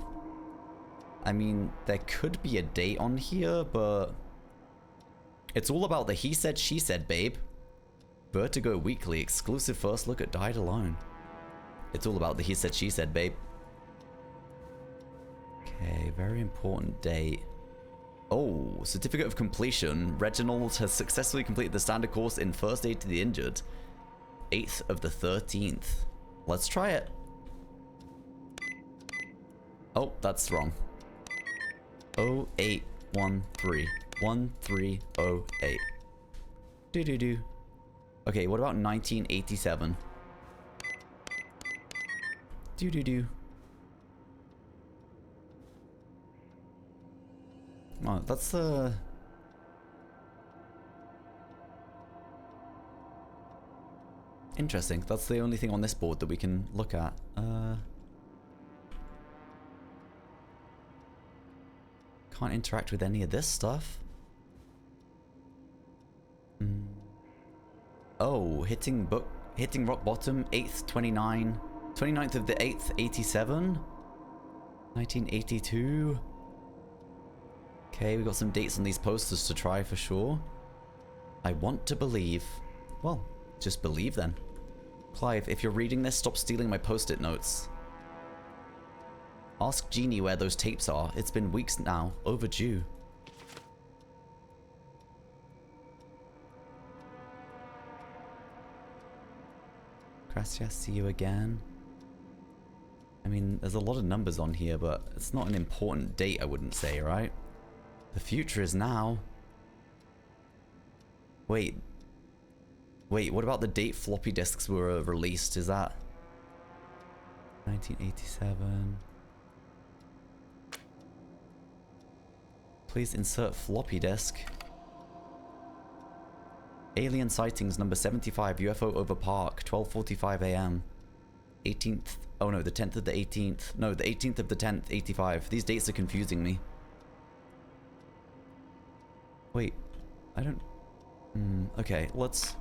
I mean, there could be a date on here, but it's all about the he said, she said, babe. Vertigo Weekly, exclusive first look at Died Alone. It's all about the he said, she said, babe. Okay, very important date. Oh, certificate of completion. Reginald has successfully completed the standard course in first aid to the injured. 8th of the 13th. Let's try it. Oh, that's wrong. 0813. 1308. Do. Okay, what about 1987? Do. Oh, that's interesting. That's the only thing on this board that we can look at. Can't interact with any of this stuff. Oh, hitting rock bottom, 8th, 29, 29th of the 8th, 87, 1982. Okay, we got some dates on these posters to try for sure. I want to believe. Well, just believe then. Clive, if you're reading this, stop stealing my post-it notes. Ask Jeannie where those tapes are. It's been weeks now. Overdue. Gracias, see you again. I mean, there's a lot of numbers on here, but it's not an important date, I wouldn't say, right? The future is now. Wait, what about the date floppy disks were released? Is that 1987? Please insert floppy disk. Alien sightings number 75, UFO over park, 12:45 a.m. 18th, oh no, the 10th of the 18th. No, the 18th of the 10th, 85. These dates are confusing me. Wait, I don't... okay, let's...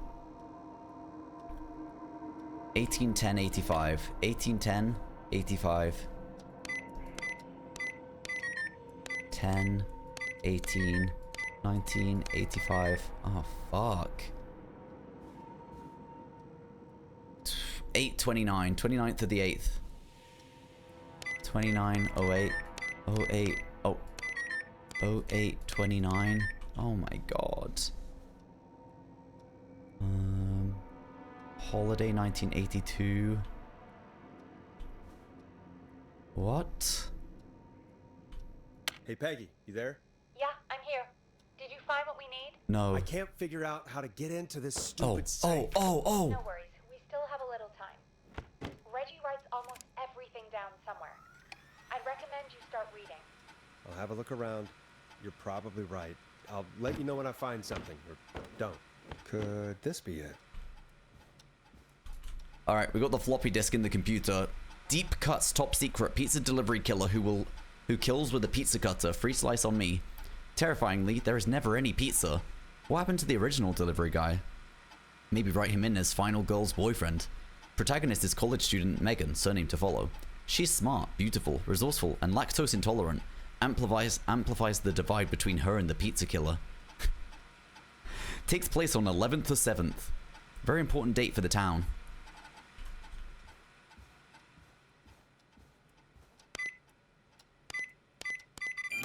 1810, 85. 1810, 85. 10, 18, 1985. Oh, fuck. 829, 29th of the 8th. 2908, 08, oh, 0829. Oh my god. Holiday 1982. What?
Hey Peggy, you there?
Yeah, I'm here. Did you find what we need?
No.
I can't figure out how to get into this stupid safe.
Oh.
No worries. We still have a little time. Reggie writes almost everything down somewhere. I'd recommend you start reading.
I'll have a look around. You're probably right. I'll let you know when I find something, or don't. Could this be it?
Alright, we got the floppy disk in the computer. Deep Cuts top secret pizza delivery killer who kills with a pizza cutter. Free slice on me. Terrifyingly, there is never any pizza. What happened to the original delivery guy? Maybe write him in as final girl's boyfriend. Protagonist is college student Megan, surname to follow. She's smart, beautiful, resourceful, and lactose intolerant. Amplifies the divide between her and the pizza killer. Takes place on 11th or 7th. Very important date for the town.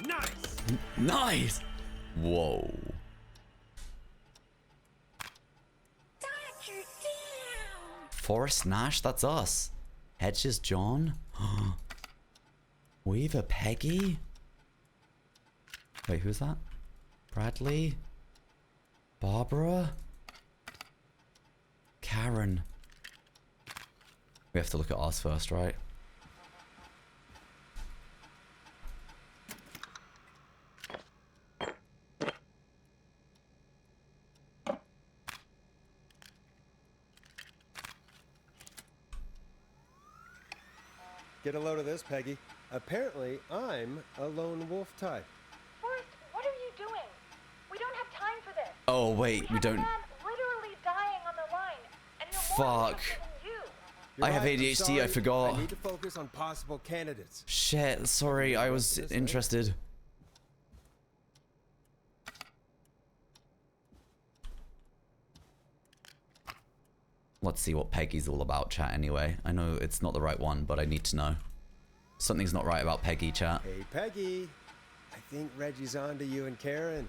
Nice!
Nice! Whoa. Forrest Nash, that's us. Hedges John. Weaver Peggy? Wait, who's that? Bradley? Barbara? Karen? We have to look at ours first, right?
Get a load of this, Peggy. Apparently, I'm a lone wolf type.
Forrest, what are you doing? We don't have time for this.
Oh, wait, we don't...
Man literally dying on the line, and you're more
Fuck.
interested than you.
You're
I have
right, I'm
ADHD,
sorry.
I forgot.
I need to focus on possible candidates.
Shit, sorry, I was interested. Let's see what Peggy's all about, chat, anyway. I know it's not the right one, but I need to know. Something's not right about Peggy, chat.
Hey, Peggy. I think Reggie's on to you and Karen.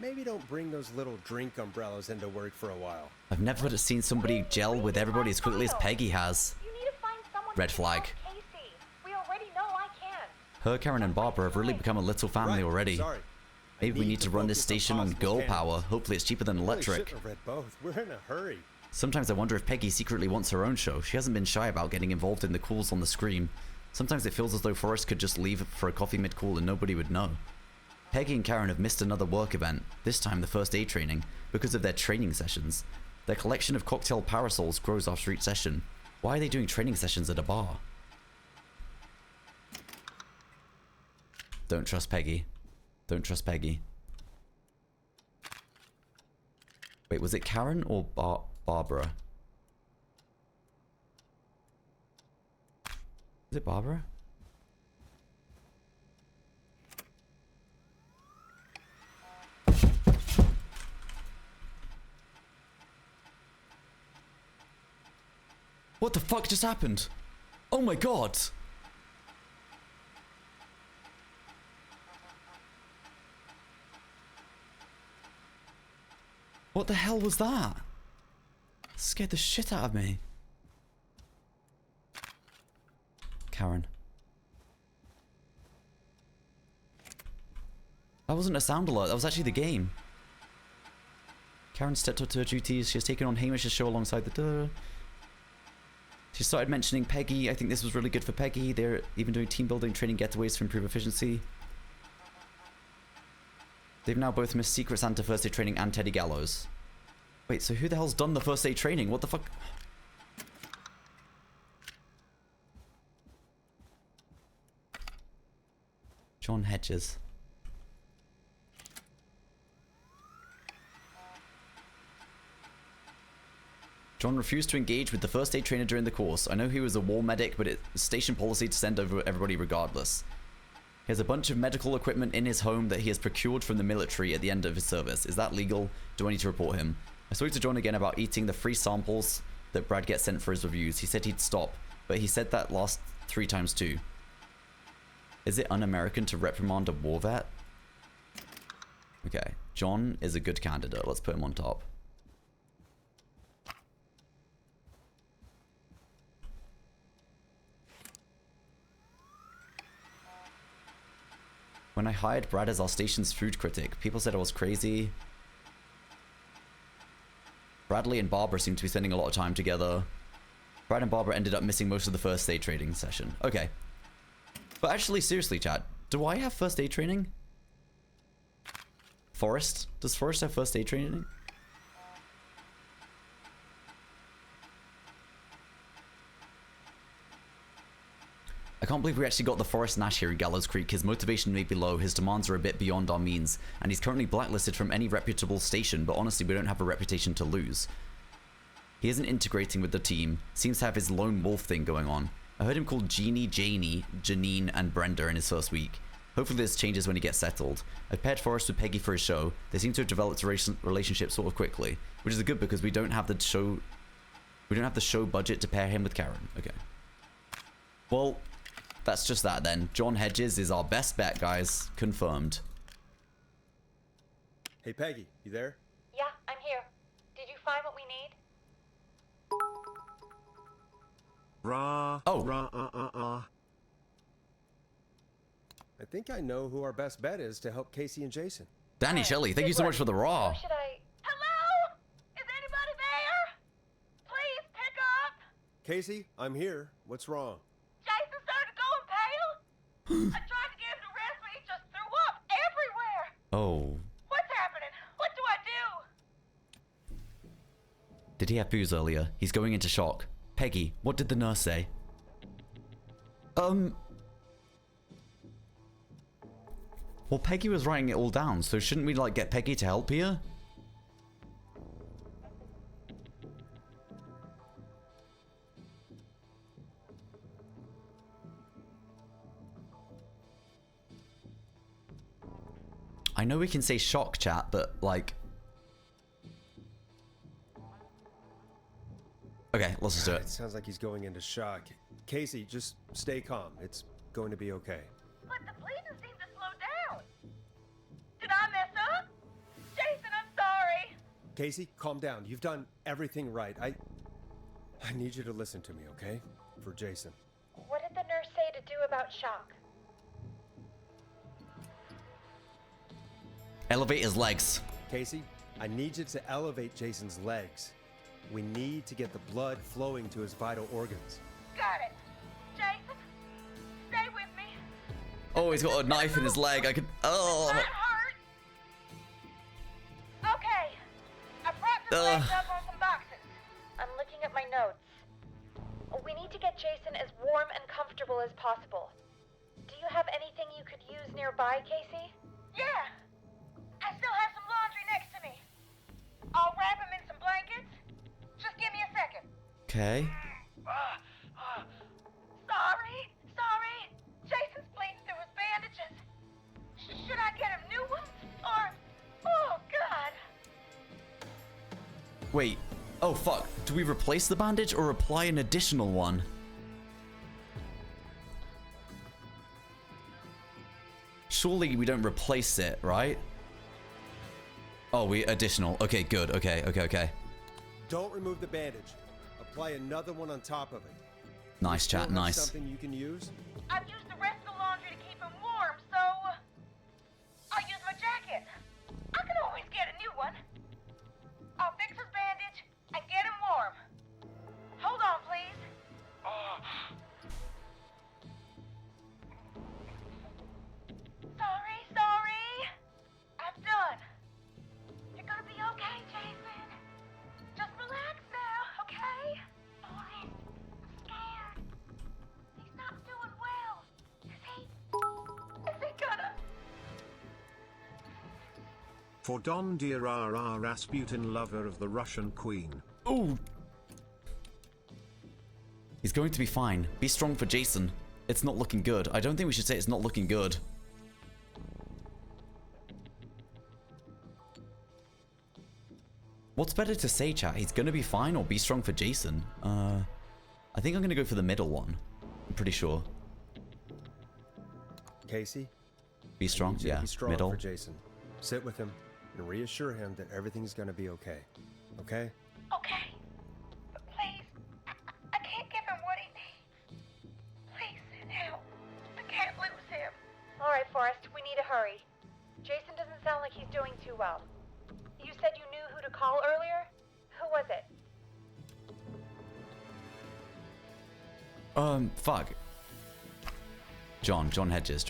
Maybe don't bring those little drink umbrellas into work for a while.
I've never seen somebody gel with everybody as quickly as Peggy has.
You need to find someone
Red
to
flag.
help Casey. We already know I can.
Her, Karen, and Barbara have really become a little family
Right,
already.
sorry.
Maybe we need to run this
focus on
station on
possible
girl power.
candidates.
Hopefully it's cheaper than
Really
electric.
shouldn't have read both. We're in a hurry.
Sometimes I wonder if Peggy secretly wants her own show. She hasn't been shy about getting involved in the calls on the screen. Sometimes it feels as though Forrest could just leave for a coffee mid-call and nobody would know. Peggy and Karen have missed another work event, this time the first aid training, because of their training sessions. Their collection of cocktail parasols grows after each session. Why are they doing training sessions at a bar? Don't trust Peggy. Don't trust Peggy. Wait, was it Karen or Barbara? Is it Barbara? What the fuck just happened? Oh my god! What the hell was that? Scared the shit out of me. Karen. That wasn't a sound alert, that was actually the game. Karen stepped up to her duties. She has taken on Hamish's show alongside the... She started mentioning Peggy. I think this was really good for Peggy. They're even doing team building training getaways to improve efficiency. They've now both missed Secret Santa first aid training and Teddy Gallows. Wait, so who the hell's done the first aid training? What the fuck? John Hedges. John refused to engage with the first aid trainer during the course. I know he was a war medic, but it's station policy to send over everybody regardless. He has a bunch of medical equipment in his home that he has procured from the military at the end of his service. Is that legal? Do I need to report him? I spoke to John again about eating the free samples that Brad gets sent for his reviews. He said he'd stop, but he said that last 3 times too. Is it un-American to reprimand a war vet? Okay, John is a good candidate. Let's put him on top. When I hired Brad as our station's food critic, people said I was crazy. Bradley and Barbara seem to be spending a lot of time together. Brad and Barbara ended up missing most of the first aid training session. Okay. But actually, seriously, chat, do I have first aid training? Forrest? Does Forrest have first aid training? I can't believe we actually got the Forrest Nash here in Gallows Creek. His motivation may be low, his demands are a bit beyond our means, and he's currently blacklisted from any reputable station, but honestly we don't have a reputation to lose. He isn't integrating with the team, seems to have his lone wolf thing going on. I heard him call Jeannie, Janie, Janine, and Brenda in his first week. Hopefully this changes when he gets settled. I paired Forrest with Peggy for his show. They seem to have developed a relationship sort of quickly, which is good because we don't have the show budget to pair him with Karen. Okay. Well, that's just that then. John Hedges is our best bet, guys. Confirmed.
Hey, Peggy, you there?
Yeah, I'm here. Did you find what we need?
think I know who our best bet is to help Casey and Jason.
Danny Shelley, thank you so much for the raw.
Should I... Hello? Is anybody there? Please pick up.
Casey, I'm here. What's wrong?
Jason started going pale. I tried to get him to rest, but he just threw up everywhere.
Oh.
What's happening? What do I do?
Did he have booze earlier? He's going into shock. Peggy, what did the nurse say? Well, Peggy was writing it all down, so shouldn't we, like, get Peggy to help here? I know we can say shock, chat, but, like... Okay, let's just do it.
It sounds like he's going into shock. Casey, just stay calm. It's going to be okay.
But the bleeding seemed to slow down. Did I mess up? Jason, I'm sorry.
Casey, calm down. You've done everything right. I need you to listen to me, okay? For Jason.
What did the nurse say to do about shock?
Elevate his legs.
Casey, I need you to elevate Jason's legs. We need to get the blood flowing to his vital organs.
Got it. Jason, stay with me.
Oh, he's got a knife in his leg. I could... Oh.
That hurt. Okay. I propped his legs up on some boxes.
I'm looking at my notes. We need to get Jason as warm and comfortable as possible. Do you have anything you could use nearby, Casey?
Yeah. I still have some laundry next to me. I'll wrap him in some blankets. Just give me a second.
Okay.
Sorry. Jason's bleeding through his bandages. Should I get him new ones? Or... Oh, God.
Wait. Oh, fuck. Do we replace the bandage or apply an additional one? Surely we don't replace it, right? Oh, we additional. Okay, good. Okay.
Don't remove the bandage. Apply another one on top of it.
Nice, chat.
Still have
Nice.
Something you can use?
I've used the rest of the laundry to keep him warm, so... I'll use my jacket. I can always get a new one. I'll fix his bandage and get him warm. Hold on, please. Sorry. I'm done. You're gonna be okay, Jason. Just relax now, okay? Boys, I'm scared. He's not doing well. Is he gonna...
For Don Dear R.R. Rasputin, lover of the Russian queen.
Ooh. He's going to be fine. Be strong for Jason. It's not looking good. I don't think we should say it's not looking good. What's better to say, chat? He's gonna be fine or be strong for Jason? I think I'm gonna go for the middle one. I'm pretty sure.
Casey?
Be strong? Yeah,
be strong
middle.
for Jason. Sit with him and reassure him that everything's gonna be okay. Okay?
Okay. But please, I can't give him what he needs. Please send help. I can't lose him.
All right, Forrest, we need to hurry. Jason doesn't sound like he's doing too well. You said you knew who to call earlier? Who was it?
Fuck. John Hedges.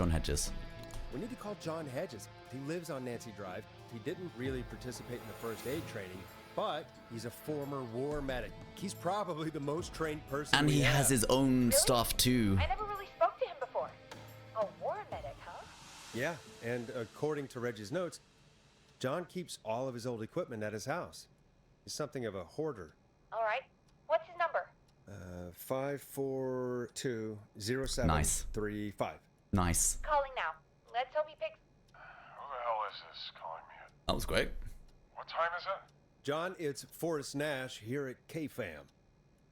We need to call John Hedges. He lives on Nancy Drive. He didn't really participate in the first aid training, but he's a former war medic. He's probably the most trained person
And
we
he
have.
has his own stuff too.
I never really spoke to him before. A war medic, huh?
Yeah, and according to Reggie's notes, John keeps all of his old equipment at his house. He's something of a hoarder.
All right. What's his number?
5420735.
Nice. Nice.
Calling now. Let's hope he picks...
Who the hell is this calling me at?
That was great.
What time is it?
John, it's Forrest Nash here at KFAM.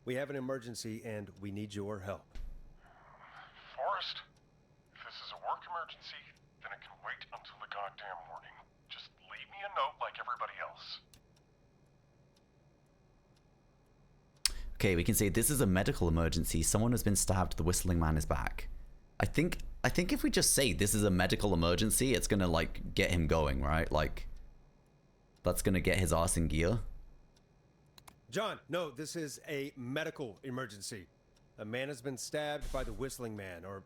We have an emergency and we need your help.
Forrest, if this is a work emergency, then it can wait until the goddamn morning. Just leave me a note like everybody else.
Okay, we can say this is a medical emergency. Someone has been stabbed. The whistling man is back. I think I think if we just say this is a medical emergency, it's gonna like get him going, right? Like that's gonna get his ass in gear.
John, no, this is a medical emergency. A man has been stabbed by the Whistling Man, or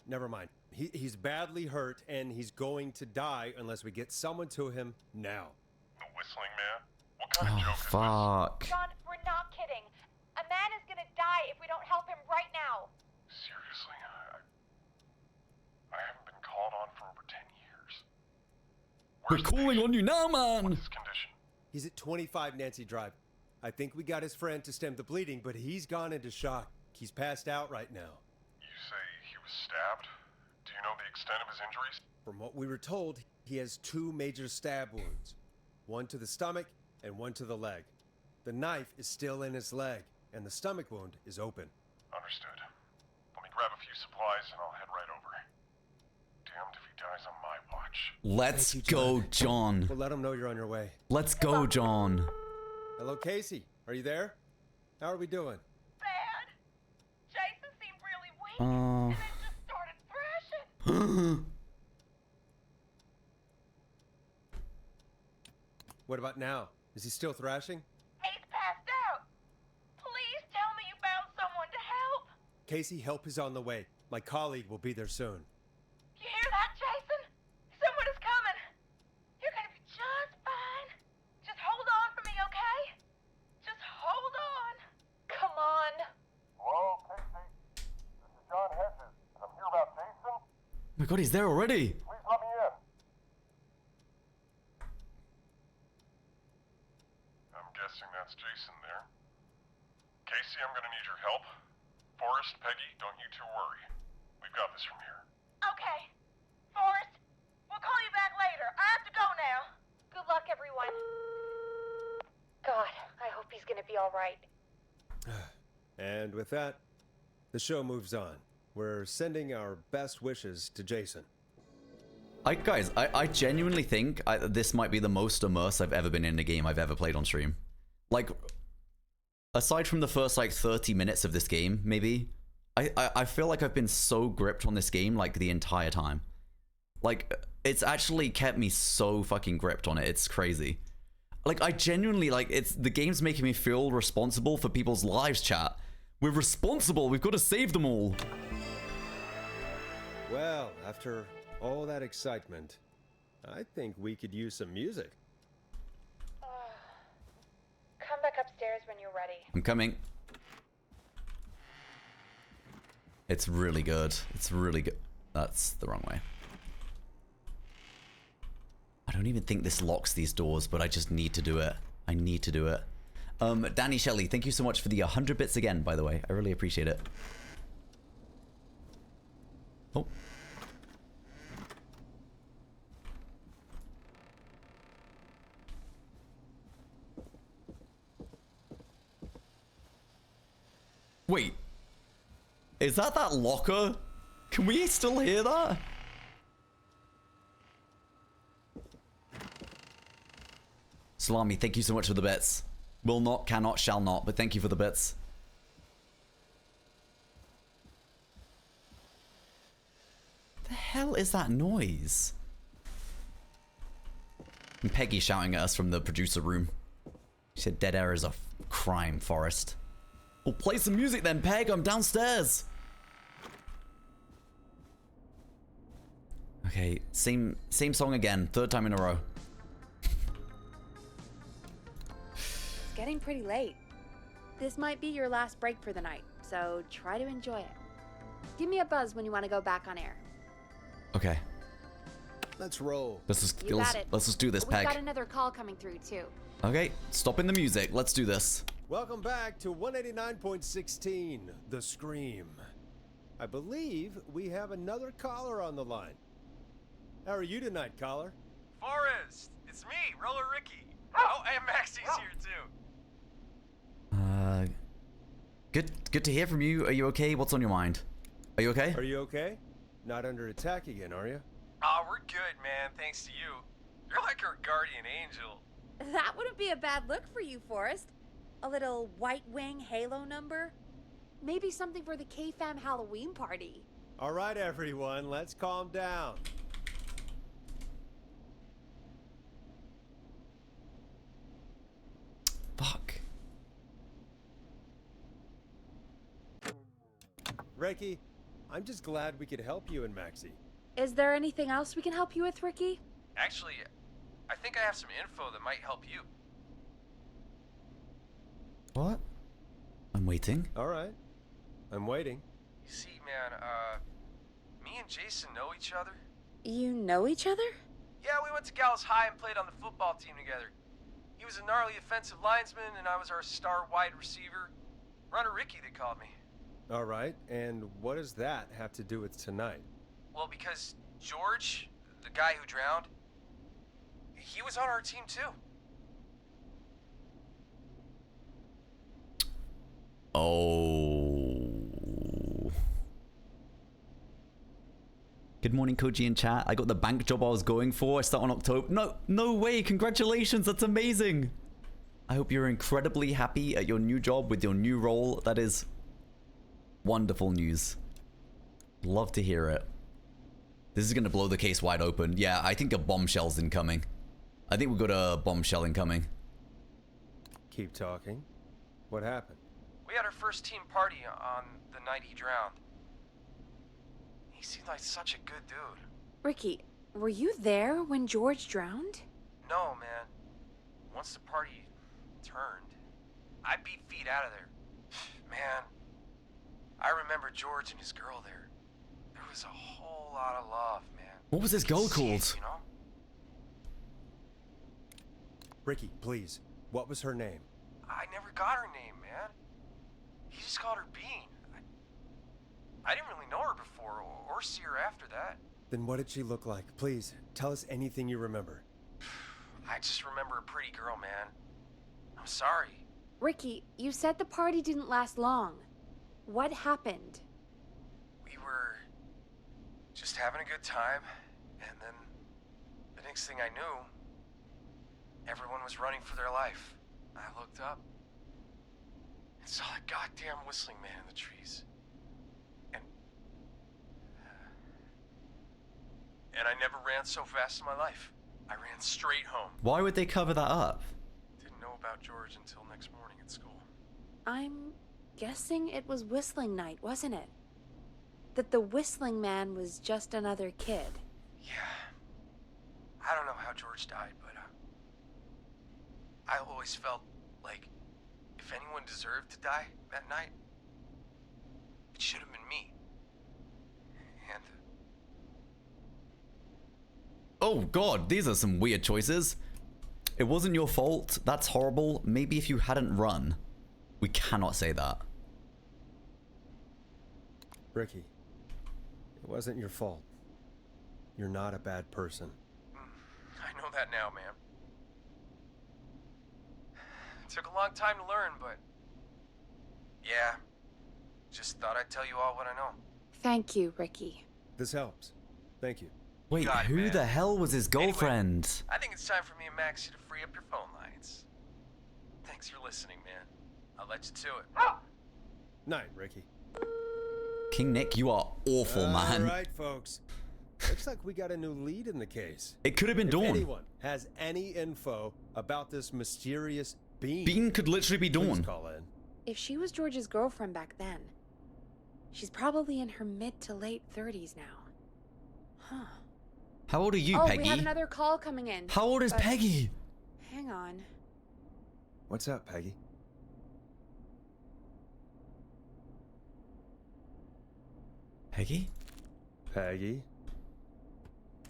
never mind. He's badly hurt and he's going to die unless we get someone to him now.
The Whistling Man? What kind of joke is
Fuck.
John, we're not kidding. A man is gonna die if we don't help him right now.
this? Seriously, I haven't been called on for over 10 years.
We're calling on you now, man.
His condition?
He's at 25 Nancy Drive. I think we got his friend to stem the bleeding, but he's gone into shock. He's passed out right now.
You say he was stabbed? Do you know the extent of his injuries?
From what we were told, he has 2 major stab wounds. One to the stomach and one to the leg. The knife is still in his leg, and the stomach wound is open.
Understood. Let me grab a few supplies and I'll head right over. Damned if he dies on my watch.
Let's
Thank you,
go, John.
We'll let him know you're on your way.
Let's go, John.
Hello, Casey. Are you there? How are we doing?
Bad. Jason seemed really weak, and then just started thrashing.
What about now? Is he still thrashing?
He's passed out. Please tell me you found someone to help.
Casey, help is on the way. My colleague will be there soon.
You hear that, Jason? Someone is coming. You're gonna be just fine. Just hold on for me, okay? Just hold on. Come on.
Hello, Casey. This is John Hedges. I'm here about Jason.
Oh my god, he's there already.
Please let me in. I'm guessing that's Jason there. Casey, I'm gonna need your help. Forrest, Peggy, don't you two worry. We've got this from here.
Okay. Forrest, we'll call you back later. I have to go now.
Good luck, everyone. God, I hope he's gonna be all right.
And with that, the show moves on. We're sending our best wishes to Jason.
Guys, I genuinely think this might be the most immersed I've ever been in a game I've ever played on stream. Like, aside from the first, like, 30 minutes of this game, maybe, I feel like I've been so gripped on this game, like, the entire time. Like, it's actually kept me so fucking gripped on it. It's crazy. Like, I genuinely, like, the game's making me feel responsible for people's lives, chat. We're responsible. We've got to save them all.
Well, after all that excitement, I think we could use some music.
Come back upstairs when you're ready.
I'm coming. It's really good. It's really good. That's the wrong way. I don't even think this locks these doors, but I just need to do it. I need to do it. Danny Shelley, thank you so much for the 100 bits again, by the way. I really appreciate it. Oh. Wait. Is that locker? Can we still hear that? Salami, thank you so much for the bits. Will not, cannot, shall not, but thank you for the bits. The hell is that noise? And Peggy shouting at us from the producer room. She said dead air is a crime, Forrest. Well, play some music then, Peg. I'm downstairs. Okay, same song again. 3rd time in a row.
It's getting pretty late. This might be your last break for the night, so try to enjoy it. Give me a buzz when you want to go back on air.
Okay.
Let's roll.
Let's just do this,
We've
Peg.
got another call coming through too.
Okay, stopping the music. Let's do this.
Welcome back to 189.16, The Scream. I believe we have another caller on the line. How are you tonight, caller?
Forrest, it's me, Roller Ricky. Oh, and Maxie's here too.
Good to hear from you. Are you okay? What's on your mind? Are you okay?
Are you okay? Not under attack again, are you?
Oh, we're good, man, thanks to you. You're like our guardian angel.
That wouldn't be a bad look for you, Forrest. A little White Wing Halo number? Maybe something for the K-Fam Halloween party.
All right, everyone, let's calm down.
Fuck.
Ricky, I'm just glad we could help you and Maxie.
Is there anything else we can help you with, Ricky?
Actually, I think I have some info that might help you.
What? I'm waiting.
All right. I'm waiting.
You see, man, me and Jason know each other.
You know each other?
Yeah, we went to Gallows High and played on the football team together. He was a gnarly offensive linesman, and I was our star wide receiver. Runner Ricky, they called me.
All right, and what does that have to do with tonight?
Well, because George, the guy who drowned, he was on our team too.
Oh. Good morning, Koji in chat. I got the bank job I was going for. I start on October. No way. Congratulations. That's amazing. I hope you're incredibly happy at your new job with your new role. That is wonderful news. Love to hear it. This is going to blow the case wide open. Yeah, I think a bombshell's incoming. I think we've got a bombshell incoming.
Keep talking. What happened?
We had our first team party on the night he drowned. He seemed like such a good dude.
Ricky, were you there when George drowned?
No, man. Once the party turned, I beat feet out of there. Man, I remember George and his girl there. There was a whole lot of love, man.
What was this girl called?
You know?
Ricky, please. What was her name?
I never got her name, man. He just called her Bean. I didn't really know her before or see her after that.
Then what did she look like? Please, tell us anything you remember.
I just remember a pretty girl, man. I'm sorry.
Ricky, you said the party didn't last long. What happened?
We were just having a good time, and then the next thing I knew, everyone was running for their life. I looked up and saw that goddamn whistling man in the trees. And I never ran so fast in my life. I ran straight home.
Why would they cover that up?
Didn't know about George until next morning at school.
I'm guessing it was whistling night, wasn't it? That the whistling man was just another kid.
Yeah. I don't know how George died, but I always felt like if anyone deserved to die that night, it should have been me. And
Oh god, these are some weird choices. It wasn't your fault. That's horrible. Maybe if you hadn't run. We cannot say that.
Ricky, it wasn't your fault. You're not a bad person.
I know that now, man. It took a long time to learn, but yeah, just thought I'd tell you all what I know.
Thank you, Ricky.
This helps. Thank you.
Wait, who the hell was his girlfriend?
Anyway, I think it's time for me and Maxie to free up your phone lines. Thanks for listening, man. I'll let you to it.
Night, Ricky.
King Nick, you are awful, man.
All right, folks. Looks like we got a new lead in the case.
It could have been Dawn.
If anyone has any info about this mysterious Bean...
Bean could literally be Dawn.
Please call in.
If she was George's girlfriend back then, she's probably in her mid to late 30s now. Huh.
How old are you,
oh,
Peggy?
We have another call coming in.
How old is Peggy?
Hang on.
What's up, Peggy?
Peggy?
Peggy?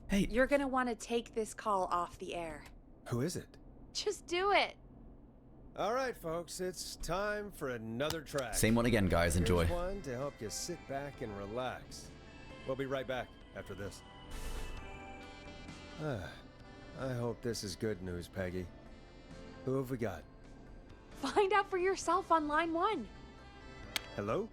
Hey.
You're gonna want to take this call off the air.
Who is it?
Just do it.
All right, folks, it's time for another track.
Same one again, guys. Enjoy.
Here's one to help you sit back and relax. We'll be right back after this. I hope this is good news, Peggy. Who have we got?
Find out for yourself on line 1.
Hello?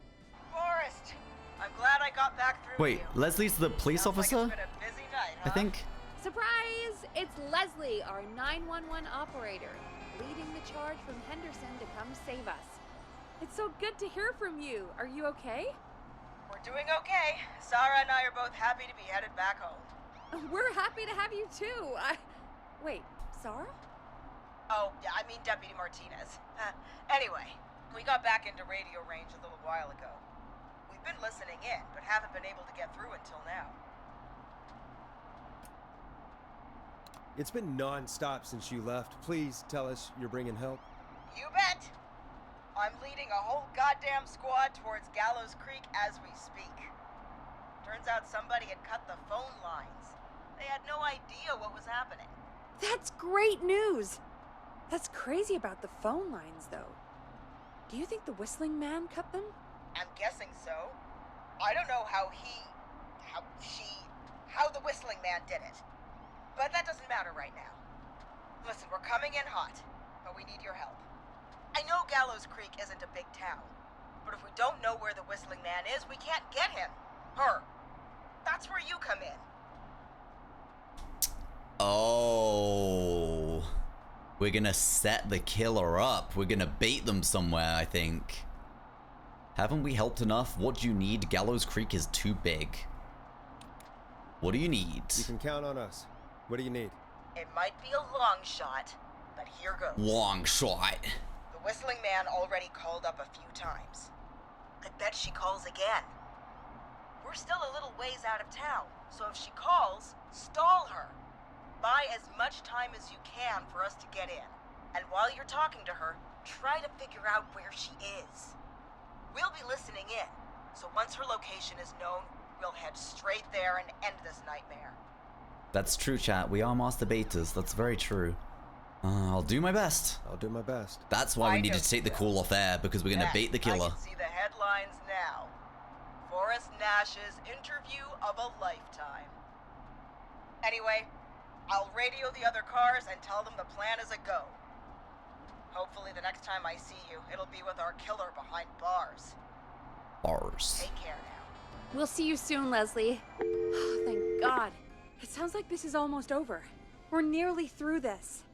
Forrest, I'm glad I got back through.
Wait, Leslie's the police officer?
Like it's been a busy night, huh?
I think.
Surprise! It's Leslie, our 911 operator, leading the charge from Henderson to come save us. It's so good to hear from you. Are you okay?
We're doing okay. Sarah and I are both happy to be headed back home.
We're happy to have you too. Wait, Sarah?
Oh, yeah, I mean Deputy Martinez. Anyway, we got back into radio range a little while ago. We've been listening in, but haven't been able to get through until now.
It's been non-stop since you left. Please tell us you're bringing help.
You bet! I'm leading a whole goddamn squad towards Gallows Creek as we speak. Turns out somebody had cut the phone lines. They had no idea what was happening.
That's great news. That's crazy about the phone lines, though. Do you think the Whistling Man cut them?
I'm guessing so. I don't know how the Whistling Man did it. But that doesn't matter right now. Listen, we're coming in hot, but we need your help. I know Gallows Creek isn't a big town, but if we don't know where the Whistling Man is, we can't get him. Her. That's where you come in.
Oh. We're gonna set the killer up. We're gonna bait them somewhere, I think. Haven't we helped enough? What do you need? Gallows Creek is too big. What do you need?
You can count on us. What do you need?
It might be a long shot, but here goes.
Long shot.
The Whistling Man already called up a few times. I bet she calls again. We're still a little ways out of town, so if she calls, stall her. Buy as much time as you can for us to get in. And while you're talking to her, try to figure out where she is. We'll be listening in, so once her location is known, we'll head straight there and end this nightmare.
That's true, chat. We are master baiters. That's very true. I'll do my best.
I'll do my best.
That's why we needed to take the call off air, because we're gonna bait the killer.
I can see the headlines now. Forrest Nash's interview of a lifetime. Anyway, I'll radio the other cars and tell them the plan is a go. Hopefully the next time I see you, it'll be with our killer behind bars.
Bars.
Take care now.
We'll see you soon, Leslie. Oh, thank God. It sounds like this is almost over. We're nearly through this.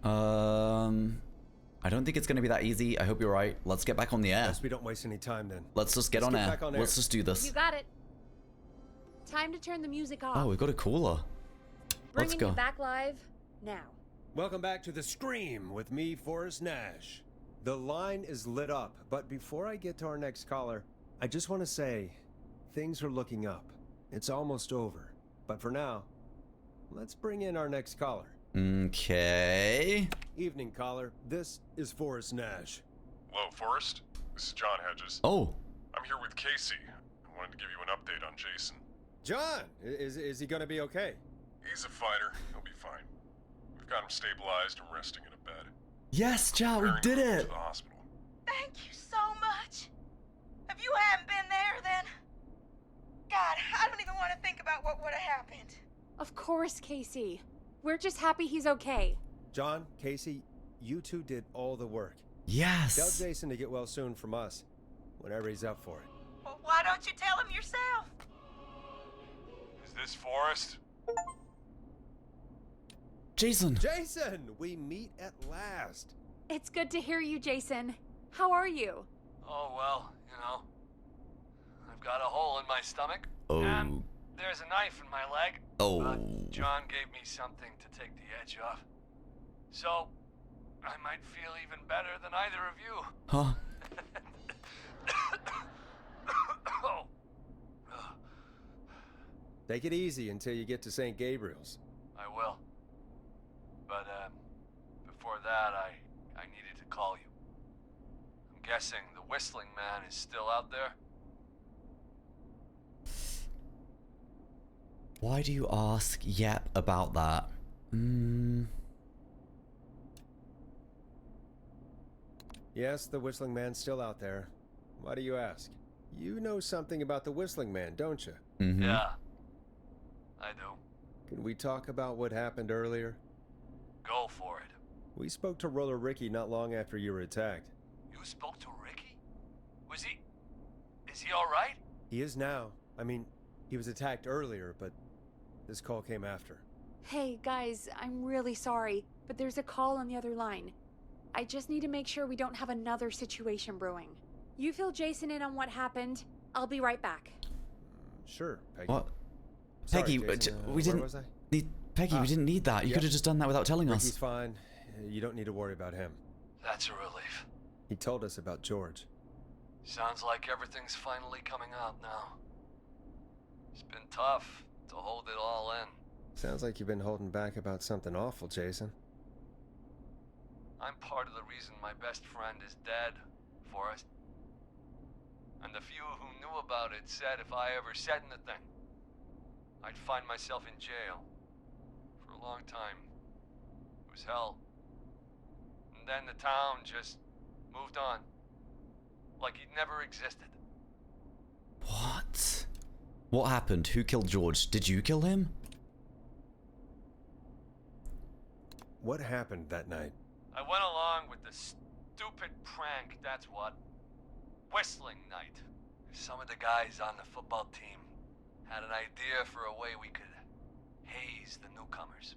I don't think it's gonna be that easy. I hope you're right. Let's get back on the air.
Yes, we don't waste any time then.
Let's just get on air.
back on air.
Let's just do this.
You got it. Time to turn the music off.
Oh, we've got a caller. Let's
Bringing
go.
you back live now.
Welcome back to The Scream with me, Forrest Nash. The line is lit up, but before I get to our next caller, I just want to say, things are looking up. It's almost over. But for now, let's bring in our next caller.
Okay.
Evening, caller. This is Forrest Nash.
Hello, Forrest. This is John Hedges.
Oh.
I'm here with Casey. I wanted to give you an update on Jason.
John! Is he gonna be okay?
He's a fighter. He'll be fine. We've got him stabilized and resting in a bed.
Yes, John, we did
To
it!
the hospital.
Thank you so much. If you hadn't been there, then... God, I don't even want to think about what would have happened.
Of course, Casey. We're just happy he's okay.
John, Casey, you two did all the work.
Yes!
Tell Jason to get well soon from us, whenever he's up for it.
Well, why don't you tell him yourself?
Is this Forrest?
Jason!
Jason! We meet at last.
It's good to hear you, Jason. How are you?
Oh, well, you know. I've got a hole in my stomach.
Oh.
And there's a knife in my leg.
Oh.
John gave me something to take the edge off. So, I might feel even better than either of you.
Huh?
Oh.
Take it easy until you get to St. Gabriel's.
I will. But, before that, I needed to call you. I'm guessing the Whistling Man is still out there?
Why do you ask Yep about that?
Yes, the Whistling Man's still out there. Why do you ask? You know something about the Whistling Man, don't you?
Mm-hmm.
Yeah. I do.
Can we talk about what happened earlier?
Go for it.
We spoke to Roller Ricky not long after you were attacked.
You spoke to Ricky? Is he alright?
He is now. I mean, he was attacked earlier, but this call came after.
Hey, guys, I'm really sorry, but there's a call on the other line. I just need to make sure we don't have another situation brewing. You fill Jason in on what happened, I'll be right back.
Sure, Peggy.
What?
Sorry,
Peggy,
Jason,
we
where
didn't
was I?
need Peggy. We didn't need that. You
Yep.
could have just done that without telling
Ricky's
us.
fine. You don't need to worry about him.
That's a relief.
He told us about George.
Sounds like everything's finally coming out now. It's been tough to hold it all in.
Sounds like you've been holding back about something awful, Jason.
I'm part of the reason my best friend is dead, Forrest. And the few who knew about it said if I ever said anything, I'd find myself in jail. For a long time. It was hell. And then the town just moved on. Like he'd never existed.
What? What happened? Who killed George? Did you kill him?
What happened that night?
I went along with the stupid prank, that's what. Whistling night. Some of the guys on the football team had an idea for a way we could haze the newcomers.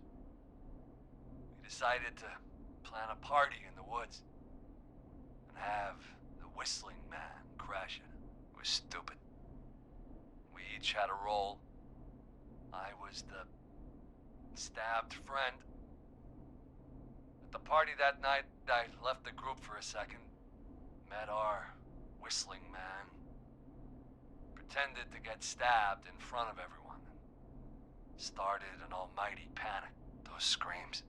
We decided to plan a party in the woods and have the Whistling Man crash it. It was stupid. We each had a role. I was the stabbed friend. At the party that night, I left the group for a second. Met our Whistling Man. Pretended to get stabbed in front of everyone. Started an almighty panic. Those screams.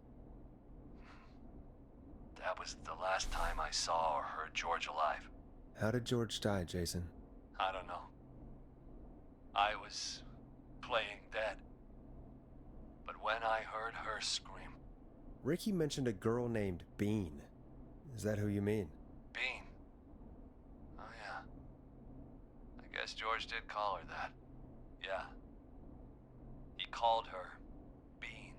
That was the last time I saw or heard George alive.
How did George die, Jason?
I don't know. I was playing dead. But when I heard her scream...
Ricky mentioned a girl named Bean. Is that who you mean?
Bean? Oh yeah. I guess George did call her that. Yeah. He called her Bean.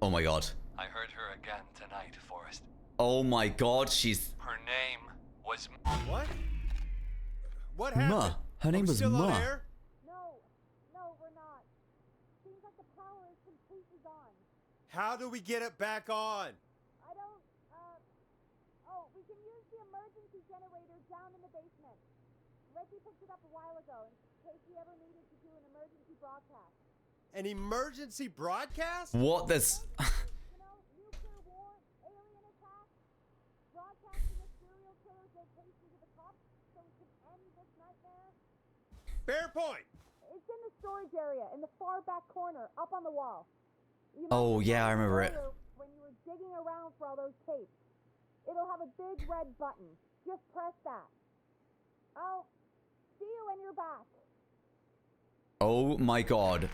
Oh my god.
I heard her again tonight, Forrest.
Oh my god, she's...
Her name was...
What? What happened?
Ma. Her name was
still
Ma.
on air?
No, we're not. Seems like the power is completely gone.
How do we get it back on?
I don't, oh, we can use the emergency generator down in the basement. Reggie picked it up a while ago in case we ever needed to do an emergency broadcast.
An emergency broadcast?
What this?
You know, nuclear war, alien attack, broadcasting a serial killer's location to the cops so we can end this nightmare.
Fair point.
It's in the storage area, in the far back corner, up on the wall.
Oh yeah, I remember it.
When you were digging around for all those tapes, it'll have a big red button. Just press that. I'll see you when you're back.
Oh my god.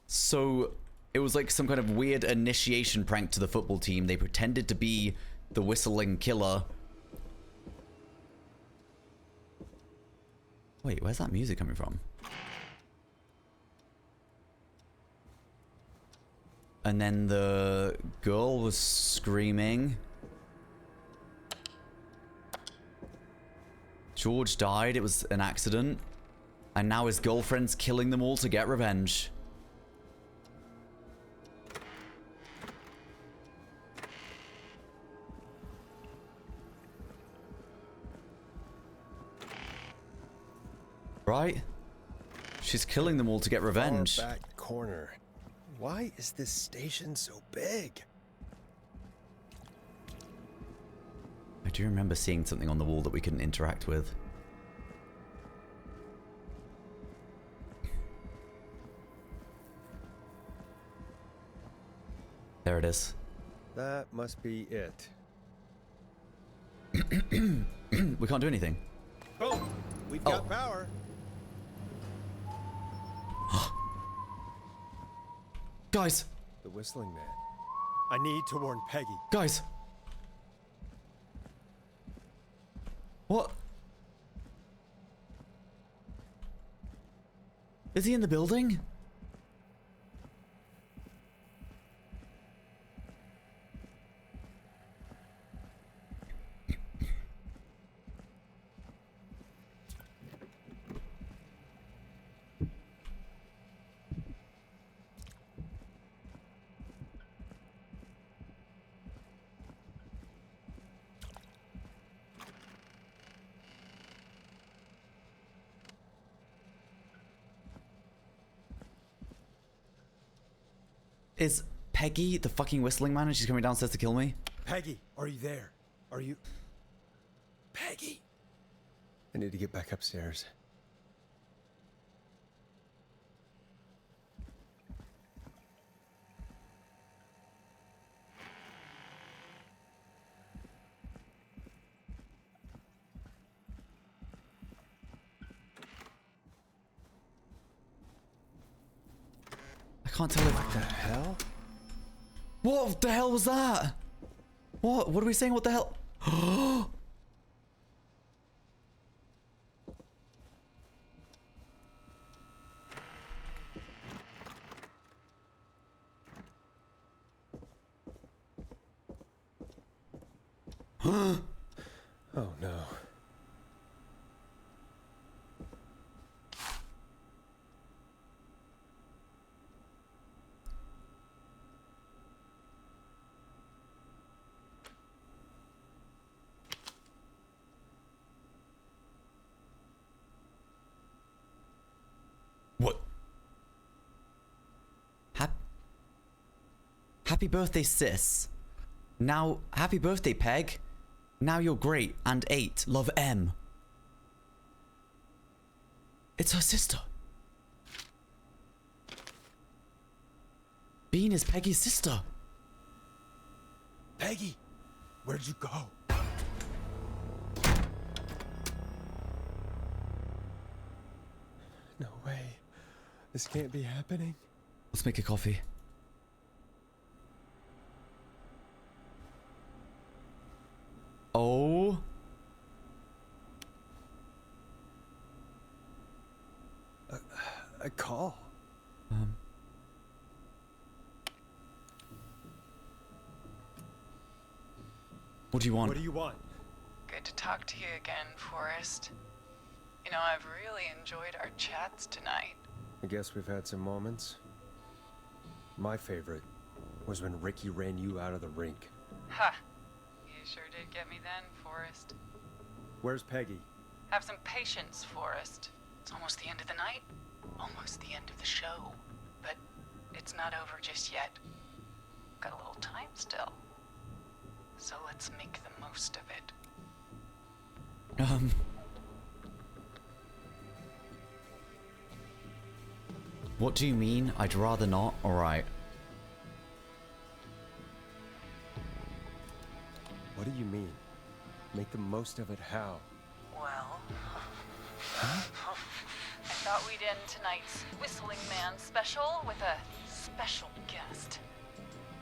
So, it was like some kind of weird initiation prank to the football team. They pretended to be the Whistling Killer. Wait, where's that music coming from? And then the girl was screaming. George died, it was an accident. And now his girlfriend's killing them all to get revenge. Right? She's killing them all to get revenge.
Far back corner. Why is this station so big?
I do remember seeing something on the wall that we couldn't interact with. There it is.
That must be it.
We can't do anything.
Oh, we've got power.
Guys!
The Whistling Man. I need to warn Peggy.
Guys! What? Is he in the building? Is Peggy the fucking whistling man and she's coming downstairs to kill me?
Peggy, are you there? Are you... Peggy! I need to get back upstairs.
I can't tell if...
What the hell?
What the hell was that? What? What are we saying? What the hell?
Oh no.
What? Happy birthday, sis. Now, happy birthday, Peg. Now you're great and 8. Love, M. It's her sister. Bean is Peggy's sister.
Peggy, where'd you go? No way. This can't be happening.
Let's make a coffee. Oh.
A call.
What do you want?
What do you want?
Good to talk to you again, Forrest. You know, I've really enjoyed our chats tonight.
I guess we've had some moments. My favorite was when Ricky ran you out of the rink.
Ha! You sure did get me then, Forrest.
Where's Peggy?
Have some patience, Forrest. It's almost the end of the night. Almost the end of the show. But it's not over just yet. Got a little time still. So let's make the most of it.
What do you mean? I'd rather not? Alright.
What do you mean? Make the most of it how?
Well... I thought we'd end tonight's Whistling Man special with a special guest.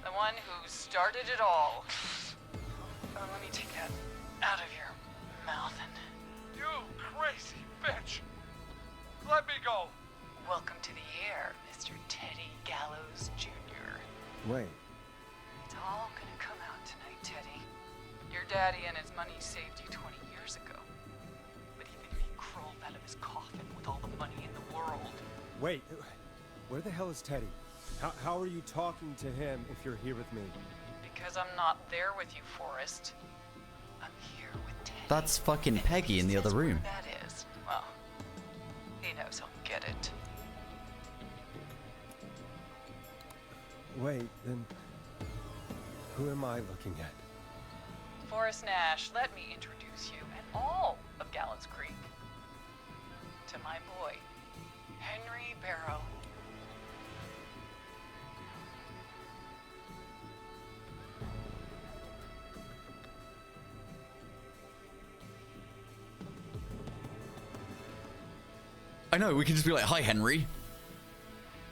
The one who started it all. Oh, let me take that out of your mouth and...
You crazy bitch! Let me go!
Welcome to the air, Mr. Teddy Gallows Jr.
Wait.
It's all gonna come out tonight, Teddy. Your daddy and his money saved you 20 years ago. But even if he crawled out of his coffin with all the money in the world...
Wait, where the hell is Teddy? How are you talking to him if you're here with me?
Because I'm not there with you, Forrest. I'm here with Teddy.
That's fucking Peggy in the other room.
That is. Well, he knows he'll get it.
Wait, then who am I looking at?
Forrest Nash, let me introduce you and all of Gallows Creek to my boy, Henry Barrow.
I know, we can just be like, hi, Henry.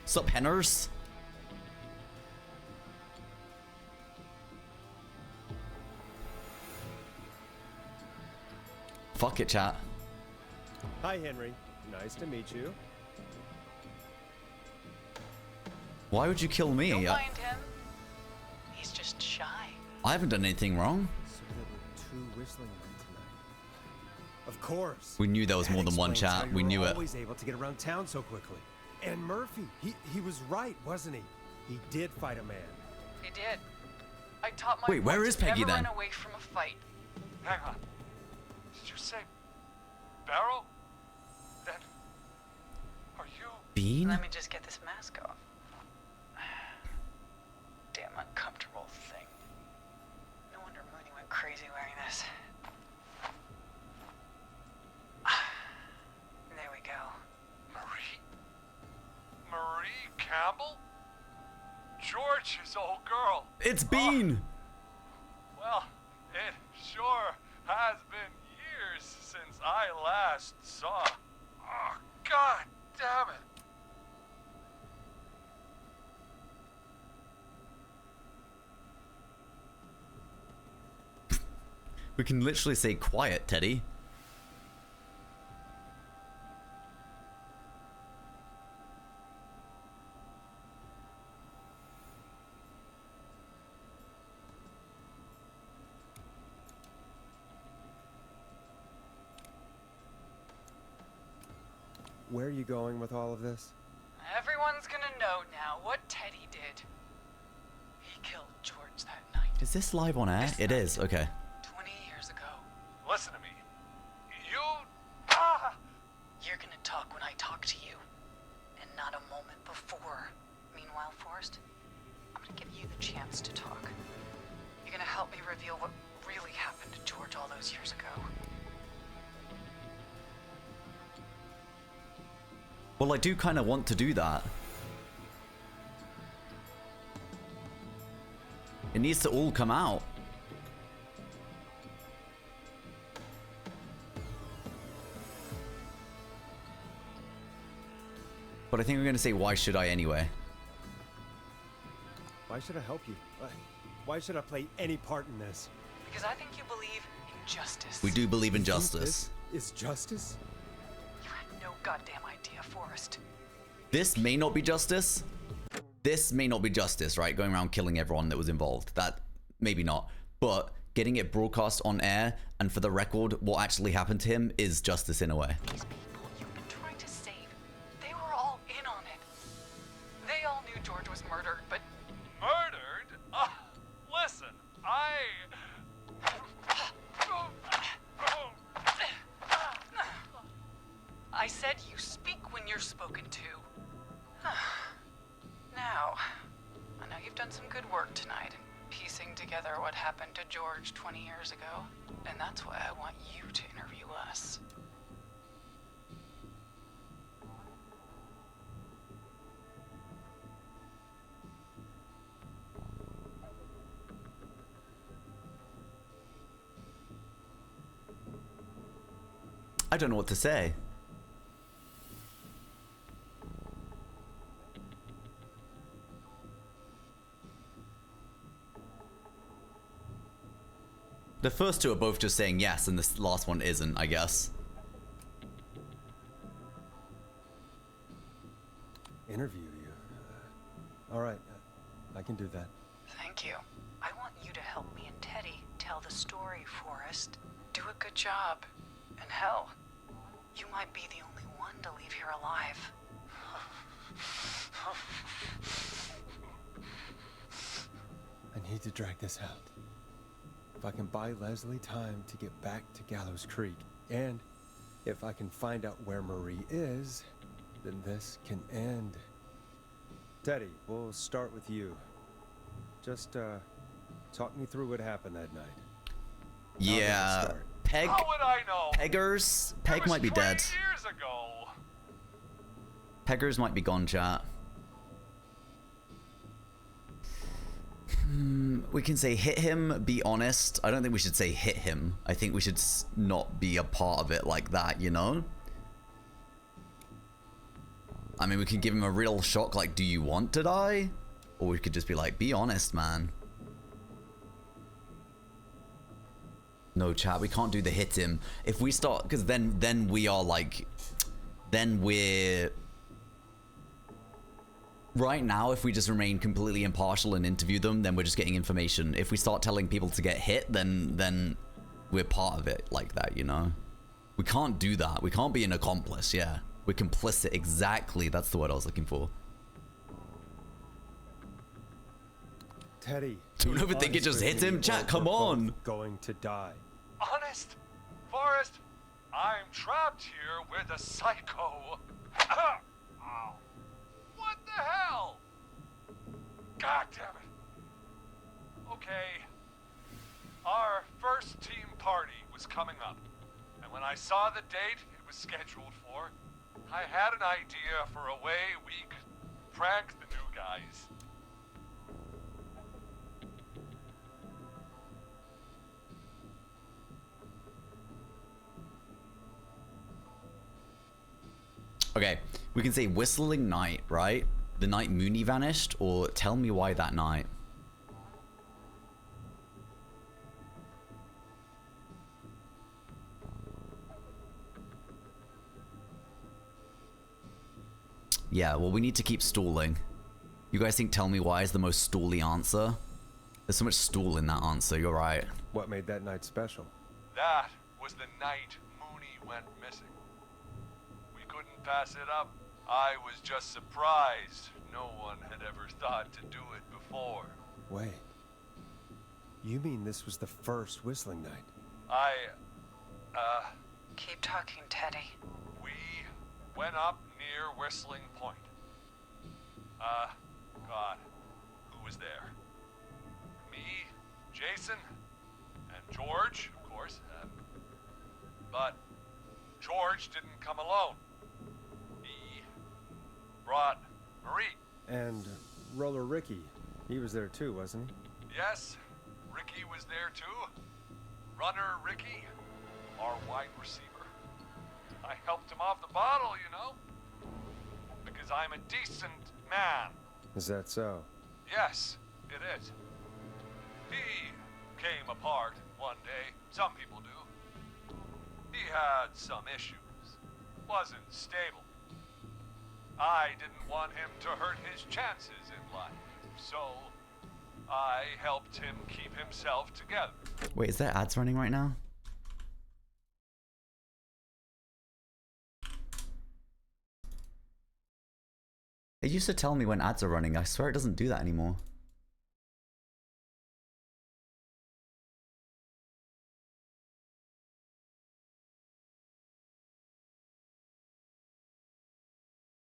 Sup, Henners? Fuck it, chat.
Hi, Henry. Nice to meet you.
Why would you kill me?
Don't mind him. He's just shy.
I haven't done anything wrong.
So there were 2 whistling men tonight. Of course.
We knew there was
That
more than one
explains how
chat.
you
We
were
knew it.
always able to get around town so quickly. And Murphy, he was right, wasn't he? He did fight a man.
He did. I taught my
Wait, where
boy
is
to
Peggy
never
then?
run away from a fight.
Hang on. Did you say Barrow? Then are you?
Bean?
Let me just get this mask off. goddamn uncomfortable thing. No wonder Mooney went crazy wearing this. There we go.
Marie Campbell? George's old girl.
It's Bean!
Well, it sure has been years since I last saw. Oh, God damn it.
We can literally say quiet, Teddy.
Where are you going with all of this?
Everyone's gonna know now what Teddy did. He killed George that night.
Is this live on air? It is, okay.
20 years ago.
Listen to me.
You're gonna talk when I talk to you, and not a moment before. Meanwhile, Forrest, I'm gonna give you the chance to talk. You're gonna help me reveal what really happened to George all those years ago.
Well, I do kind of want to do that. It needs to all come out. But I think we're going to say, why should I anyway?
Why should I help you? Why should I play any part in this?
Because I think you believe in justice.
We do believe in justice.
Is justice?
You had no goddamn idea, Forrest.
This may not be justice. This may not be justice, right? Going around killing everyone that was involved. That, maybe not. But getting it broadcast on air, and for the record, what actually happened to him is justice in a way.
These people you've been trying to save, they were all in on it. They all knew George was murdered, but...
Murdered? Listen,
I said you speak when you're spoken to. Now, I know you've done some good work tonight in piecing together what happened to George 20 years ago, and that's why I want you to interview us.
I don't know what to say. The first two are both just saying yes, and this last one isn't, I guess.
Interview you. All right, I can do that.
Thank you. I want you to help me and Teddy tell the story, Forrest. Do a good job. And hell, you might be the only one to leave here alive.
I need to drag this out. If I can buy Leslie time to get back to Gallows Creek, and if I can find out where Marie is, then this can end. Teddy, we'll start with you. Just, talk me through what happened that night.
Yeah, Peg.
How would I know?
Peggers. Peg might be dead.
20 years ago.
Peggers might be gone, chat. We can say hit him, be honest. I don't think we should say hit him. I think we should not be a part of it like that, you know? I mean, we could give him a real shock, like, do you want to die? Or we could just be like, be honest, man. No, chat, we can't do the hit him. If we start, because then we are like, then we're... Right now, if we just remain completely impartial and interview them, then we're just getting information. If we start telling people to get hit, then we're part of it like that, you know? We can't do that. We can't be an accomplice, yeah. We're complicit, exactly. That's the word I was looking for.
Teddy.
Don't overthink it, just hit him. Chat, come on.
Going to die.
Honest, Forrest, I'm trapped here with a psycho. Ow. What the hell? God damn it. coming up. And when I saw the date it was scheduled for, I had an idea for a way we could prank the new guys.
Okay, we can say whistling night, right? The night Mooney vanished, or tell me why that night. Yeah, well, we need to keep stalling. You guys think tell me why is the most stally answer? There's so much stall in that answer, you're right.
What made that night special?
That was the night Mooney went missing. We couldn't pass it up. I was just surprised no one had ever thought to do it before.
Wait. You mean this was the first whistling night?
Keep talking, Teddy.
We went up near Whistling Point. God, who was there? Me, Jason, and George, of course. But George didn't come alone. He brought Marie.
And Roller Ricky. He was there too, wasn't he?
Yes, Ricky was there too. Runner Ricky, our wide receiver. I helped him off the bottle, you know. Because I'm a decent man.
Is that so?
Yes, it is. He came apart one day. Some people do. He had some issues. Wasn't stable. I didn't want him to hurt his chances in life. So, I helped him keep himself together.
Wait, is there ads running right now? It used to tell me when ads are running. I swear it doesn't do that anymore.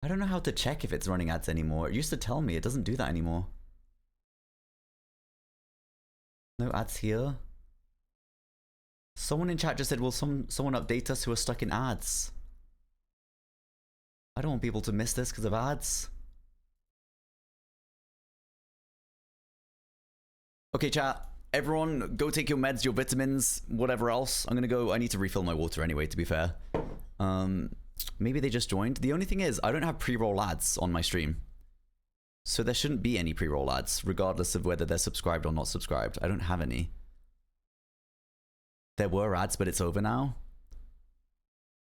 I don't know how to check if it's running ads anymore. It used to tell me. It doesn't do that anymore. No ads here. Someone in chat just said, will someone update us who are stuck in ads? I don't want people to miss this because of ads. Okay, chat. Everyone, go take your meds, your vitamins, whatever else. I'm gonna go. I need to refill my water anyway, to be fair. Maybe they just joined. The only thing is, I don't have pre-roll ads on my stream. So there shouldn't be any pre-roll ads, regardless of whether they're subscribed or not subscribed. I don't have any. There were ads, but it's over now.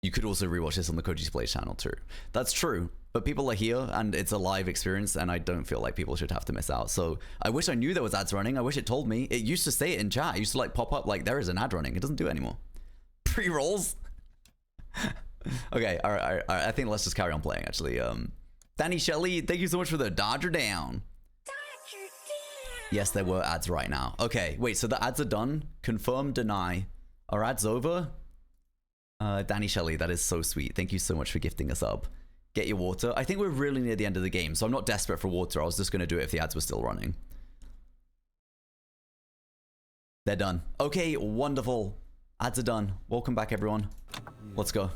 You could also rewatch this on the Koji's Play channel too. That's true, but people are here and it's a live experience and I don't feel like people should have to miss out. So I wish I knew there was ads running. I wish it told me. It used to say it in chat. It used to like pop up like there is an ad running. It doesn't do it anymore. Pre-rolls? Okay, all right. I think let's just carry on playing actually. Danny Shelley, thank you so much for the Dodger Down. Yes, there were ads right now. Okay, wait, so the ads are done. Confirm, deny. Are ads over? Danny Shelley, that is so sweet. Thank you so much for gifting us up. Get your water. I think we're really near the end of the game, so I'm not desperate for water. I was just going to do it if the ads were still running. They're done. Okay, wonderful. Ads are done. Welcome back, everyone. Let's go.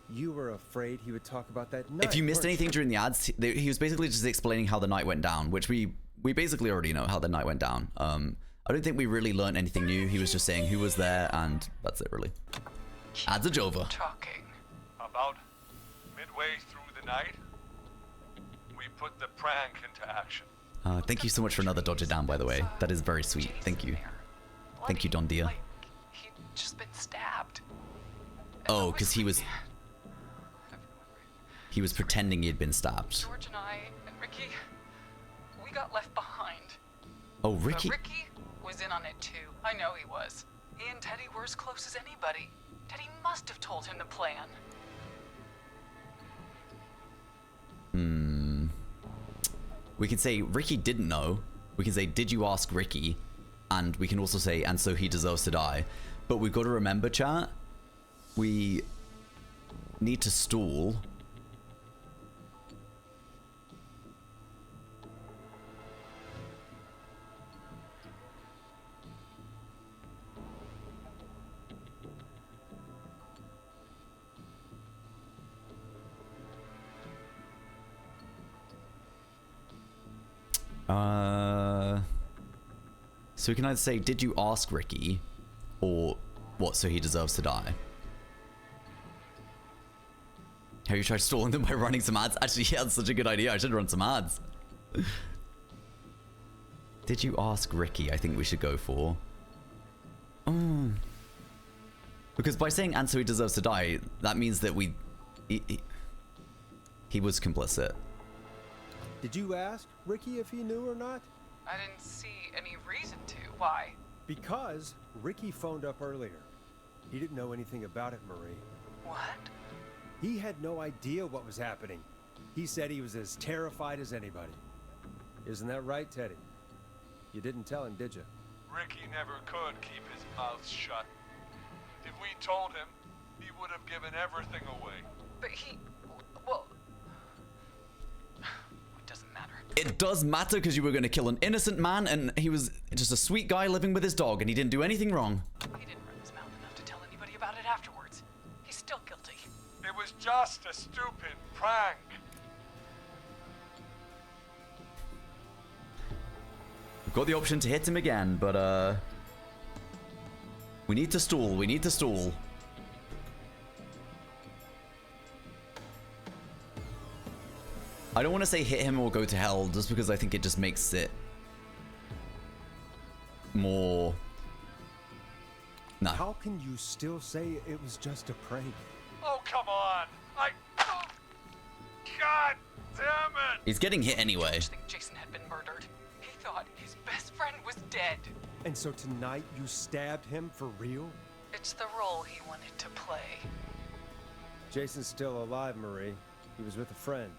You were afraid he would talk about that night.
If you missed anything during the ads, he was basically just explaining how the night went down, which we basically already know how the night went down. I don't think we really learned anything new. He was just saying who was there, and that's it, really. Ads are over.
Talking. About midway through the night, we put the prank into action.
Thank you so much for another Dodger Down, by the way. That is very sweet. Thank you. Thank you, Don Dia.
He'd just been stabbed.
Oh, because he was pretending he had been stabbed.
George and I and Ricky, we got left behind.
Oh, Ricky.
But Ricky was in on it too. I know he was. He and Teddy were as close as anybody. Teddy must have told him the plan.
We can say Ricky didn't know. We can say, did you ask Ricky? And we can also say, and so he deserves to die. But we've got to remember, chat, we need to stall. So we can either say, did you ask Ricky? Or what, so he deserves to die? Have you tried stalling them by running some ads? Actually, yeah, that's such a good idea. I should run some ads. Did you ask Ricky? I think we should go for. Because by saying and so he deserves to die, that means that he was complicit.
Did you ask Ricky if he knew or not?
I didn't see any reason to. Why?
Because Ricky phoned up earlier. He didn't know anything about it, Marie.
What?
He had no idea what was happening. He said he was as terrified as anybody. Isn't that right, Teddy? You didn't tell him, did you?
Ricky never could keep his mouth shut. If we told him, he would have given everything away.
But he... well... It doesn't matter.
It does matter because you were going to kill an innocent man and he was just a sweet guy living with his dog and he didn't do anything wrong.
He didn't run his mouth enough to tell anybody about it afterwards. He's still guilty.
It was just a stupid prank.
We've got the option to hit him again, but we need to stall. We need to stall. I don't want to say hit him or go to hell, just because I think it just makes it more... No.
How can you still say it was just a prank?
Oh, come on. Oh, God damn it.
He's getting hit anyway.
I think Jason had been murdered. He thought his best friend was dead.
And so tonight you stabbed him for real?
It's the role he wanted to play.
Jason's still alive, Marie. He was with a friend.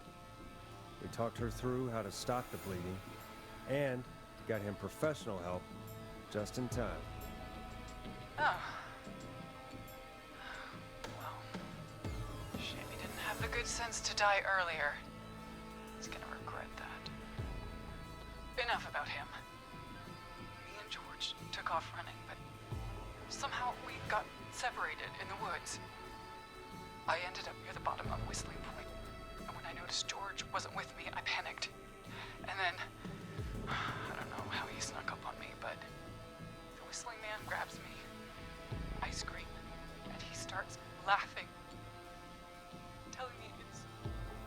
We talked her through how to stop the bleeding and got him professional help just in time.
Oh. Well, shame he didn't have the good sense to die earlier. He's gonna regret that. Enough about him. Me and George took off running, but somehow we got separated in the woods. I ended up near the bottom of Whistling Point, and when I noticed George wasn't with me, I panicked. And then, I don't know how he snuck up on me, but the Whistling Man grabs me. I scream, and he starts laughing, telling me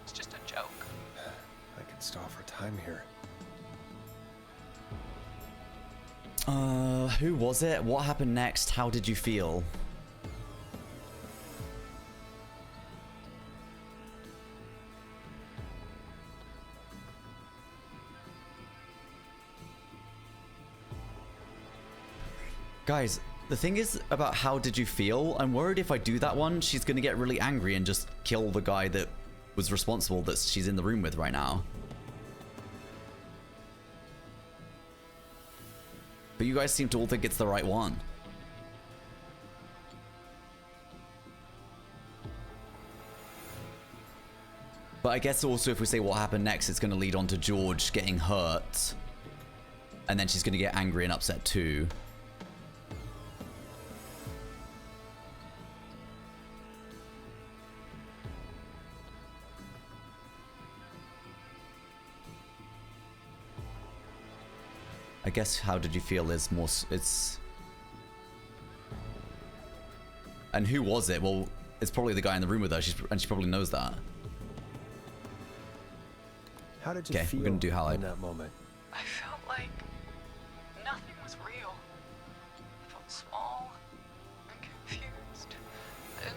it's just a joke.
I could stall for time here.
Who was it? What happened next? How did you feel? Guys, the thing is about how did you feel, I'm worried if I do that one, she's gonna get really angry and just kill the guy that was responsible that she's in the room with right now. But you guys seem to all think it's the right one. But I guess also if we say what happened next, it's gonna lead on to George getting hurt. And then she's gonna get angry and upset too. I guess how did you feel is more, it's... And who was it? Well, it's probably the guy in the room with her, and she probably knows that.
How did you feel
we're gonna do highlight.
in that moment?
I felt like nothing was real. I felt small and confused. And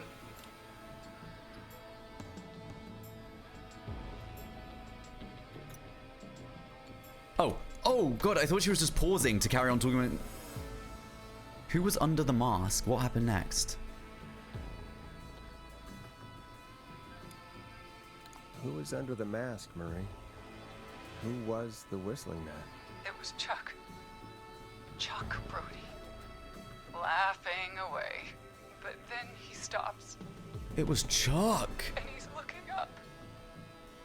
Oh god, I thought she was just pausing to carry on talking about... Who was under the mask? What happened next?
Who was under the mask, Marie? Who was the Whistling Man?
it was Chuck. Chuck Brody. Laughing away. But then he stops.
It was Chuck.
And he's looking up.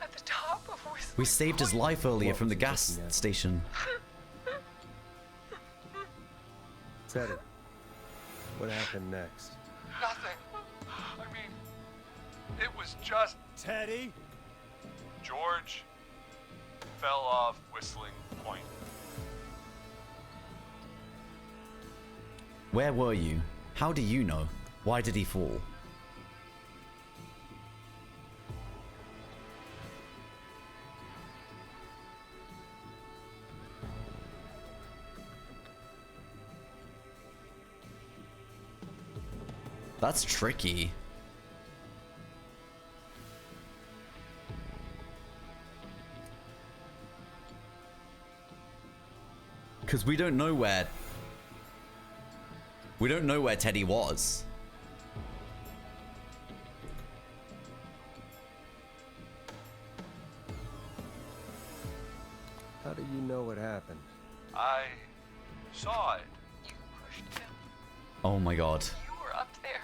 At the top of Whistling
We saved his life earlier from the
was he
gas
looking at?
station.
Teddy, what happened next?
Nothing. I mean, it was just...
Teddy?
George,
fell off Whistling Point.
Where were you? How do you know? Why did he fall? That's tricky. Because we don't know where Teddy was.
How do you know what happened?
I saw it.
You pushed him.
Oh my god.
You were up there.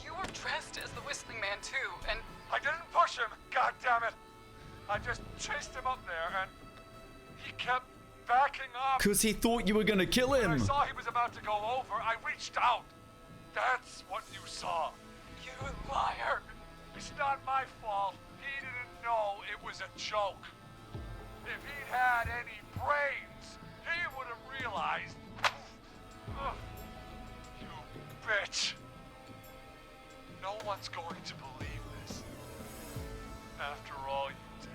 You were dressed as the Whistling Man too, and
I didn't push him, god damn it! I just chased him up there and he kept backing up.
Because he thought you were gonna kill him.
When I saw he was about to go over, I reached out. That's what you saw.
you liar.
It's not my fault. He didn't know it was a joke. If he'd had any brains, he would have realized. Ugh. You bitch. No one's going to believe this. After all you did.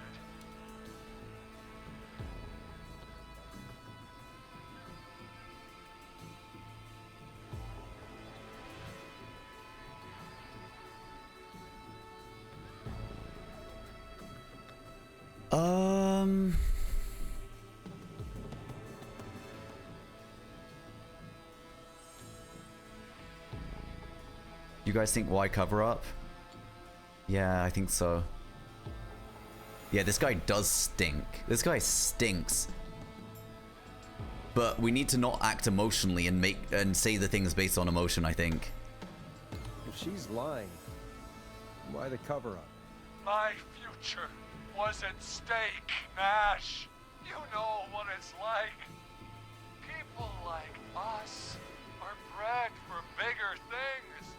You guys think why cover up? Yeah, I think so. Yeah, this guy does stink. This guy stinks. But we need to not act emotionally and say the things based on emotion, I think.
If she's lying, why the cover up?
My future was at stake, Nash. You know what it's like. People like us are bred for bigger things.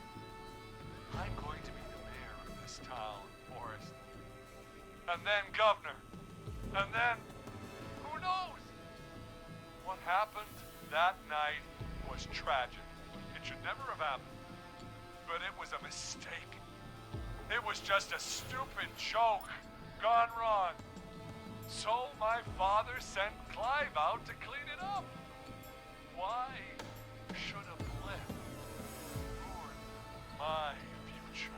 I'm going to be the mayor of this town, Forrest. And then governor. And then, who knows? What happened that night was tragic. It should never have happened. But it was a mistake. It was just a stupid joke gone wrong. So my father sent Clive out to clean it up. Why should a blip ruin my future?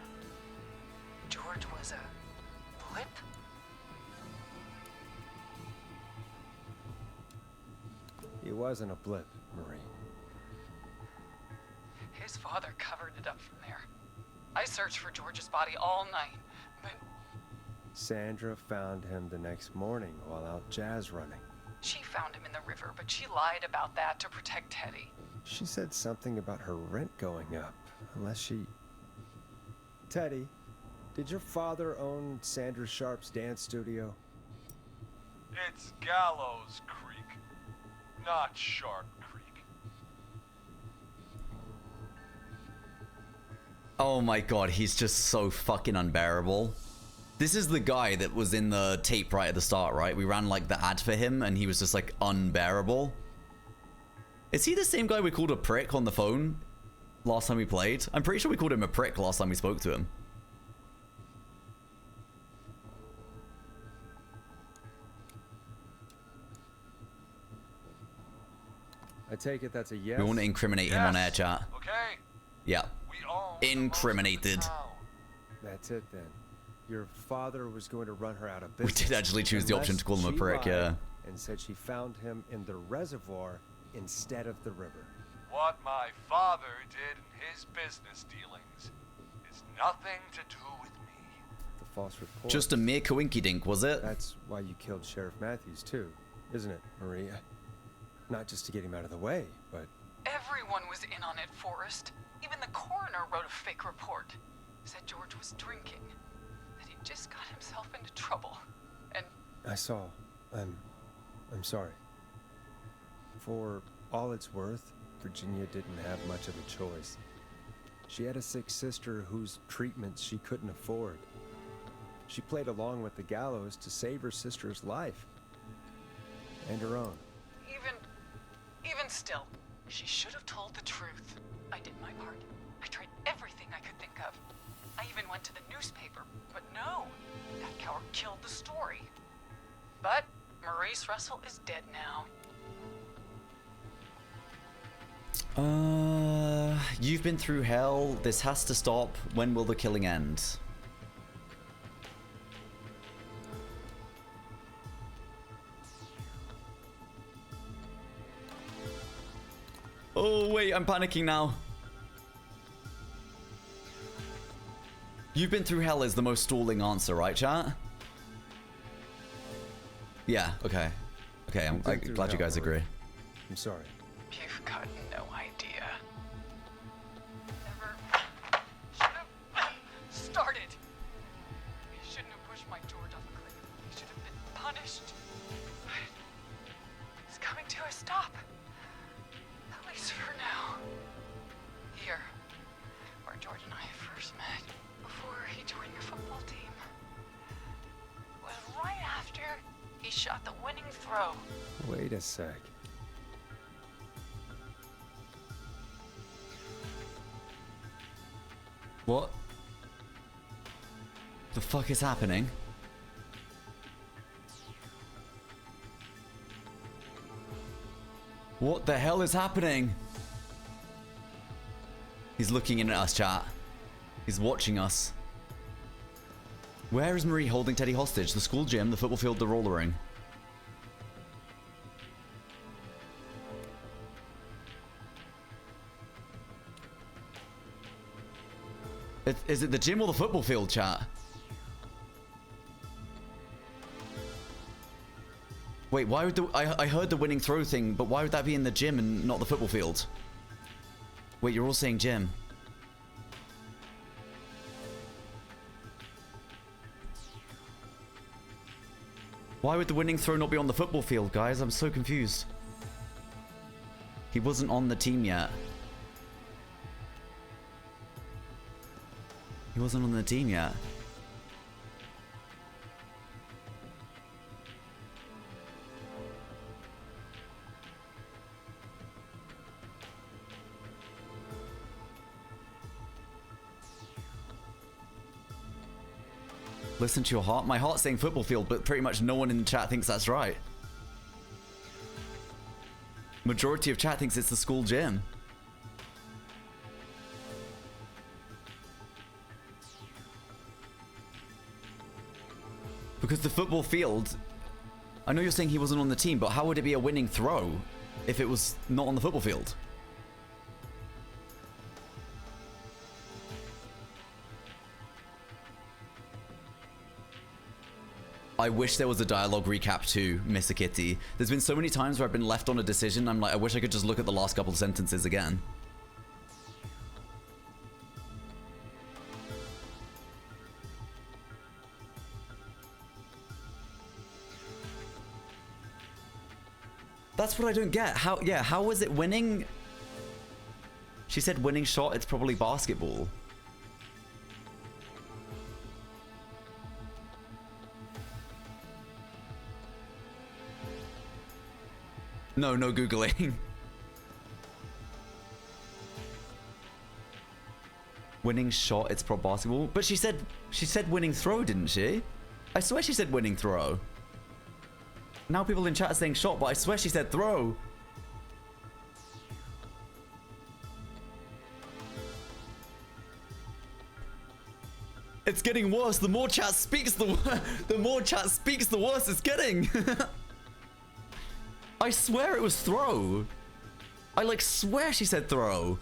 George was a blip?
He wasn't a blip, Marie.
His father covered it up from there. I searched for George's body all night, but
Sandra found him the next morning while out jazz running.
she found him in the river, but she lied about that to protect Teddy.
She said something about her rent going up, unless she... Teddy, did your father own Sandra Sharp's dance studio?
It's Gallows Creek, not Sharp Creek.
Oh my god, he's just so fucking unbearable. This is the guy that was in the tape right at the start, right? We ran like the ad for him and he was just like unbearable. Is he the same guy we called a prick on the phone last time we played? I'm pretty sure we called him a prick last time we spoke to him.
I take it that's a yes?
We want to incriminate him on air, chat.
Okay.
Yeah. Incriminated.
That's it then. Your father was going to run her out of business.
We did actually choose the option to call him a prick, yeah.
And said she found him in the reservoir instead of the river.
What my father did in his business dealings is nothing to do with me.
The false report.
Just a mere coinkydink, was it?
That's why you killed Sheriff Matthews too, isn't it, Maria? Not just to get him out of the way, but...
Everyone was in on it, Forrest. Even the coroner wrote a fake report. Said George was drinking. That he just got himself into trouble. And...
I saw. I'm sorry. For all it's worth, Virginia didn't have much of a choice. She had a sick sister whose treatments she couldn't afford. She played along with the gallows to save her sister's life. And her own.
Even still, she should have told the truth. I did my part. I tried everything I could think of. I even went to the newspaper, but no, that coward killed the story. But Maurice Russell is dead now.
You've been through hell. This has to stop. When will the killing end? Oh, wait, I'm panicking now. You've been through hell is the most stalling answer, right, chat? Yeah, okay. Okay, I'm glad you guys agree.
I'm sorry.
You've got no idea. Never should have started. He shouldn't have pushed my George off a cliff. He should have been punished. He's coming to a stop. At least for now. Here, where George and I first met, before he joined your football team. Was right after he shot the winning throw.
Wait a sec.
What? The fuck is happening? What the hell is happening? He's looking in at us, chat. He's watching us. Where is Marie holding Teddy hostage? The school gym, the football field, the roller ring. Is it the gym or the football field, chat? Wait, why would I heard the winning throw thing, but why would that be in the gym and not the football field? Wait, you're all saying gym. Why would the winning throw not be on the football field, guys? I'm so confused. He wasn't on the team yet. He wasn't on the team yet. Listen to your heart. My heart's saying football field, but pretty much no one in the chat thinks that's right. Majority of chat thinks it's the school gym. Because the football field, I know you're saying he wasn't on the team, but how would it be a winning throw if it was not on the football field? I wish there was a dialogue recap too, Mr. Kitty. There's been so many times where I've been left on a decision, I'm like, I wish I could just look at the last couple of sentences again. That's what I don't get. How was it winning? She said winning shot, it's probably basketball. No Googling. Winning shot, it's pro basketball. But she said winning throw, didn't she? I swear she said winning throw. Now people in chat are saying shot, but I swear she said throw. It's getting worse. The more chat speaks, the worse it's getting. I swear it was throw. I like swear she said throw.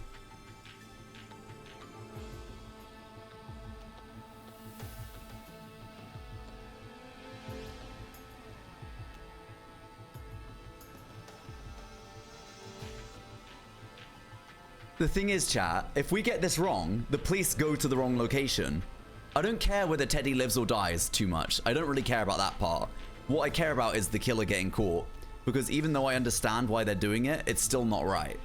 The thing is, chat, if we get this wrong, the police go to the wrong location. I don't care whether Teddy lives or dies too much. I don't really care about that part. What I care about is the killer getting caught. Because even though I understand why they're doing it, it's still not right.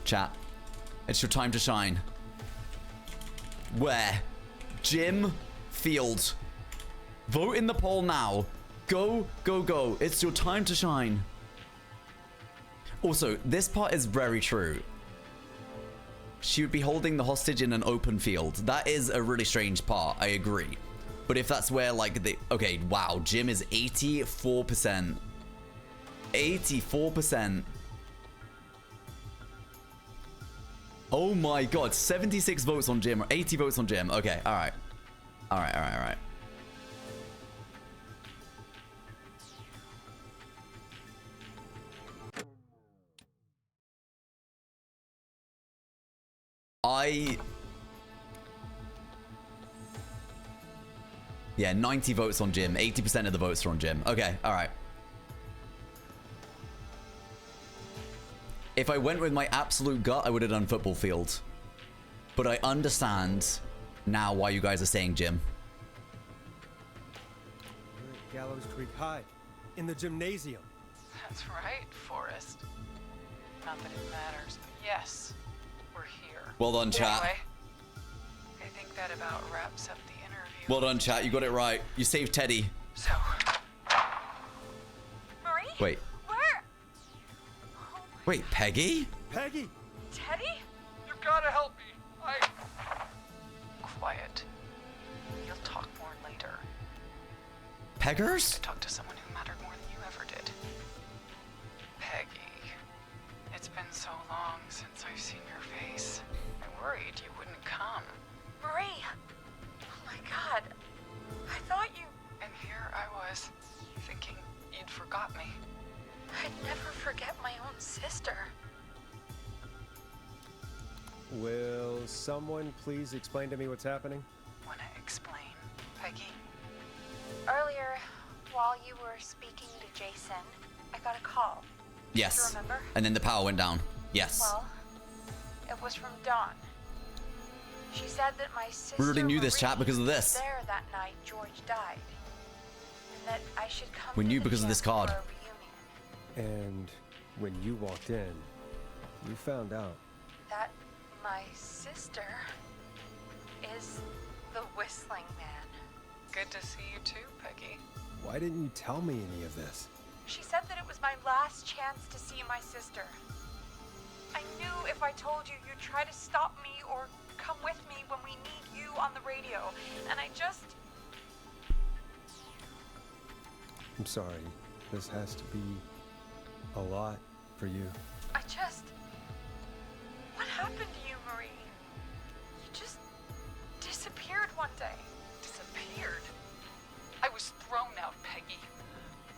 Chat. It's your time to shine. Where? Gym Field. Vote in the poll now. Go, go, go. It's your time to shine. Also, this part is very true. She would be holding the hostage in an open field. That is a really strange part, I agree. But if that's where, like, the... Okay, wow. Jim is 84%. 84%. Oh my god. 76 votes on Jim. Or 80 votes on Jim. Okay, alright. Alright, alright, alright. Yeah, 90 votes on Jim. 80% of the votes are on Jim. Okay, alright. If I went with my absolute gut, I would have done football field. But I understand now why you guys are saying Jim.
We're at Gallows Creek High, in the gymnasium.
That's right, Forrest. Not that it matters, but yes, we're here.
Well done, chat.
Anyway, I think that about wraps up the interview.
Well done, chat. You got it right. You saved Teddy.
So...
Marie?
Wait.
Where?
Wait, Peggy?
Peggy!
Teddy?
You gotta help me.
Quiet. You'll talk more later.
Peggers?
Talk to someone who mattered more than you ever did. Peggy. It's been so long since I've seen your face. I worried you wouldn't come.
Marie! Oh my god. I thought you...
And here I was, thinking you'd forgot me.
I'd never forget my own sister.
Will someone please explain to me what's happening?
Wanna explain, Peggy?
Earlier, while you were speaking to Jason, I got a call.
Yes.
Do you remember?
And then the power went down. Yes.
Well, it was from Dawn. She said that my sister
We already knew this,
Marie
chat, because of this.
was there that night George died. And that I should come
We
to
knew
the
because of this
gym
card.
for a reunion.
And when you walked in, you found out.
That my sister is the Whistling Man.
Good to see you too, Peggy.
Why didn't you tell me any of this?
She said that it was my last chance to see my sister. I knew if I told you, you'd try to stop me or come with me when we need you on the radio. And I just...
I'm sorry. This has to be a lot for you.
I just... What happened to you, Marie? You just disappeared one day.
Disappeared? I was thrown out, Peggy.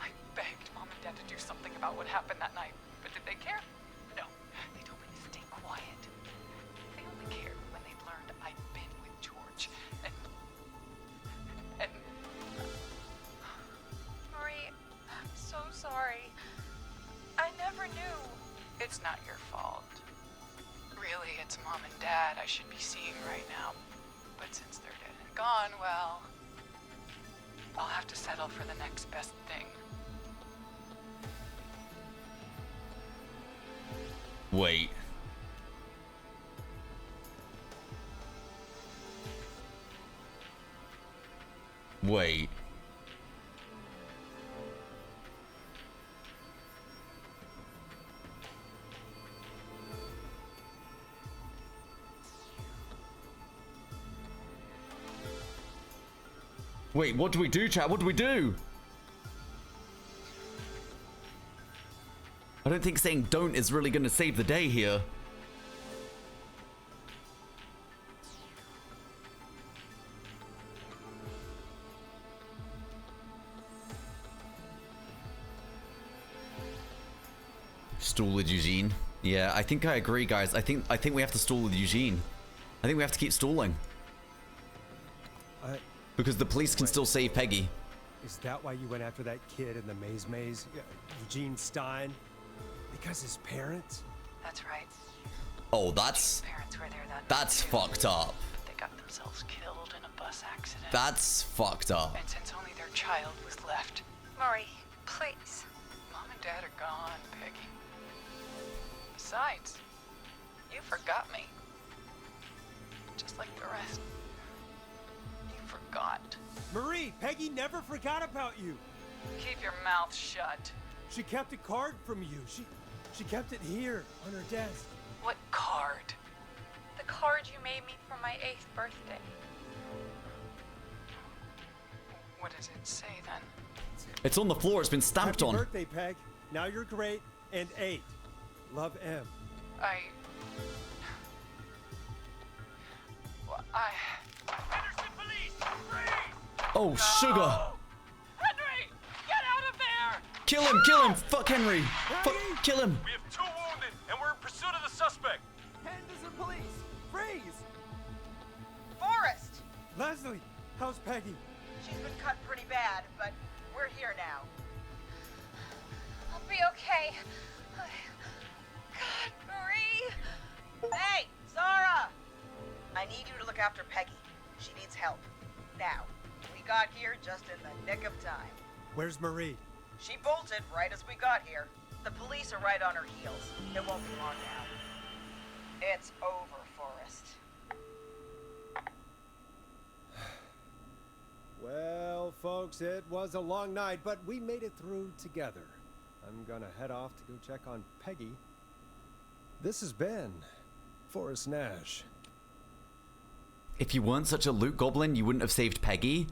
I begged Mom and Dad to do something about what happened that night, but did they care? No. They told me to stay quiet. They only cared when they learned I'd been with George. And...
Marie, I'm so sorry. I never knew.
It's not your fault. Really, it's Mom and Dad I should be seeing right now. But since they're dead and gone, well... I'll have to settle for the next best thing.
Wait. Wait. Wait, what do we do, chat? What do we do? I don't think saying don't is really going to save the day here. Stall with Eugene. Yeah, I think I agree, guys. I think we have to stall with Eugene. I think we have to keep stalling. Because the police can still save Peggy.
Is that why you went after that kid in the maze? Eugene Stein? Because his parents?
That's right.
Oh, that's...
Parents were there that
That's
night, too.
fucked up.
But they got themselves killed in a bus accident.
That's fucked up.
And since only their child was left...
Marie, please.
Mom and Dad are gone, Peggy. Besides, You forgot me. Just like the rest. You forgot.
Marie, Peggy never forgot about you.
Keep your mouth shut.
She kept a card from you. She kept it here on her desk.
What card?
The card you made me for my 8th birthday.
What does it say then?
It's on the floor. It's been stamped
Happy
on.
birthday, Peg. Now you're great and 8. Love, M.
Henderson police! Freeze!
Oh,
No!
sugar.
Henry! Get out of there!
Kill him, kill him. Fuck Henry. Fuck, kill him.
We have 2 wounded, and we're in pursuit of the suspect.
Henderson police! Freeze!
Forrest!
Leslie, how's Peggy?
She's been cut pretty bad, but we're here now.
I'll be okay. God, Marie!
Hey, Zara! I need you to look after Peggy. She needs help. Now, we got here just in the nick of time.
Where's Marie?
She bolted right as we got here. The police are right on her heels. It won't be long now. It's over, Forrest.
Well, folks, it was a long night, but we made it through together. I'm gonna head off to go check on Peggy. This has been Forrest Nash.
If you weren't such a loot goblin, you wouldn't have saved Peggy?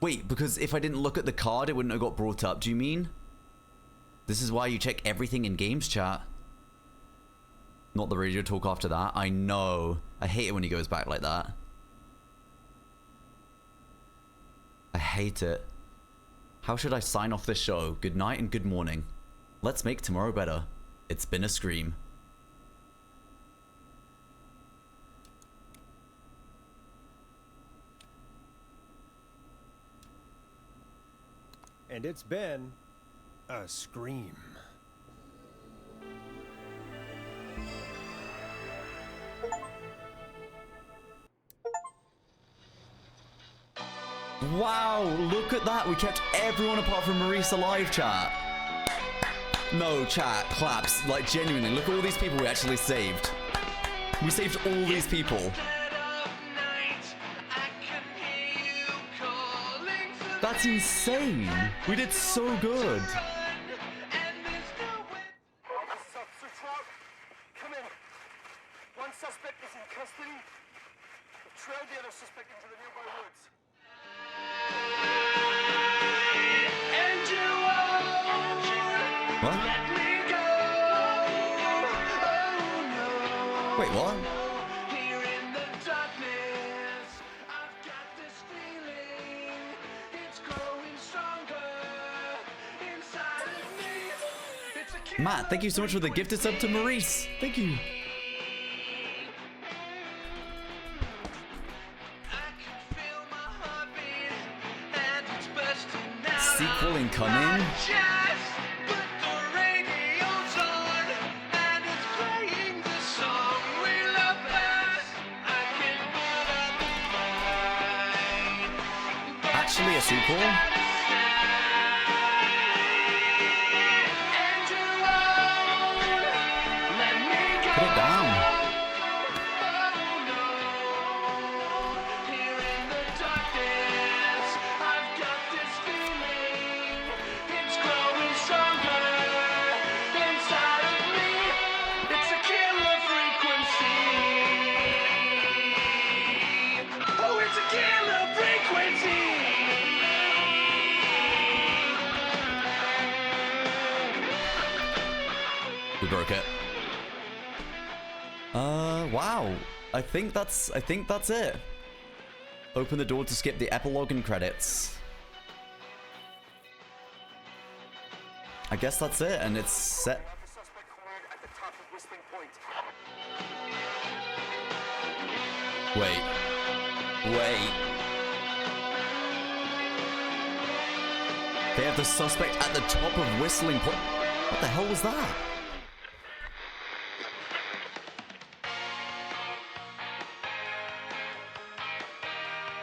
Wait, because if I didn't look at the card, it wouldn't have got brought up, do you mean? This is why you check everything in games chat. Not the radio talk after that. I know. I hate it when he goes back like that. I hate it. How should I sign off this show? Good night and good morning. Let's make tomorrow better. It's been a scream.
And it's been a scream.
Wow, look at that. We kept everyone apart from Maurice alive, chat. No, chat, claps. Like, genuinely, look at all these people we actually saved. We saved all these people. That's insane. We did so good.
This is Officer Trout. Come in. One suspect is in custody. We've trailed the other suspect into the nearby woods.
What? Wait, what? Matt, thank you so much for the gifted sub to Maurice. Thank you. Sequel incoming. Actually a sequel? Put it down. We broke it. Wow. I think that's it. Open the door to skip the epilogue and credits. I guess that's it, and it's set. Wait. They have the suspect at the top of Whistling Point. What the hell was that?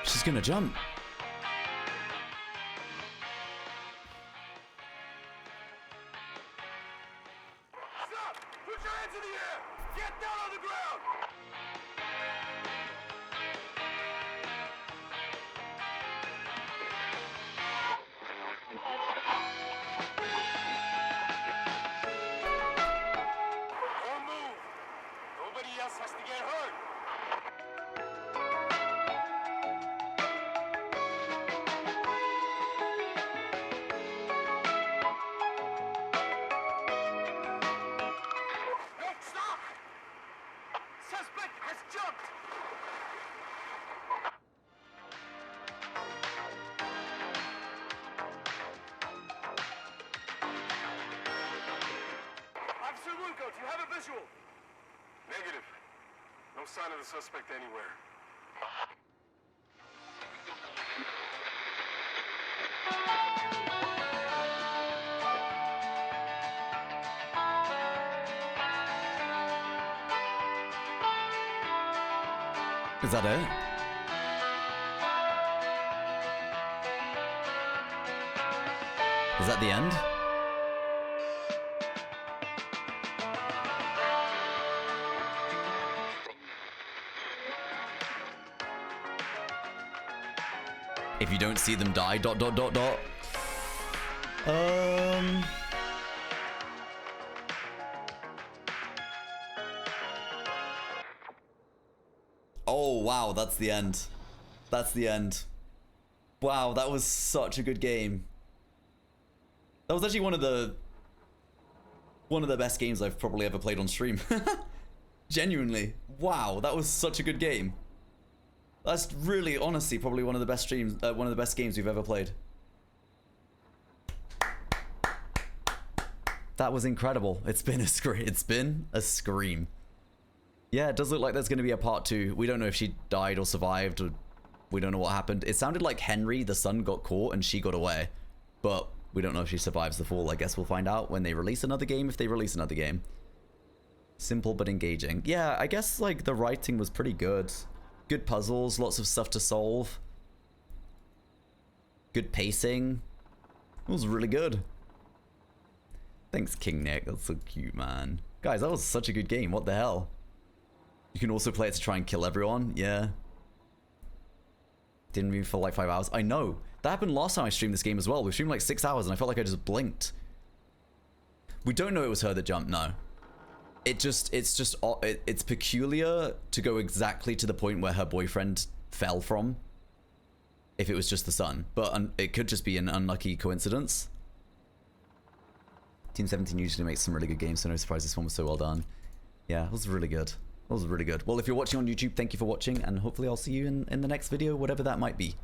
She's gonna jump.
Stop! Put your hands in the air!
Get down on the ground! Don't move! Nobody else has to get hurt! No, stop! Suspect has jumped! Officer Luco, do you have a visual? Negative. No sign of the suspect anywhere.
Is that it? Is that the end? If you don't see them die, ... Oh, wow, that's the end. That's the end. Wow, that was such a good game. That was actually one of the best games I've probably ever played on stream. Genuinely. Wow, that was such a good game. That's really, honestly, probably one of the best streams, one of the best games we've ever played. That was incredible. It's been a scream. It's been a scream. Yeah, it does look like there's going to be a part 2. We don't know if she died or survived, or we don't know what happened. It sounded like Henry, the son, got caught and she got away. But we don't know if she survives the fall. I guess we'll find out when they release another game, if they release another game. Simple but engaging. Yeah, I guess like the writing was pretty good. Good puzzles, lots of stuff to solve. Good pacing. It was really good. Thanks, King Nick. That's so cute, man. Guys, that was such a good game. What the hell? You can also play it to try and kill everyone. Yeah. Didn't move for like 5 hours. I know. That happened last time I streamed this game as well. We streamed like 6 hours and I felt like I just blinked. We don't know it was her that jumped, no. It's peculiar to go exactly to the point where her boyfriend fell from. If it was just the sun. But it could just be an unlucky coincidence. Team 17 usually makes some really good games, so no surprise this one was so well done. Yeah, it was really good. It was really good. Well, if you're watching on YouTube, thank you for watching, and hopefully I'll see you in the next video, whatever that might be.